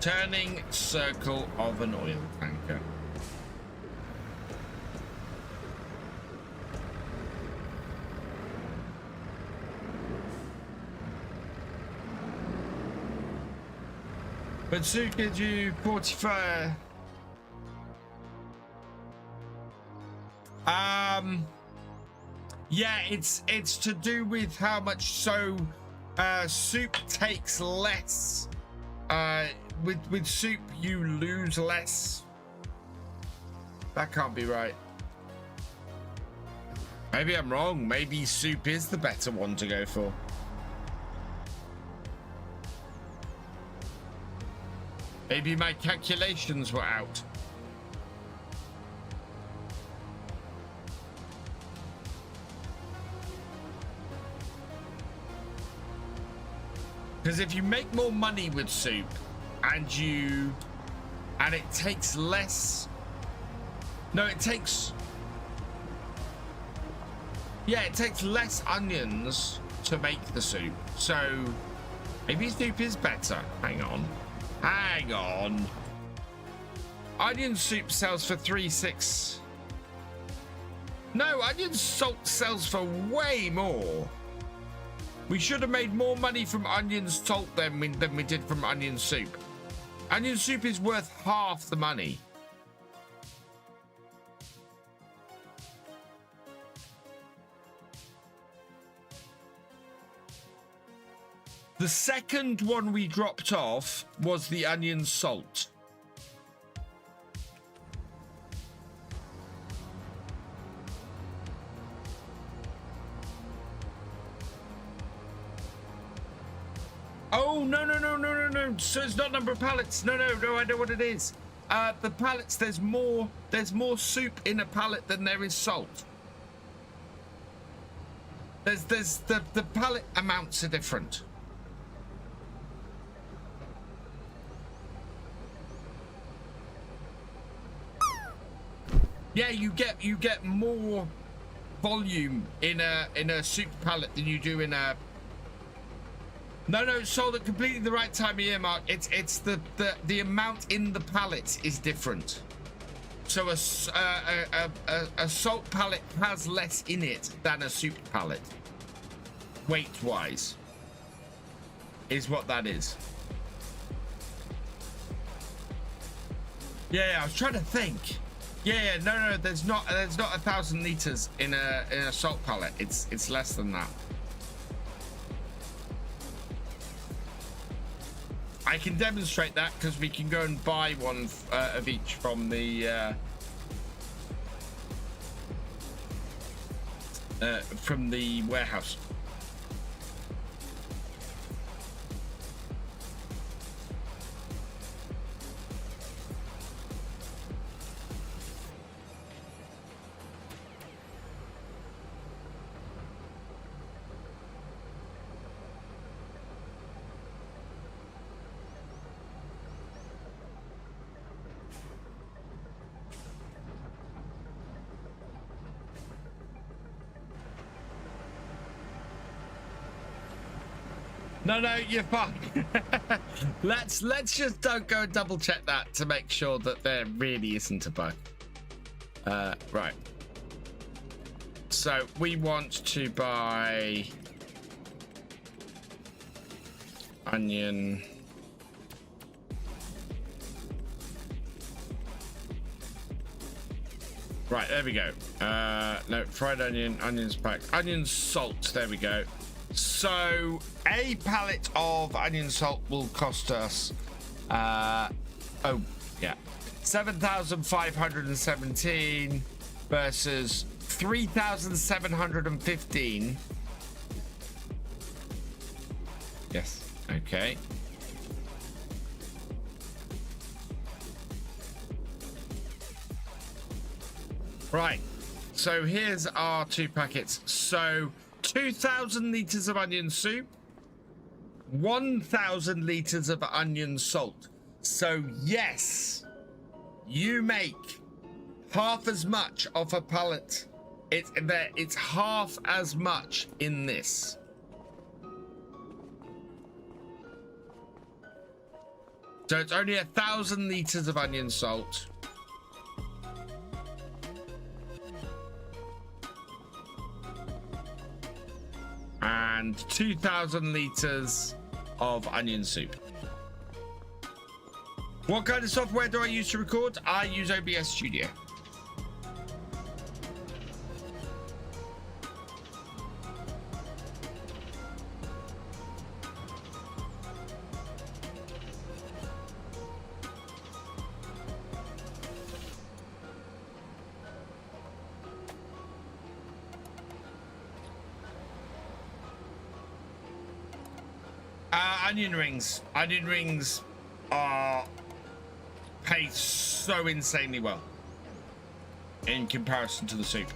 Turning circle of an oil tanker. But Sue, could you 45? Yeah, it's to do with how much. So soup takes less. With soup you lose less. That can't be right. Maybe I'm wrong. Maybe soup is the better one to go for. Maybe my calculations were out. Because if you make more money with soup and it takes less, it takes less onions to make the soup. So maybe soup is better. Hang on. Onion soup sells for 3.6. No, onion salt sells for way more. We should have made more money from onion salt than we did from onion soup. Onion soup is worth half the money. The second one we dropped off was the onion salt. Oh, no. So it's not number of pallets. No, I know what it is. The pallets, there's more soup in a pallet than there is salt. There's the pallet amounts are different. Yeah, you get more volume in a soup pallet than you do in a. No, sold at completely the right time of year, Mark. It's the amount in the pallet is different. So a salt pallet has less in it than a soup pallet, weight-wise, is what that is. Yeah, I was trying to think. Yeah, no, there's not 1,000 liters in a salt pallet. It's less than that. I can demonstrate that because we can go and buy one of each from the warehouse. No, you're fine. let's just go and double check that to make sure that there really isn't a bug. Right. So we want to buy onion. Right, there we go. No, fried onion, onions packed, onion salt. There we go. So a pallet of onion salt will cost us 7,517 versus 3,715. Yes, okay. Right, so here's our 2 packets. So 2,000 liters of onion soup, 1,000 liters of onion salt. So yes, you make half as much of a pallet. It's half as much in this. So it's only 1,000 liters of onion salt. And 2,000 liters of onion soup. What kind of software do I use to record? I use OBS Studio. Onion rings. Onion rings are paid so insanely well in comparison to the soup.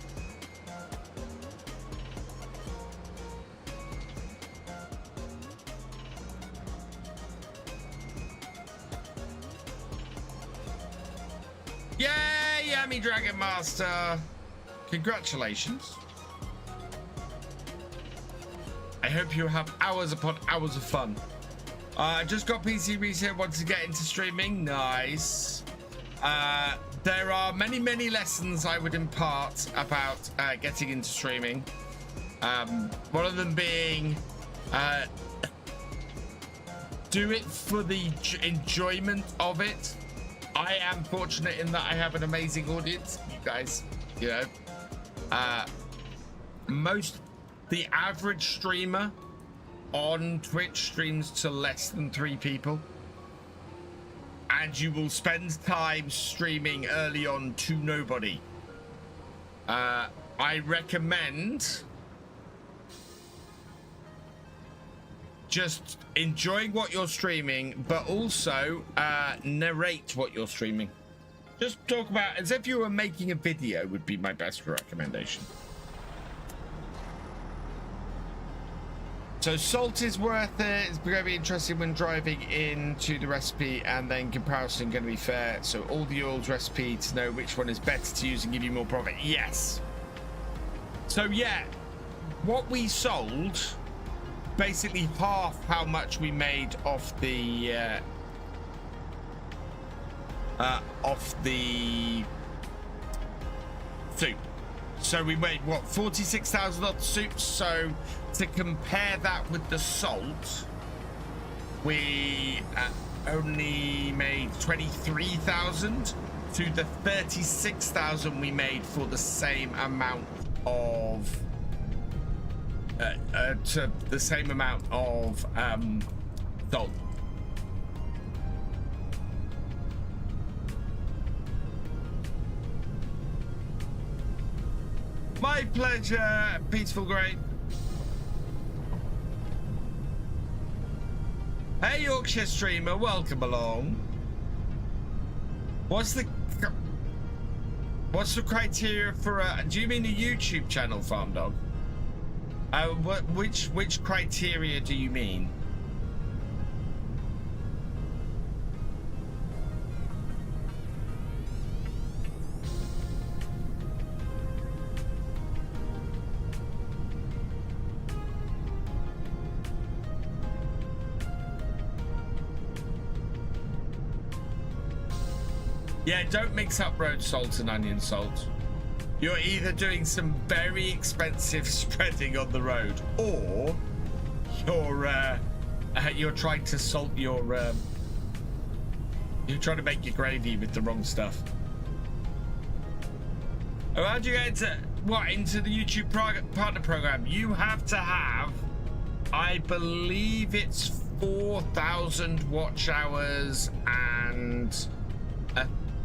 Yay, Yummy Dragon Master! Congratulations. I hope you have hours upon hours of fun. I just got PC reset, want to get into streaming. Nice. There are many lessons I would impart about getting into streaming. One of them being do it for the enjoyment of it. I am fortunate in that I have an amazing audience. You guys, you know, the average streamer on Twitch streams to less than 3 people, and you will spend time streaming early on to nobody. I recommend just enjoying what you're streaming, but also narrate what you're streaming. Just talk about as if you were making a video would be my best recommendation. So salt is worth it. It's going to be interesting when driving into the recipe, and then comparison going to be fair. So all the oils recipe to know which one is better to use and give you more profit. Yes. So yeah, what we sold basically half how much we made off the soup. So we made what, 46,000 off the soup. So to compare that with the salt, we only made 23,000 to the 36,000 we made for the same amount of salt. My pleasure, Peaceful Great. Hey, Yorkshire streamer, welcome along. What's the criteria for do you mean a YouTube channel, Farm Dog? Which criteria do you mean? Yeah, don't mix up road salt and onion salt. You're either doing some very expensive spreading on the road, or you're trying to salt your you're trying to make your gravy with the wrong stuff. Oh, how'd you get into the YouTube partner program? You have to have, I believe it's 4,000 watch hours and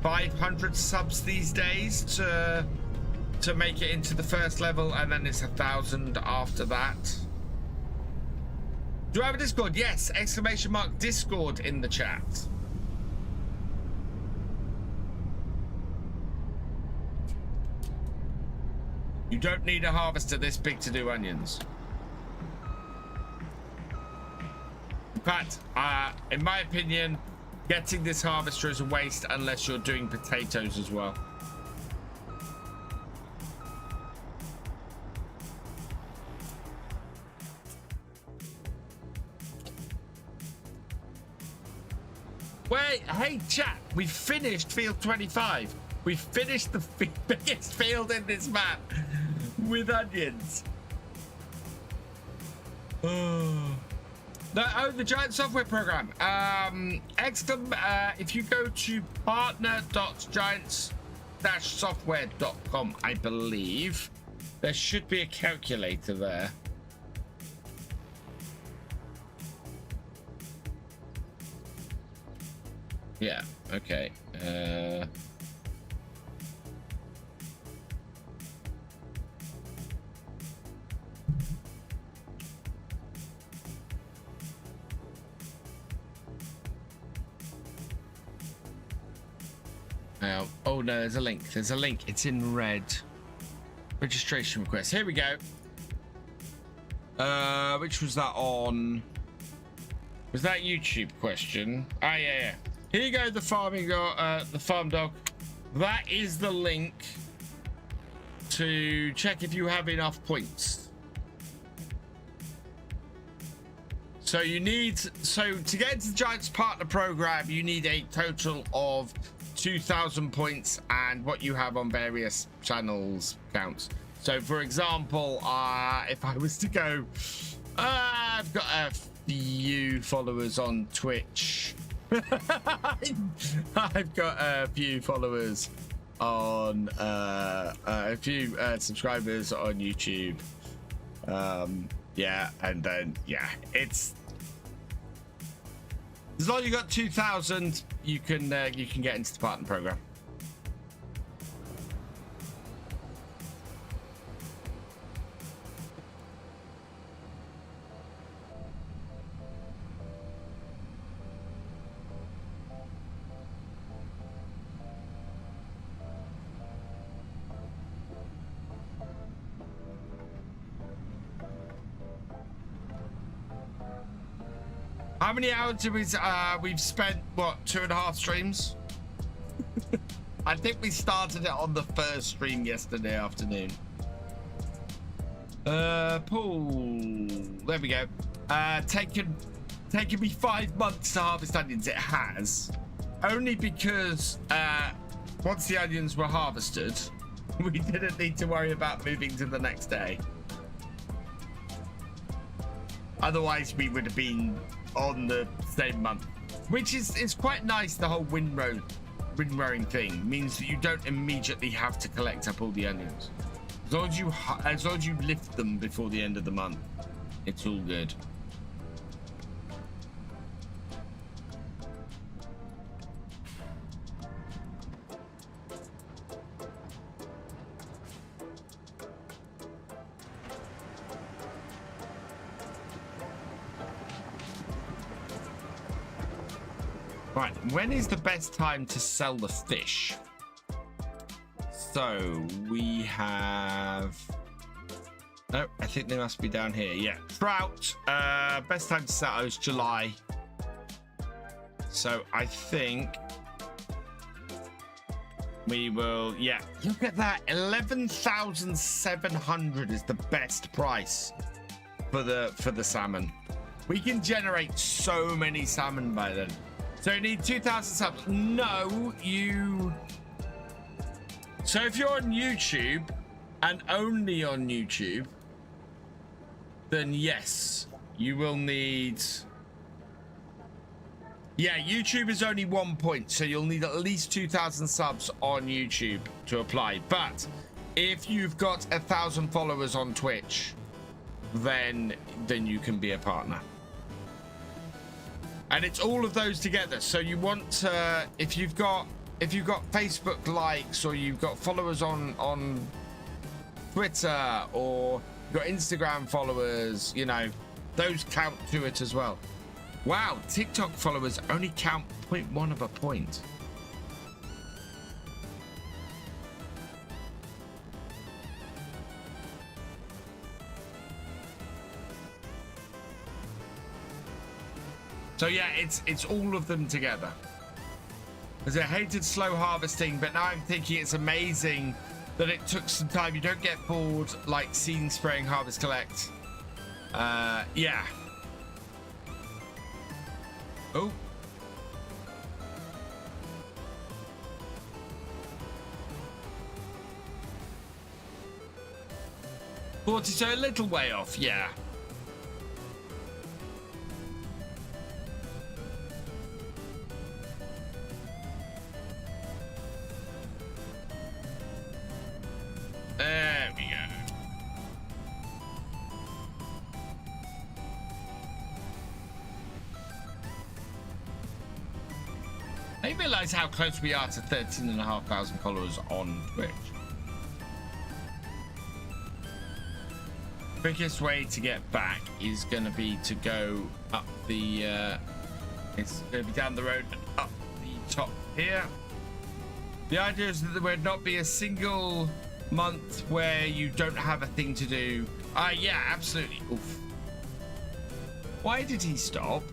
500 subs these days to make it into the first level, and then it's 1,000 after that. Do I have a Discord? Yes! ! Discord in the chat. You don't need a harvester this big to do onions. In fact, in my opinion, getting this harvester is a waste unless you're doing potatoes as well. Wait, hey chat, we finished field 25. We finished the biggest field in this map with onions. Oh. The giant software program. Excellent. If you go to partner.giants-software.com, I believe there should be a calculator there. Yeah. Okay. Oh no, there's a link. There's a link. It's in red. Registration request. Here we go. Which was that on? Was that YouTube question? Ah, yeah. Here you go. The farm dog. That is the link to check if you have enough points. So to get into the Giants Partner Program, you need a total of 2,000 points, and what you have on various channels counts. So for example, if I was to go, I've got a few followers on Twitch. I've got a few followers on a few subscribers on YouTube. Yeah, and then it's as long as you got 2,000, you can get into the partner program. How many hours have we've spent? What, 2.5 streams? I think we started it on the first stream yesterday afternoon. Pool. There we go. taken me 5 months to harvest onions. It has, only because once the onions were harvested, we didn't need to worry about moving to the next day. Otherwise, we would have been on the same month, which is quite nice. The whole windrowing thing means that you don't immediately have to collect up all the onions. As long as you lift them before the end of the month, it's all good. Right, when is the best time to sell the fish? So we have... Oh, I think they must be down here. Yeah, trout. Best time to sell is July. So I think we will... Yeah, look at that. 11,700 is the best price for the salmon. We can generate so many salmon by then. So you need 2,000 subs. No, you... So if you're on YouTube and only on YouTube, then yes, you will need... Yeah, YouTube is only 1 point, so you'll need at least 2,000 subs on YouTube to apply. But if you've got 1,000 followers on Twitch, then you can be a partner. And it's all of those together. So you want to, if you've got Facebook likes, or you've got followers on Twitter, or you've got Instagram followers, you know, those count to it as well. Wow, TikTok followers only count 0.1 of a point. So yeah, it's all of them together. Because I hated slow harvesting, but now I'm thinking it's amazing that it took some time. You don't get bored like seed spraying, harvest, collect. Yeah. Oh. So a little way off, yeah. There we go. I didn't realize how close we are to 13,500 followers on Twitch. Quickest way to get back is going to be to go up the it's going to be down the road and up the top here. The idea is that there would not be a single month where you don't have a thing to do. Yeah, absolutely. Oof. Why did he stop?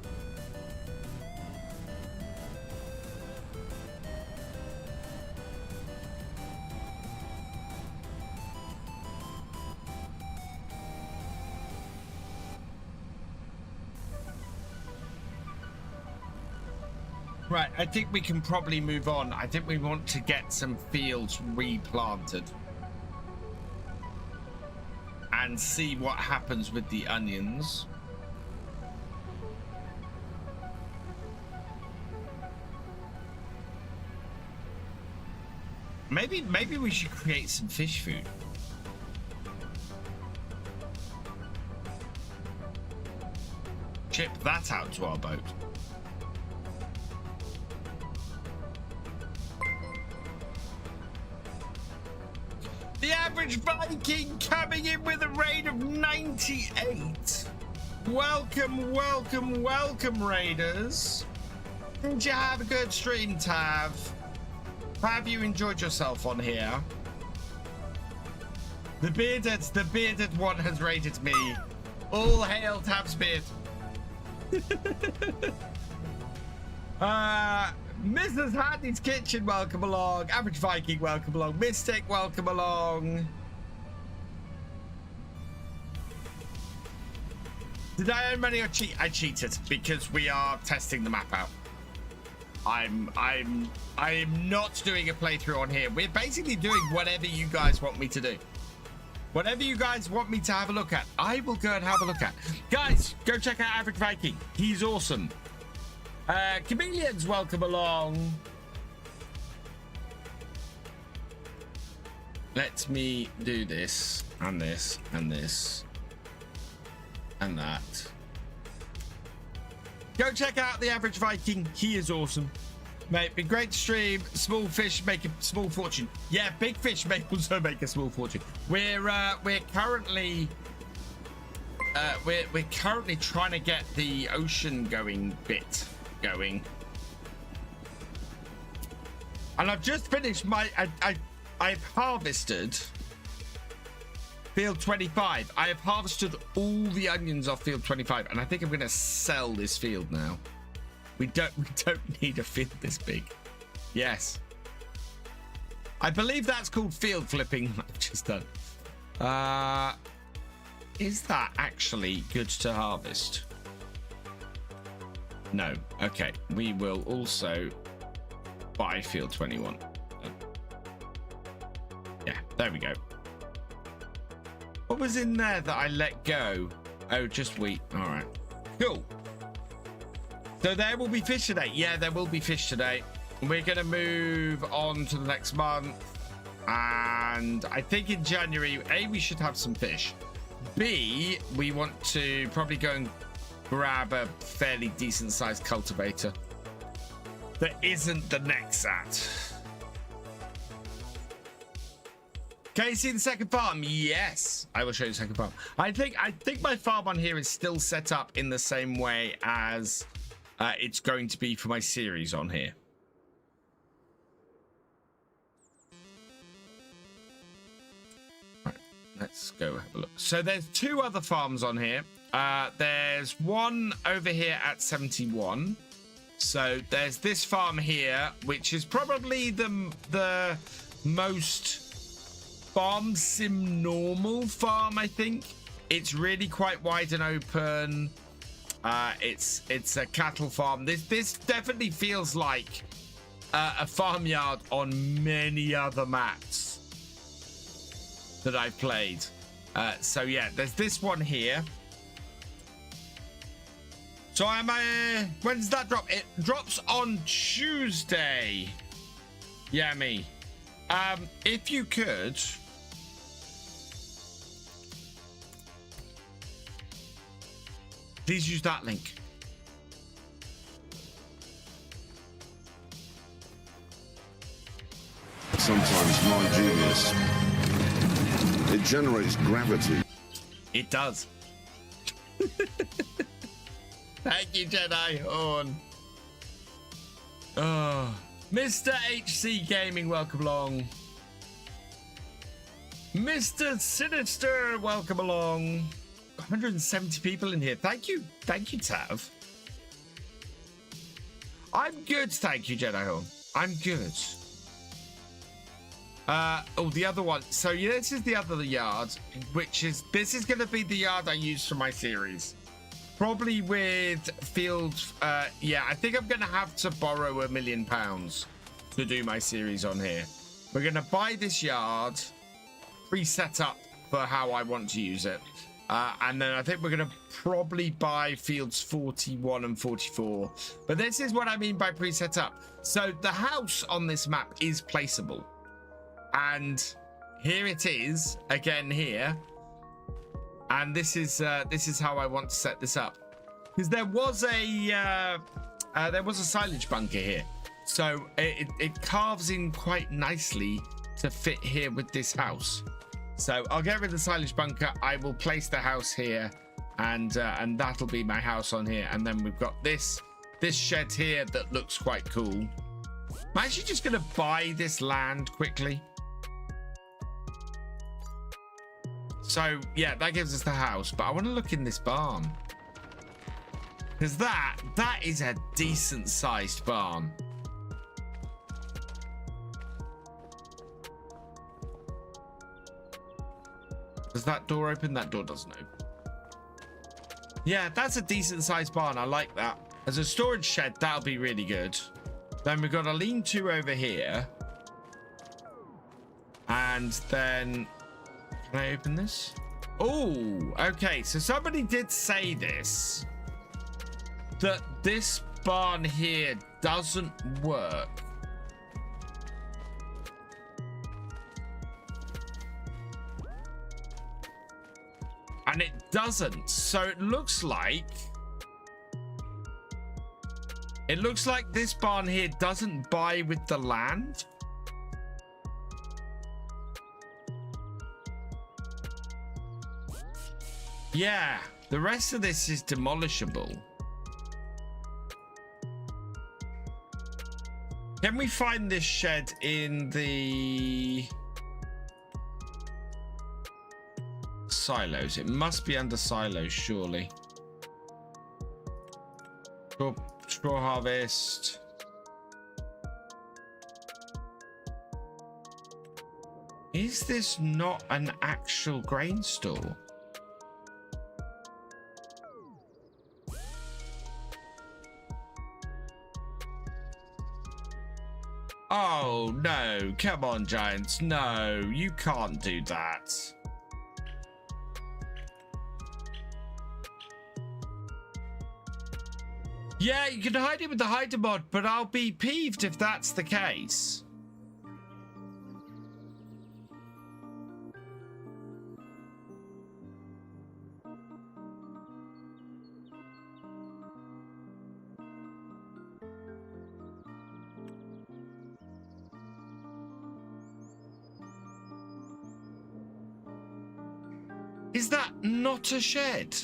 Right, I think we can probably move on. I think we want to get some fields replanted and see what happens with the onions. Maybe we should create some fish food. Ship that out to our boat. The average Viking coming in with a raid of 98. Welcome, welcome, welcome, raiders. Did you have a good stream, Tav? Have you enjoyed yourself on here? The bearded one has raided me. All hail Tav's beard. Mrs. Haddi's Kitchen, welcome along. Average Viking, welcome along. Mystic, welcome along. Did I earn money or cheat? I cheated because we are testing the map out. I am not doing a playthrough on here. We're basically doing whatever you guys want me to do. Whatever you guys want me to have a look at, I will go and have a look at. Guys, go check out Average Viking. He's awesome. Chameleons, welcome along. Let me do this and this and this and that. Go check out the Average Viking. He is awesome. Mate, been great to stream. Small fish make a small fortune. Yeah, big fish may also make a small fortune. We're currently trying to get the ocean going bit going. And I've just finished my I've harvested field 25. I have harvested all the onions off field 25, and I think I'm going to sell this field now. We don't need a field this big. Yes, I believe that's called field flipping. I've just done. Is that actually good to harvest? No. Okay, we will also buy field 21. Yeah, there we go. What was in there that I let go? Oh, just wheat. All right, cool. So there will be fish today. Yeah, there will be fish today. We're going to move on to the next month. And I think in January, A, we should have some fish. B, we want to probably go and grab a fairly decent sized cultivator that isn't the Nexat. Can you see the second farm? Yes, I will show you the second farm. I think my farm on here is still set up in the same way as it's going to be for my series on here. Right, let's go have a look. So there's two other farms on here. There's one over here at 71. So there's this farm here, which is probably the most farm sim normal farm, I think. It's really quite wide and open. It's a cattle farm. This definitely feels like a farmyard on many other maps that I've played. So yeah, there's this one here. So when does that drop? It drops on Tuesday. Yeah, me. If you could, please use that link. Sometimes my genius, it generates gravity. It does. Thank you, Jedi Horn. Oh, Mr. HC Gaming, welcome along. Mr. Sinister, welcome along. 170 people in here. Thank you, Tav. I'm good, thank you, Jedi Horn. I'm good. Oh, the other one. So yeah, this is the other yard, this is going to be the yard I use for my series. Probably with field. Yeah, I think I'm going to have to borrow £1 million to do my series on here. We're going to buy this yard, pre-set up for how I want to use it. And then I think we're going to probably buy fields 41 and 44. But this is what I mean by pre-set up. So the house on this map is placeable. And here it is again here. And this is how I want to set this up. Because there was a silage bunker here. So it carves in quite nicely to fit here with this house. So I'll get rid of the silage bunker. I will place the house here, and that'll be my house on here. And then we've got this shed here that looks quite cool. I'm actually just gonna buy this land quickly. So yeah, that gives us the house, but I want to look in this barn because that is a decent sized barn. Does that door open? That door doesn't open. Yeah, that's a decent sized barn. I like that. As a storage shed, that'll be really good. Then we've got a lean-to over here. And then... Can I open this? Oh, okay. So somebody did say this. That this barn here doesn't work. And it doesn't. So it looks like this barn here doesn't buy with the land. Yeah, the rest of this is demolishable. Can we find this shed in the silos? It must be under silos, surely. Straw harvest. Is this not an actual grain store? Oh, no. Come on, Giants. No, you can't do that. Yeah, you can hide it with the hider mod, but I'll be peeved if that's the case. Is that not a shed?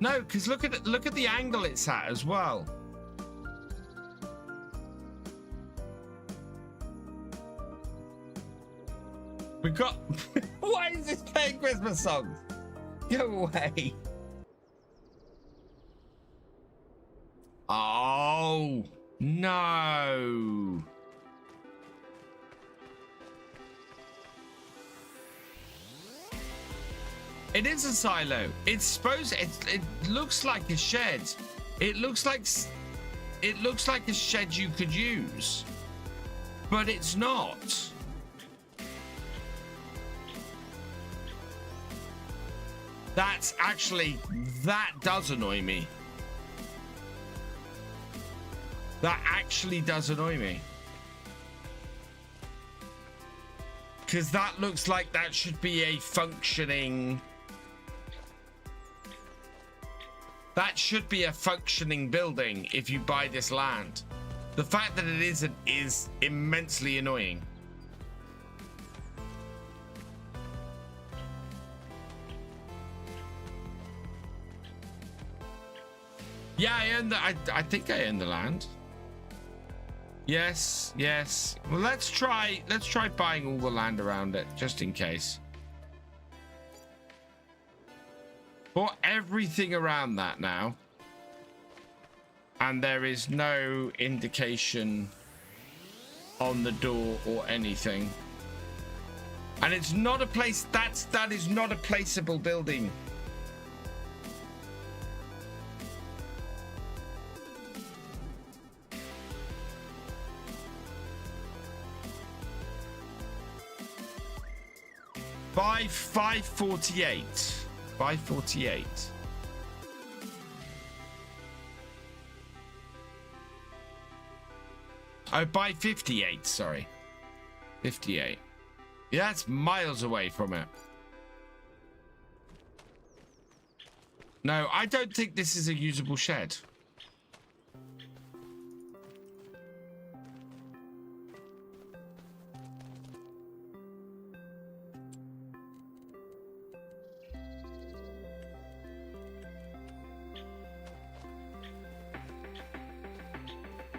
No, because look at the angle it's at as well. We got. Why is this playing Christmas songs? Go away. Oh no. It is a silo. It's supposed. It looks like a shed. It looks like a shed you could use, but it's not. That's actually, that does annoy me. That actually does annoy me. Because that looks like that should be a functioning... That should be a functioning building if you buy this land. The fact that it isn't is immensely annoying. Yeah, I think I own the land. Yes, yes. Well, let's try buying all the land around it just in case. Bought everything around that now. And there is no indication on the door or anything. And it's not a place that is not a placeable building. By 548. 548. Oh, by 58, sorry. 58. Yeah, that's miles away from it. No, I don't think this is a usable shed.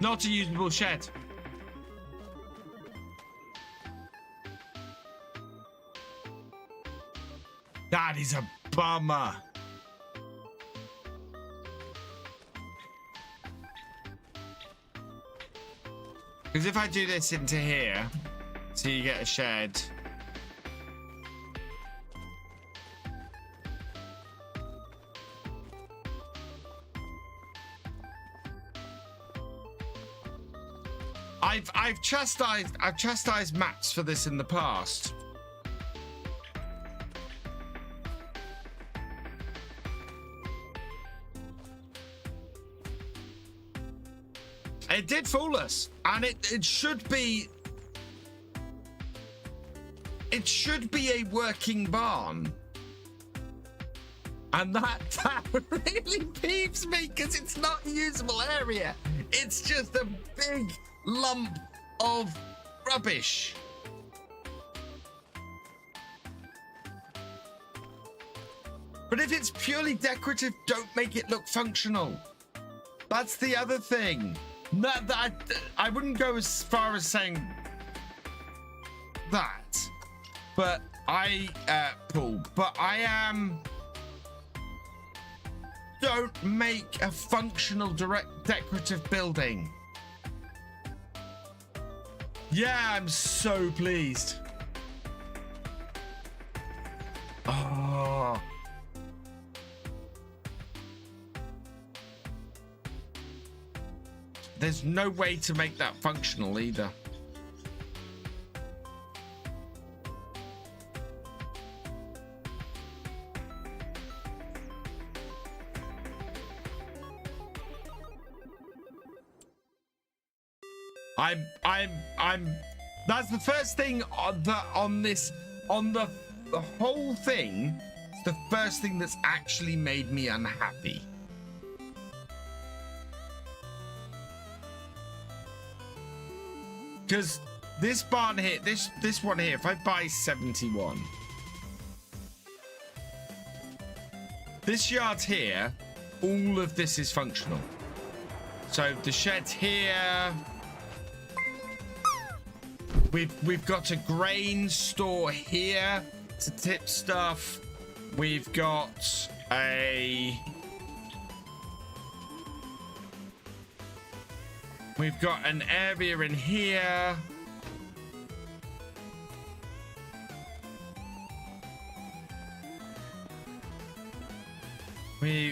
Not a usable shed. That is a bummer. Because if I do this into here, so you get a shed. I've chastised maps for this in the past. It did fool us, and it should be a working barn. And that really peeves me because it's not a usable area. It's just a big lump of rubbish. But if it's purely decorative, don't make it look functional. That's the other thing. Not that I wouldn't go as far as saying that, but Paul, but I am. Don't make a functional decorative building. Yeah, I'm so pleased. Oh. There's no way to make that functional either. I'm that's the first thing on the whole thing. It's the first thing that's actually made me unhappy. Because this barn here, this one here, if I buy 71, this yard here, all of this is functional. So the shed's here. We've got a grain store here to tip stuff. We've got an area in here.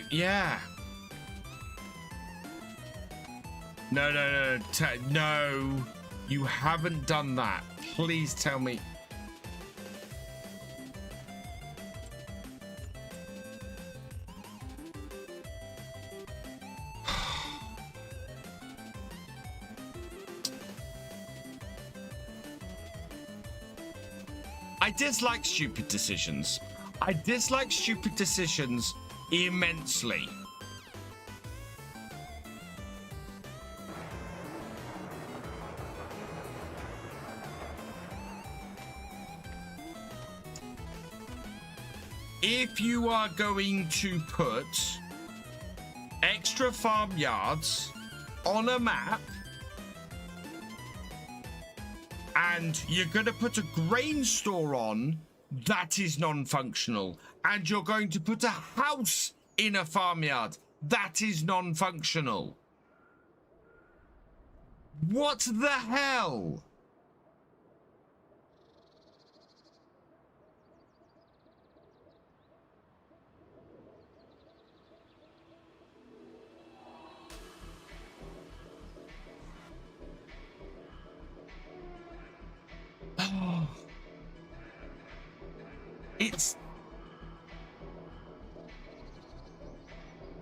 Yeah. No. You haven't done that. Please tell me. I dislike stupid decisions. I dislike stupid decisions immensely. If you are going to put extra farmyards on a map and you're going to put a grain store on, that is non-functional. And you're going to put a house in a farmyard, that is non-functional. What the hell? Oh. It's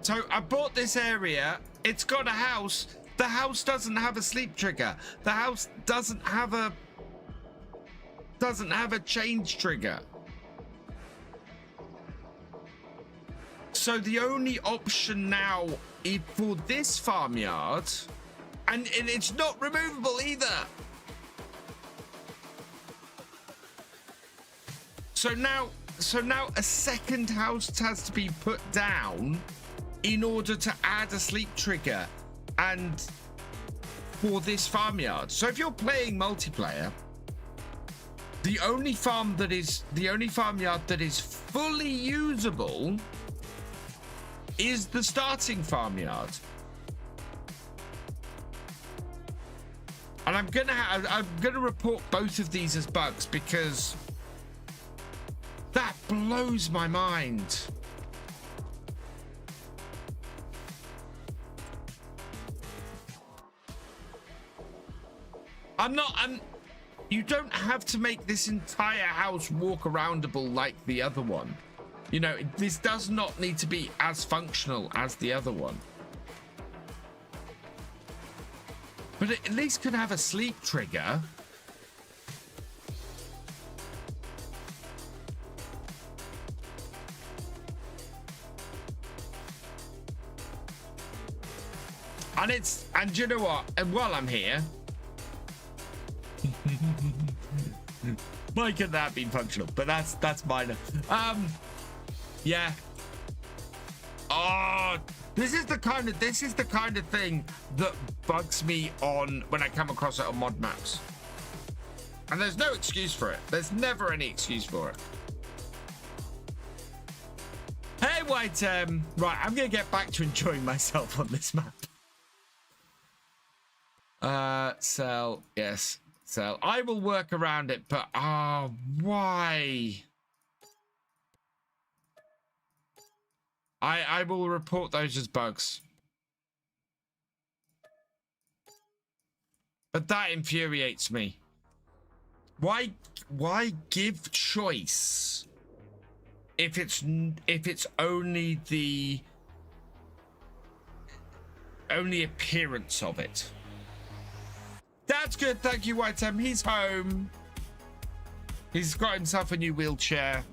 so I bought this area. It's got a house. The house doesn't have a sleep trigger. The house doesn't have a change trigger. So the only option now is for this farmyard, and it's not removable either. So now a second house has to be put down in order to add a sleep trigger and for this farmyard. So if you're playing multiplayer, the only farmyard that is fully usable is the starting farmyard. And I'm gonna report both of these as bugs because that blows my mind. You don't have to make this entire house walk aroundable like the other one. You know, this does not need to be as functional as the other one. But it at least could have a sleep trigger. And you know what? And while I'm here, why could that have been functional? But that's minor. Yeah. Oh, this is the kind of thing that bugs me on when I come across it on mod maps. And there's no excuse for it. There's never any excuse for it. Hey, White. Right, I'm gonna get back to enjoying myself on this map. Sell. Yes, sell. I will work around it, but why? I will report those as bugs. But that infuriates me. Why give choice if it's only the appearance of it? That's good, thank you, White. He's home. He's got himself a new wheelchair.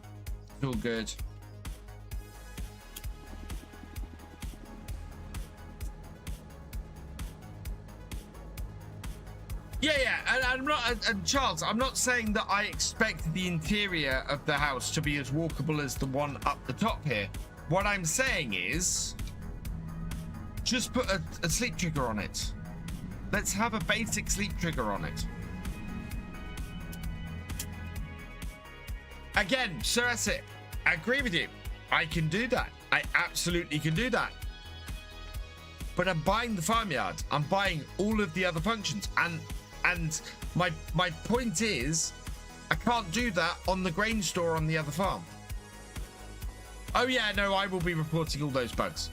It's all good. Yeah, and I'm not, and Charles, I'm not saying that I expect the interior of the house to be as walkable as the one up the top here. What I'm saying is, just put a sleep trigger on it. Let's have a basic sleep trigger on it. Again, Sorace, I agree with you. I can do that. I absolutely can do that. But I'm buying the farmyard. I'm buying all of the other functions. And my point is, I can't do that on the grain store on the other farm. Oh yeah, no, I will be reporting all those bugs.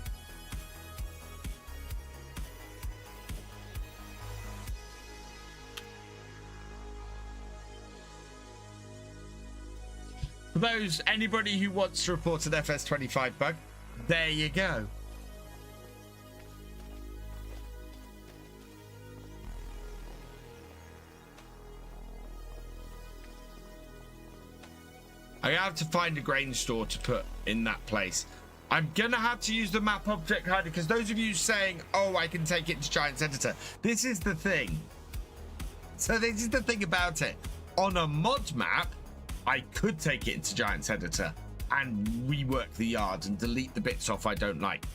For those, anybody who wants to report an FS25 bug, there you go. I have to find a grain store to put in that place. I'm gonna have to use the map object hider because those of you saying, oh, I can take it to Giants Editor. This is the thing. So this is the thing about it. On a mod map, I could take it into Giants Editor and rework the yard and delete the bits off I don't like.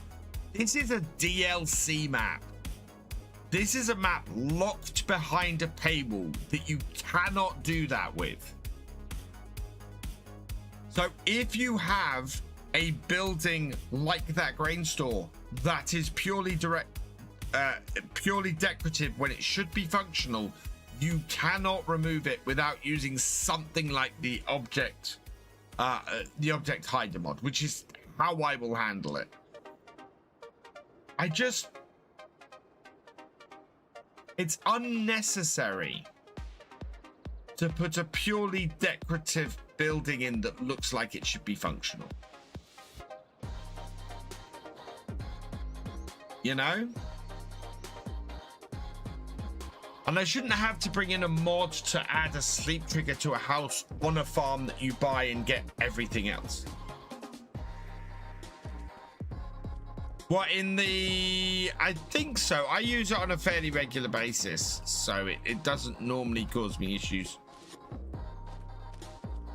This is a DLC map. This is a map locked behind a paywall that you cannot do that with. So if you have a building like that grain store that is purely decorative when it should be functional, you cannot remove it without using something like the object hider mod, which is how I will handle it. It's unnecessary to put a purely decorative building in that looks like it should be functional. You know? And I shouldn't have to bring in a mod to add a sleep trigger to a house on a farm that you buy and get everything else. What, in the... I think so. I use it on a fairly regular basis, so it doesn't normally cause me issues.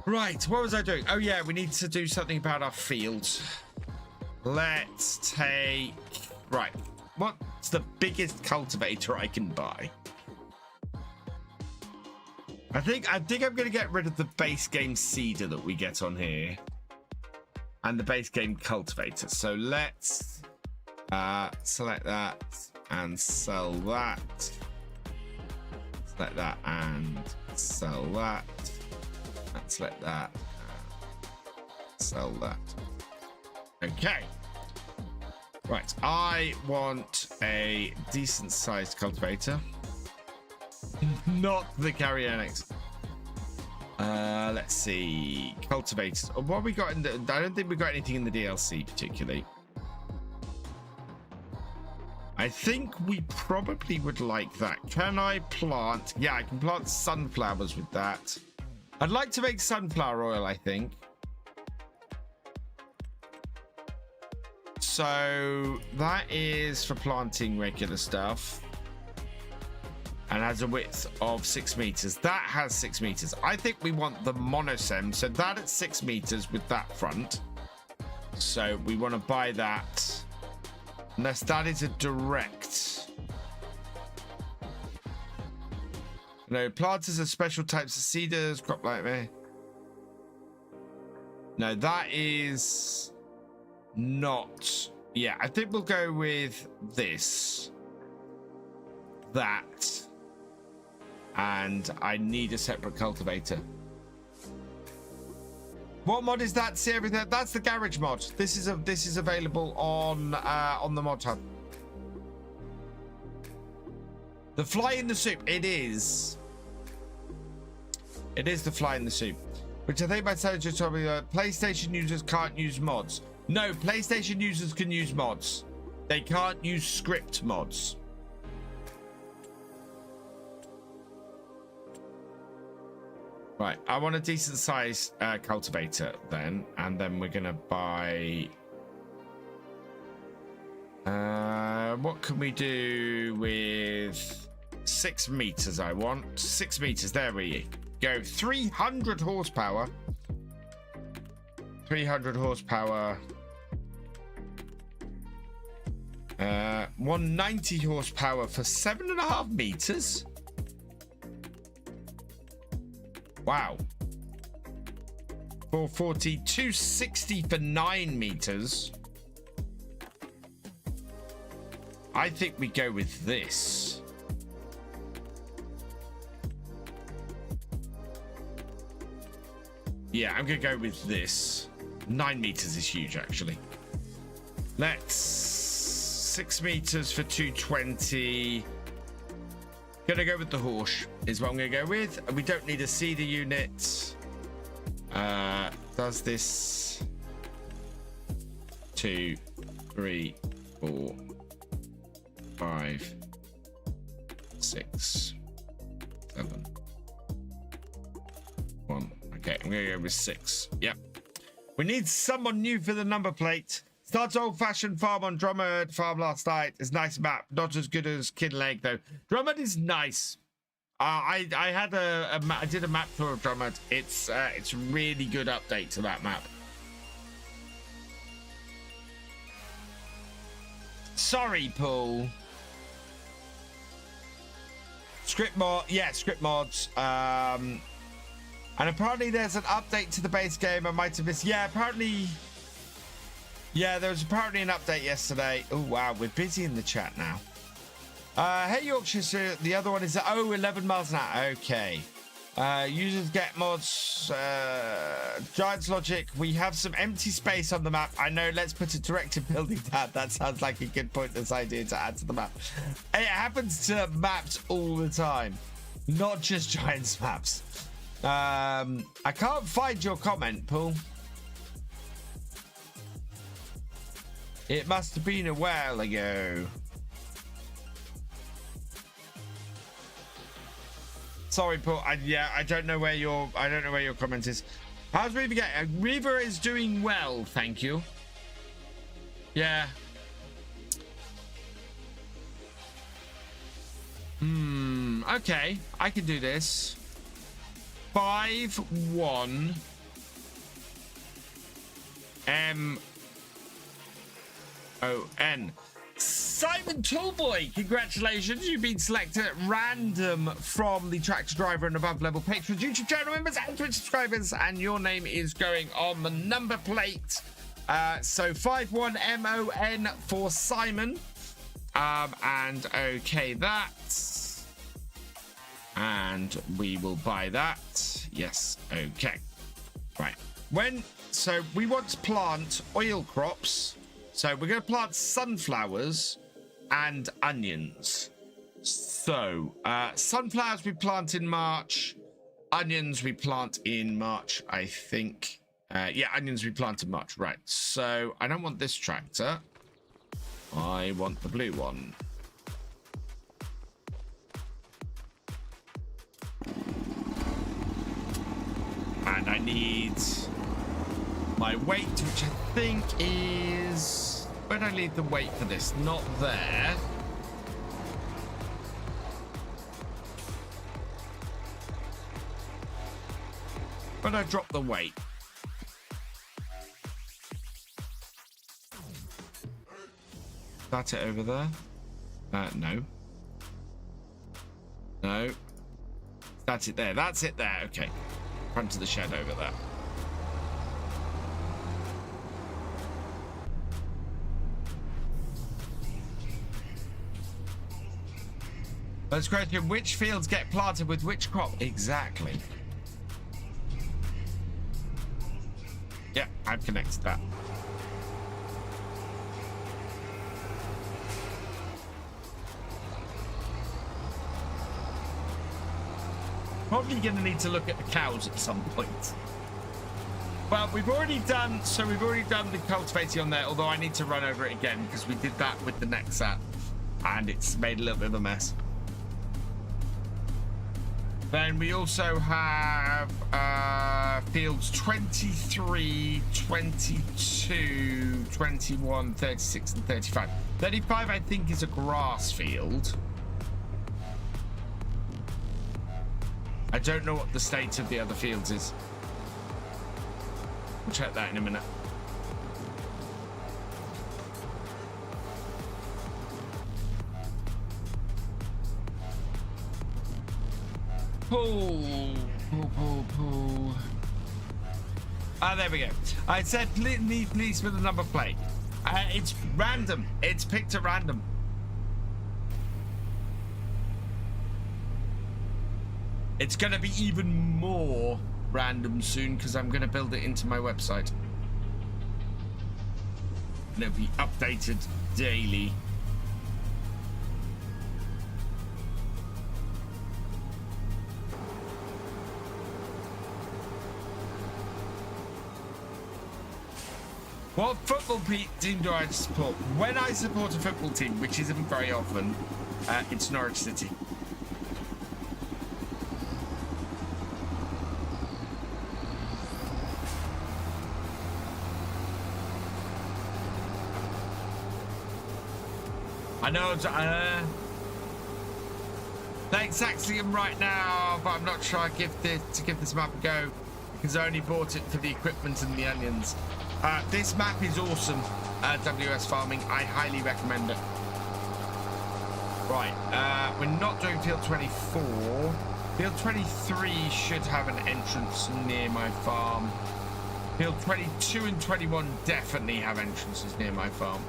Right, what was I doing? Oh yeah, we need to do something about our fields. Let's take... Right, what's the biggest cultivator I can buy? I think I'm going to get rid of the base game seeder that we get on here. And the base game cultivator. So let's select that and sell that. Select that and sell that. And select that. Sell that. Okay. Right. I want a decent sized cultivator. Not the Ix. Let's see. Cultivators. What have we got in the... I don't think we got anything in the DLC particularly. I think we probably would like that. Can I plant? Yeah, I can plant sunflowers with that. I'd like to make sunflower oil, I think. So that is for planting regular stuff. And has a width of 6 meters. That has 6 meters. I think we want the monosem. So that at 6 meters with that front. So we want to buy that. Unless that is a direct. No, planters are special types of cedars. Crop like me. No, that is not. Yeah, I think we'll go with this. That. And I need a separate cultivator. What mod is that? See everything. That's the garage mod. This is available on the mod hub. The fly in the soup. It is. It is the fly in the soup. Which I think my son just told me that PlayStation users can't use mods. No, PlayStation users can use mods. They can't use script mods. Right, I want a decent size cultivator then, and then we're gonna buy. What can we do with 6 meters? I want 6 meters. There we go. 300 horsepower. 300 horsepower. 190 horsepower for 7.5 meters. Wow. 440, 260 for 9 meters. I think we go with this. Yeah, I'm gonna go with this. 9 meters is huge, actually. Let's 6 meters for 220. Gonna go with the horse is what I'm gonna go with. We don't need a cedar unit. Does this 2, 3, 4, 5, 6, 7, 1. Okay, I'm gonna go with 6. Yep. We need someone new for the number plate. Starts old-fashioned farm on Drummond farm last night. It's a nice map. Not as good as Kinlaig though. Drummond is nice. I did a map tour of Drummond. It's a really good update to that map. Sorry, Paul. Script mod, yeah, script mods. And apparently there's an update to the base game. I might have missed. Yeah, apparently. Yeah, there was apparently an update yesterday. Oh, wow. We're busy in the chat now. Hey, Yorkshire. The other one is, 11 miles an hour. Okay. Users get mods. Giants Logic. We have some empty space on the map. I know. Let's put a directive building tab. That sounds like a good pointless idea to add to the map. It happens to maps all the time. Not just Giants maps. I can't find your comment, Paul. It must have been a while ago. Sorry, Paul. I don't know where your comment is. How's Reaver getting? Reaver is doing well, thank you. Yeah. Okay, I can do this. 5-1 MON. Simon Tallboy, congratulations. You've been selected at random from the tractor driver and above level patrons, YouTube channel members and Twitch subscribers, and your name is going on the number plate. So 5-1 MON for Simon. And okay, that's And we will buy that. Yes. Okay. Right. So we want to plant oil crops. So we're going to plant sunflowers and onions. So sunflowers we plant in March. Onions we plant in March, I think. Yeah, onions we plant in March. Right. So I don't want this tractor. I want the blue one. And I need my weight, which I think is... Where do I leave the weight for this? Not there. But I drop the weight. That's it over there? No. No. That's it there. That's it there. Okay. Front of the shed over there. First question, which fields get planted with which crop? Exactly. Yeah, I've connected that. Probably going to need to look at the cows at some point. Well, we've already done the cultivating on there, although I need to run over it again because we did that with the next app and it's made a little bit of a mess. Then we also have fields 23, 22, 21, 36, and 35. 35, I think, is a grass field. I don't know what the state of the other fields is. We'll check that in a minute. Pull. Ah, there we go. I said please with the number plate. It's random. It's picked at random. It's going to be even more random soon because I'm going to build it into my website. And it'll be updated daily. What football team do I support? When I support a football team, which isn't very often, it's Norwich City. I know, thanks Axiom right now, but I'm not sure I give this map a go because I only bought it for the equipment and the onions. This map is awesome, WS Farming. I highly recommend it. Right, we're not doing field 24. Field 23 should have an entrance near my farm. Field 22 and 21 definitely have entrances near my farm.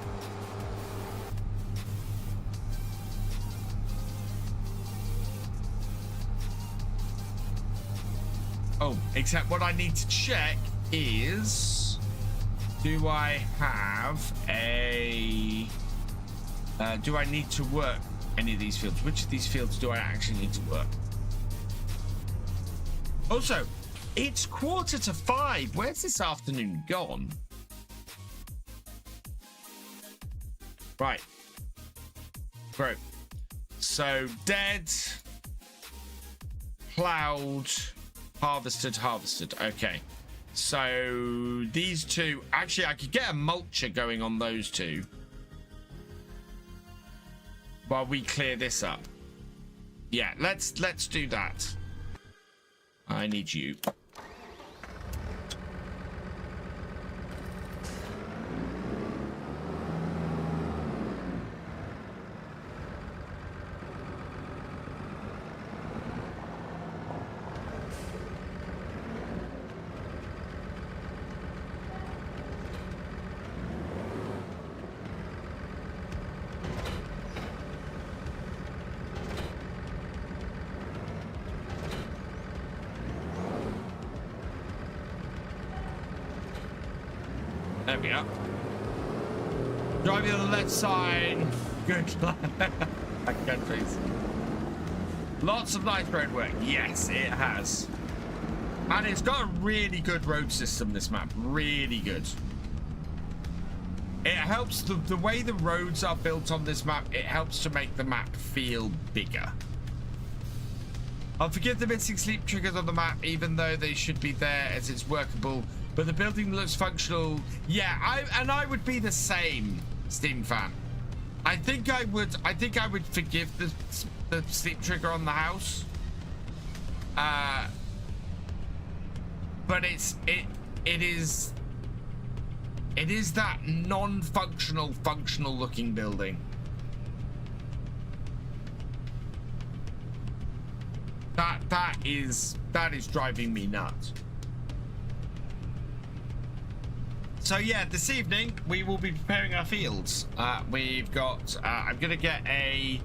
Oh, except what I need to check is, do I have a, do I need to work any of these fields? Which of these fields do I actually need to work? Also, it's 4:45. Where's this afternoon gone? Right. Great. So, dead, plowed, harvested. Okay. So, these two... Actually, I could get a mulcher going on those two while we clear this up. Yeah, let's do that. I need you. There we are. Driving on the left side. Good. Countries. Lots of nice road work. Yes, it has. And it's got a really good road system, this map. Really good. It helps, the way the roads are built on this map, it helps to make the map feel bigger. I'll forgive the missing sleep triggers on the map, even though they should be there as it's workable. But the building looks functional. Yeah, I would be the same, Steam fan. I think I would forgive the sleep trigger on the house. But it is that non-functional, functional looking building. That is driving me nuts. So yeah, this evening we will be preparing our fields. We've got I'm gonna get a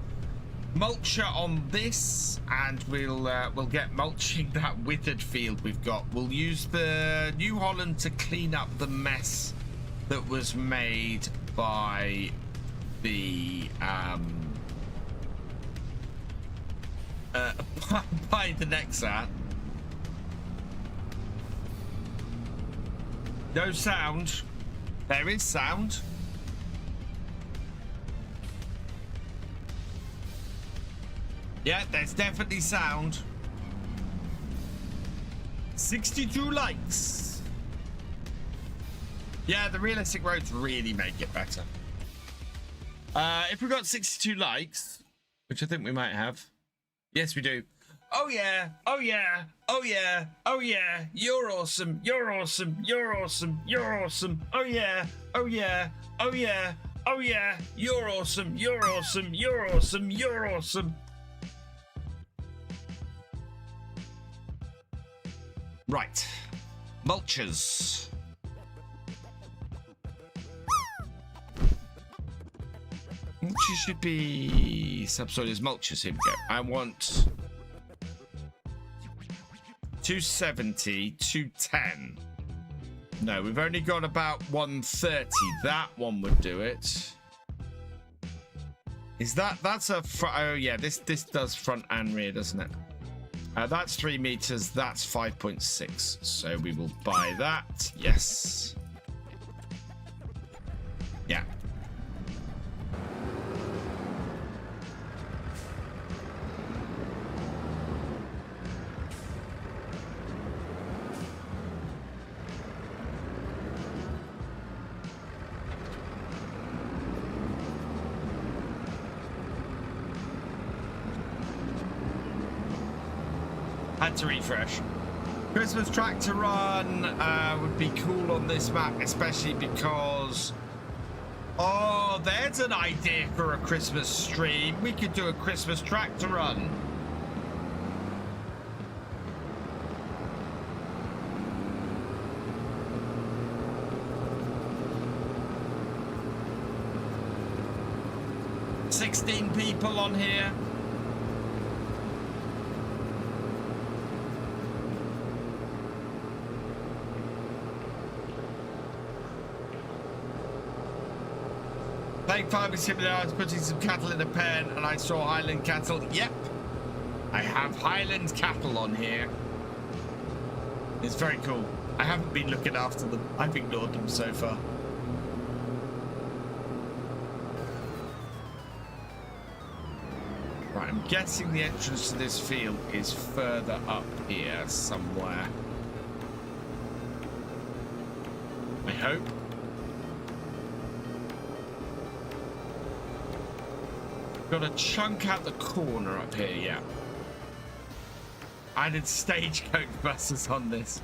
mulcher on this, and we'll get mulching that withered field we've got. We'll use the New Holland to clean up the mess that was made by the by the Nexa. No sound. There is sound. Yeah, there's definitely sound. 62 likes. Yeah, the realistic roads really make it better. If we got 62 likes, which I think we might have. Yes, we do. Oh yeah, oh yeah, oh yeah, oh yeah, you're awesome, you're awesome, you're awesome, you're awesome, oh yeah, oh yeah, oh yeah, oh yeah, you're awesome, you're awesome, you're awesome, you're awesome. Right, mulchers. Mulchers should be subsoilers, mulchers. Here we go. I want 270, 210. No, we've only got about 130. That one would do it. Is that's a front? Oh yeah, this does front and rear, doesn't it? That's 3 meters. That's 5.6. So we will buy that. Yes. Yeah. Had to refresh. Christmas tractor run would be cool on this map, especially because... Oh, there's an idea for a Christmas stream. We could do a Christmas tractor run. $16 people on here. Playing Farming Simulator, I was putting some cattle in a pen and I saw Highland cattle. Yep, I have Highland cattle on here. It's very cool. I haven't been looking after them. I've ignored them so far. Right, I'm guessing the entrance to this field is further up here somewhere. I hope. Got a chunk out the corner up here, yeah. I did stagecoach buses on this.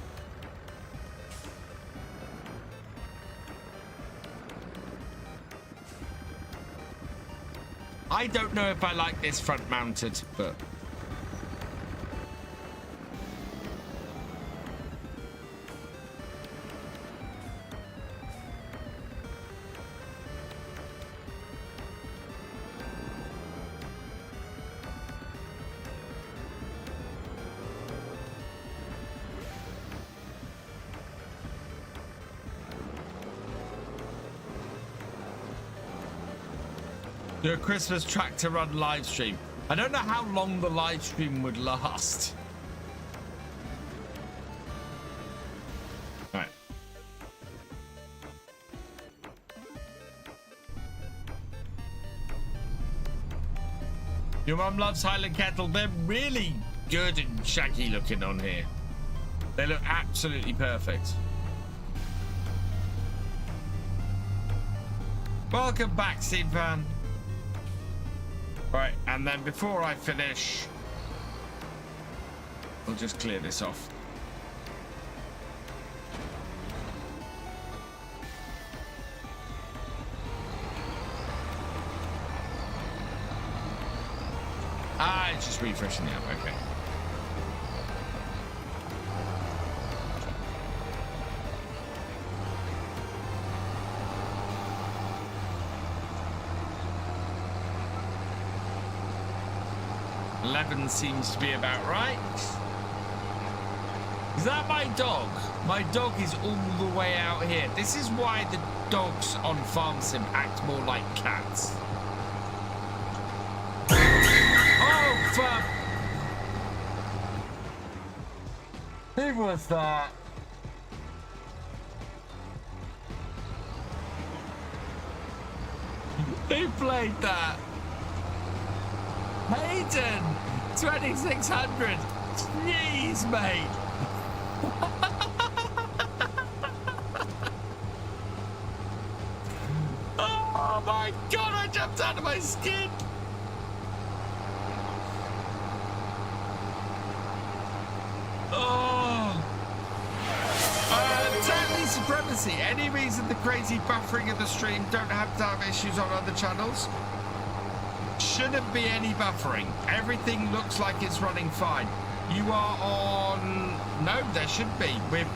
I don't know if I like this front mounted, but... Do a Christmas tractor run live stream. I don't know how long the live stream would last. All right. Your mum loves Highland cattle. They're really good and shaggy looking on here. They look absolutely perfect. Welcome back, Steve Van. Right, and then before I finish, we'll just clear this off. Ah, it's just refreshing the app, okay. $11 seems to be about right. Is that my dog? My dog is all the way out here. This is why the dogs on Farm Sim act more like cats. Oh, fuck. Who was that? Who played that? Hayden, 2600. Jeez, mate. Oh my God, I jumped out of my skin. Oh. Totally supremacy. Any reason the crazy buffering of the stream don't have to have issues on other channels? Shouldn't be any buffering. Everything looks like it's running fine. You are on... No, there should be. We're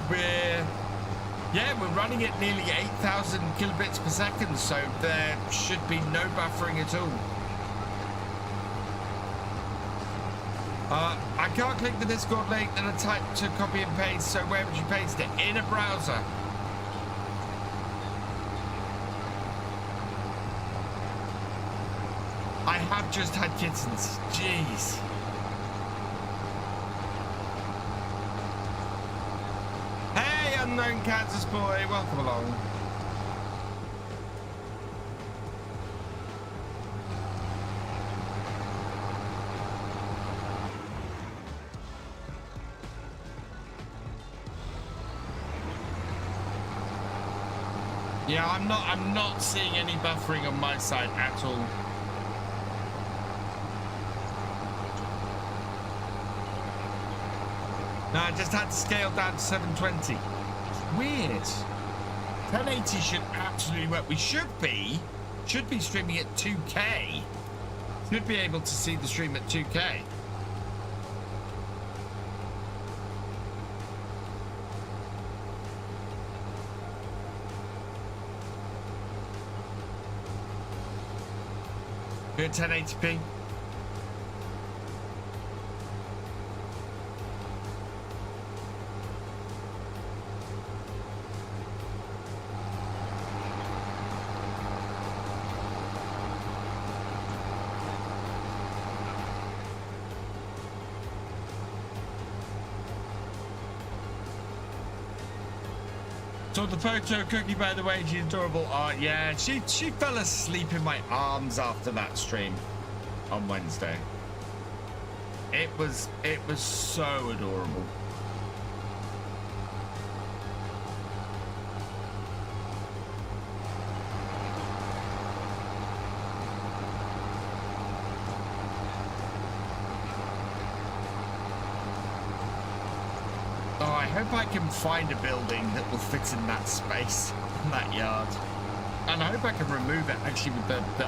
running at nearly 8,000 kilobits per second, so there should be no buffering at all. I can't click the Discord link and I type to copy and paste, so where would you paste it? In a browser. I have just had kittens. Jeez. Hey, unknown Kansas boy. Welcome along. Yeah, I'm not seeing any buffering on my side at all. No, I just had to scale down to 720. Weird. 1080 should absolutely work. We should be streaming at 2K. Should be able to see the stream at 2K. Good 1080p. So the photo cookie, by the way, she's adorable. Yeah, she fell asleep in my arms after that stream on Wednesday. It was so adorable. I hope I can find a building that will fit in that space, in that yard. And I hope I can remove it actually with the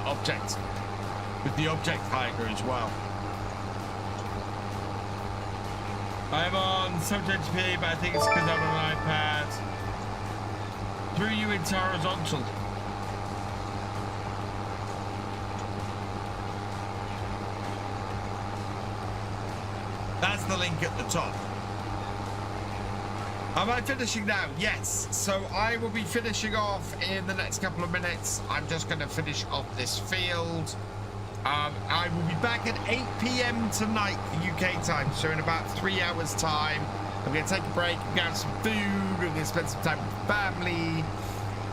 object tiger as well. I'm on 720p, but I think it's because I'm on an iPad. Threw you into horizontal. That's the link at the top. Am I finishing now? Yes. So I will be finishing off in the next couple of minutes. I'm just going to finish off this field. I will be back at 8 p.m. tonight, UK time. So in about 3 hours' time, I'm going to take a break, get some food, I'm going to spend some time with the family,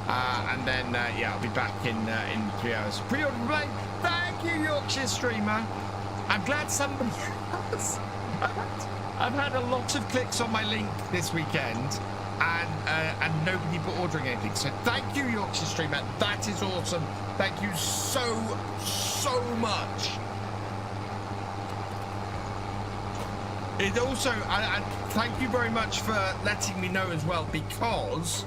and then yeah, I'll be back in 3 hours. Pre-order play. Thank you, Yorkshire streamer. I'm glad somebody else. I've had a lot of clicks on my link this weekend, and nobody but ordering anything. So thank you, Yorkshire streamer. That is awesome. Thank you so much. It also, I thank you very much for letting me know as well, because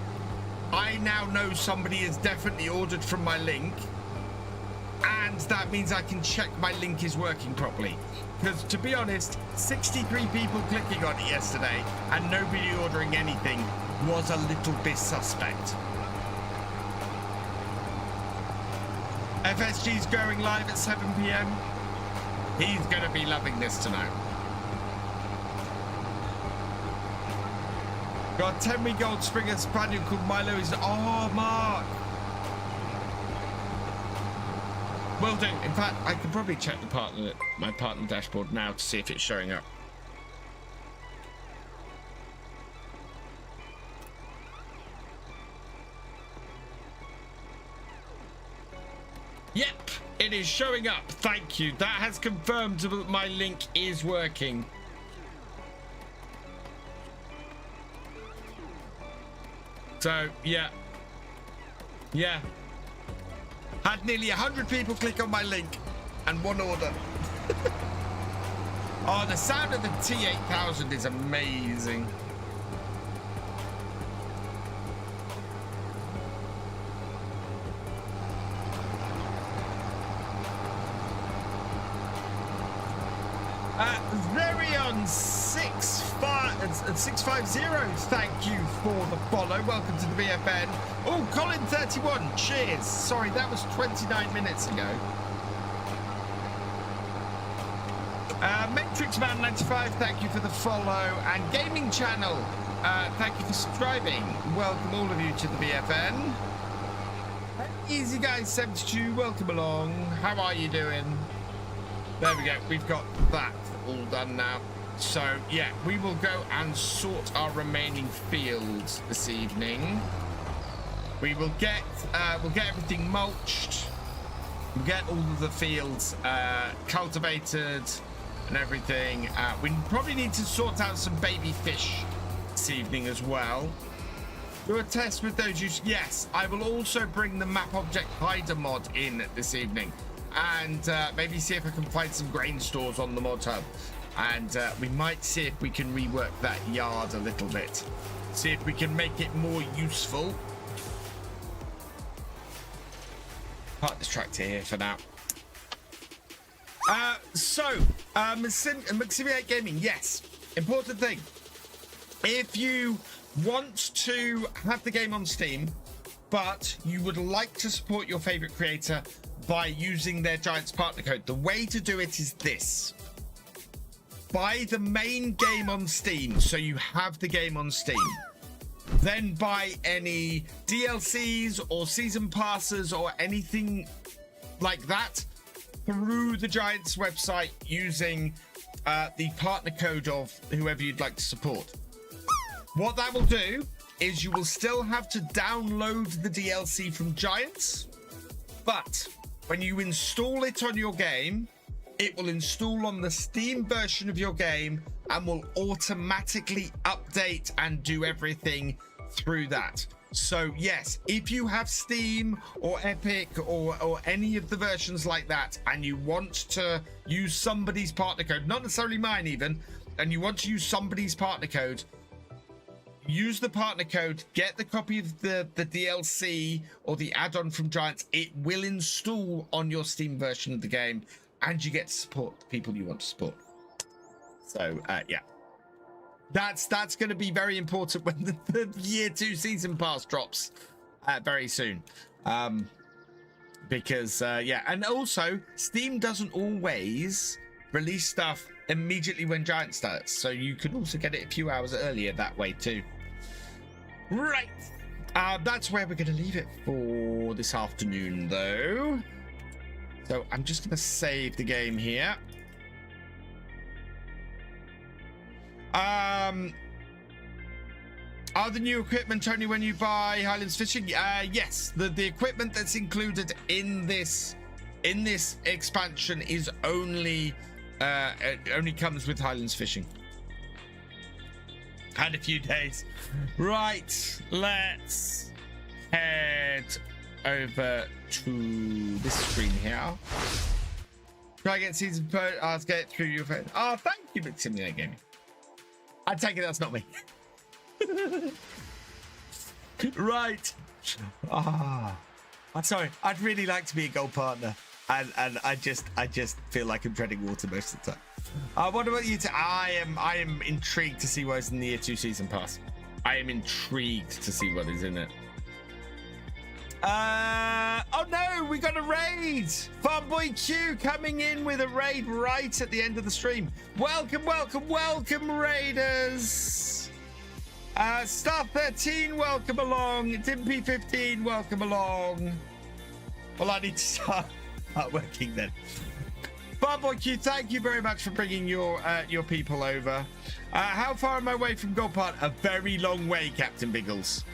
I now know somebody has definitely ordered from my link, and that means I can check my link is working properly. Because to be honest, 63 people clicking on it yesterday and nobody ordering anything was a little bit suspect. FSG's going live at 7 p.m. He's going to be loving this tonight. Got 10-week old Springer Spaniel called Milo. Oh, Mark. Will do. In fact, I can probably check my partner dashboard now to see if it's showing up. Yep, it is showing up. Thank you. That has confirmed that my link is working. So, yeah. Yeah. Had nearly 100 people click on my link and one order. Oh, the sound of the T8000 is amazing. Zerion 650, thank you for the follow. Welcome to the BFN. Oh, Colin 31, cheers. Sorry, that was 29 minutes ago. Matrix Man 95, thank you for the follow. And Gaming Channel, thank you for subscribing. Welcome all of you to the BFN. Easy Guys 72, welcome along. How are you doing? There we go. We've got that all done now. So yeah, we will go and sort our remaining fields this evening. We will get we'll get everything mulched. We'll get all of the fields cultivated and everything. We probably need to sort out some baby fish this evening as well. Do a test with those use. Yes, I will also bring the map object hider mod in this evening, and maybe see if I can find some grain stores on the mod hub, and we might see if we can rework that yard a little bit, see if we can make it more useful. Park this tractor here for now. Magicalex Gaming, yes, important thing. If you want to have the game on Steam, but you would like to support your favorite creator by using their Giants partner code, the way to do it is this. Buy the main game on Steam, so you have the game on Steam. Then buy any DLCs or season passes or anything like that through the Giants website using the partner code of whoever you'd like to support. What that will do is you will still have to download the DLC from Giants, but when you install it on your game, it will install on the Steam version of your game and will automatically update and do everything through that. So yes, if you have Steam or Epic or any of the versions like that, and you want to use somebody's partner code, not necessarily mine even, and you want to use somebody's partner code, use the partner code, get the copy of the DLC or the add-on from Giants. It will install on your Steam version of the game, and you get to support the people you want to support. So yeah, that's going to be very important when the year 2 season pass drops very soon, because yeah, and also Steam doesn't always release stuff immediately when Giant starts, so you can also get it a few hours earlier that way too. Right, that's where we're going to leave it for this afternoon though. So I'm just going to save the game here. Are the new equipment only when you buy Highlands Fishing? Yes, the equipment that's included in this expansion is only comes with Highlands Fishing. And a few days. Right, let's head over to this screen here. Try get season per. I'll get through your phone. Oh, thank you, Simulator Gaming. I take it that's not me. Right. I'm sorry. I'd really like to be a gold partner, and I just feel like I'm treading water most of the time. What about you? I am intrigued to see what's in the year 2 season pass. I am intrigued to see what is in it. Oh no, we got a raid. Farmboy Q coming in with a raid right at the end of the stream. Welcome, welcome, welcome, raiders. Star 13, welcome along. Dimpy 15, welcome along. Well, I need to start working then. Farmboy Q, thank you very much for bringing your people over. How far am I away from Gold Part? A very long way, Captain Biggles.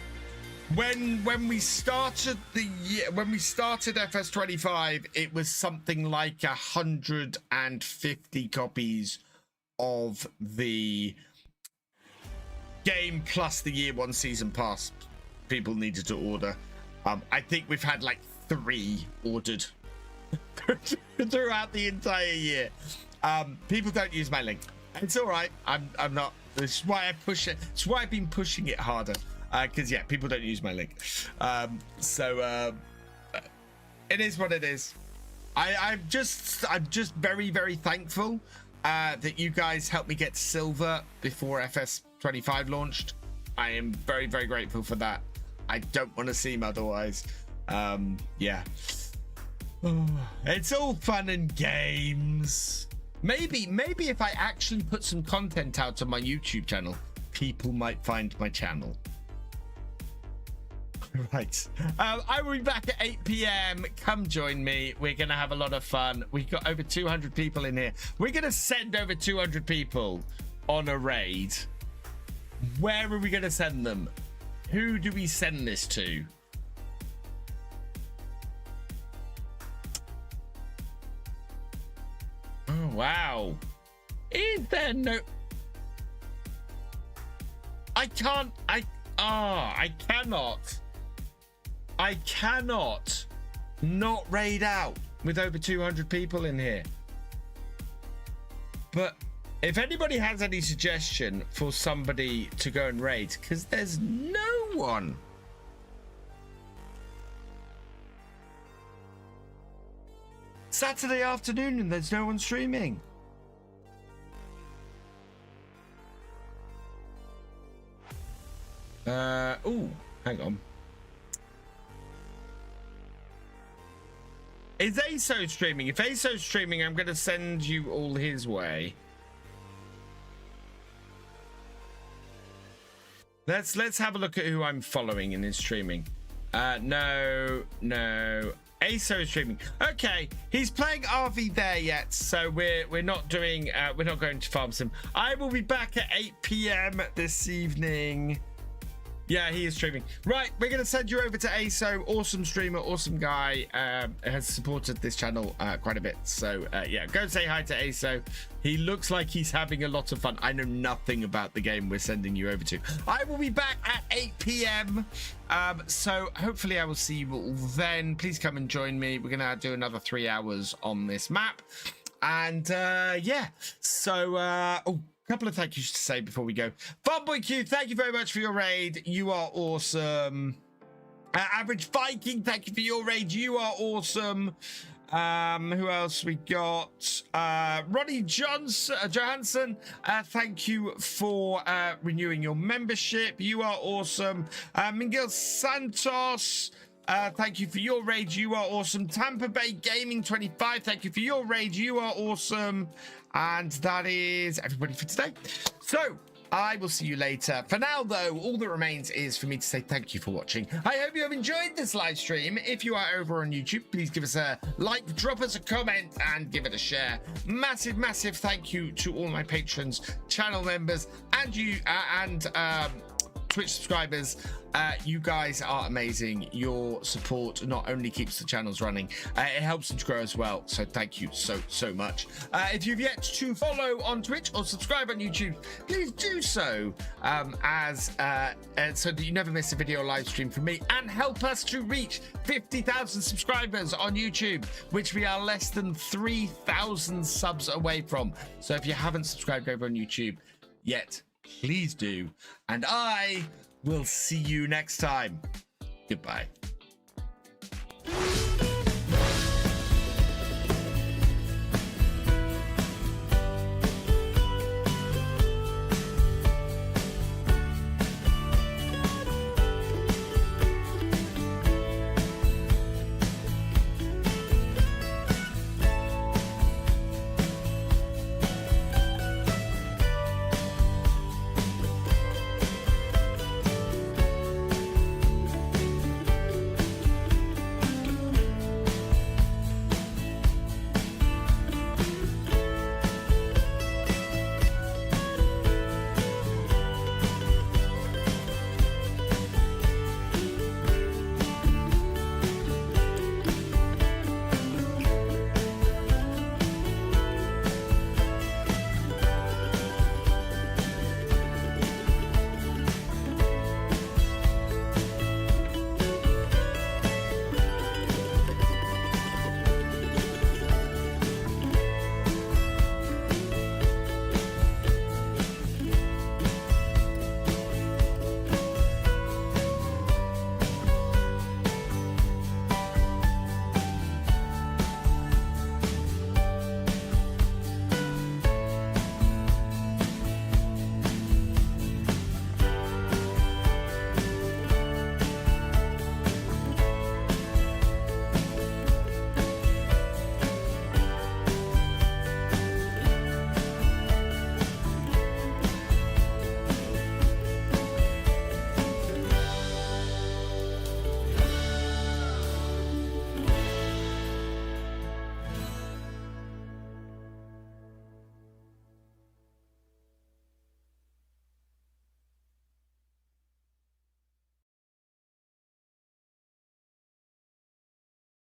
When we started FS25, it was something like 150 copies of the game plus the year 1 season pass people needed to order. I think we've had like 3 ordered throughout the entire year. People don't use my link. It's all right. I'm not. This is why I push it. It's why I've been pushing it harder. Because yeah, people don't use my link. It is what it is. I'm just very, very thankful that you guys helped me get silver before FS25 launched. I am very, very grateful for that. I don't want to seem otherwise. Yeah. It's all fun and games. Maybe if I actually put some content out on my YouTube channel, people might find my channel. Right. I will be back at 8 p.m. Come join me. We're going to have a lot of fun. We've got over 200 people in here. We're going to send over 200 people on a raid. Where are we going to send them? Who do we send this to? Oh, wow. Is there no... I cannot not raid out with over 200 people in here. But if anybody has any suggestion for somebody to go and raid, because there's no one. Saturday afternoon and there's no one streaming. Oh, hang on. Is ASO streaming? If ASO's streaming, I'm going to send you all his way. Let's have a look at who I'm following in his streaming. No. ASO is streaming. Okay, he's playing RV there yet, so we're not doing we're not going to Farm Sim. I will be back at 8 p.m. this evening. Yeah, he is streaming. Right, we're going to send you over to ASO. Awesome streamer, awesome guy. Has supported this channel quite a bit. So, yeah, go say hi to ASO. He looks like he's having a lot of fun. I know nothing about the game we're sending you over to. I will be back at 8 p.m. So, hopefully I will see you all then. Please come and join me. We're going to do another 3 hours on this map. And, yeah. So, oh. Couple of thank yous to say before we go. Farmboy Q, thank you very much for your raid. You are awesome. Average Viking, thank you for your raid. You are awesome. Who else we got? Ronnie Johansen, thank you for renewing your membership. You are awesome. Miguel Santos, thank you for your raid. You are awesome. Tampa Bay Gaming 25, thank you for your raid. You are awesome. And that is everybody for today. So I will see you later. For now, though, all that remains is for me to say thank you for watching. I hope you have enjoyed this live stream. If you are over on YouTube, please give us a like, drop us a comment, and give it a share. Massive, massive thank you to all my patrons, channel members, and you, Twitch subscribers. You guys are amazing. Your support not only keeps the channels running, it helps them to grow as well. So thank you so much. If you've yet to follow on Twitch or subscribe on YouTube, please do so, so that you never miss a video or live stream from me, and help us to reach 50,000 subscribers on YouTube, which we are less than 3,000 subs away from. So if you haven't subscribed over on YouTube yet, please do, and I will see you next time. Goodbye.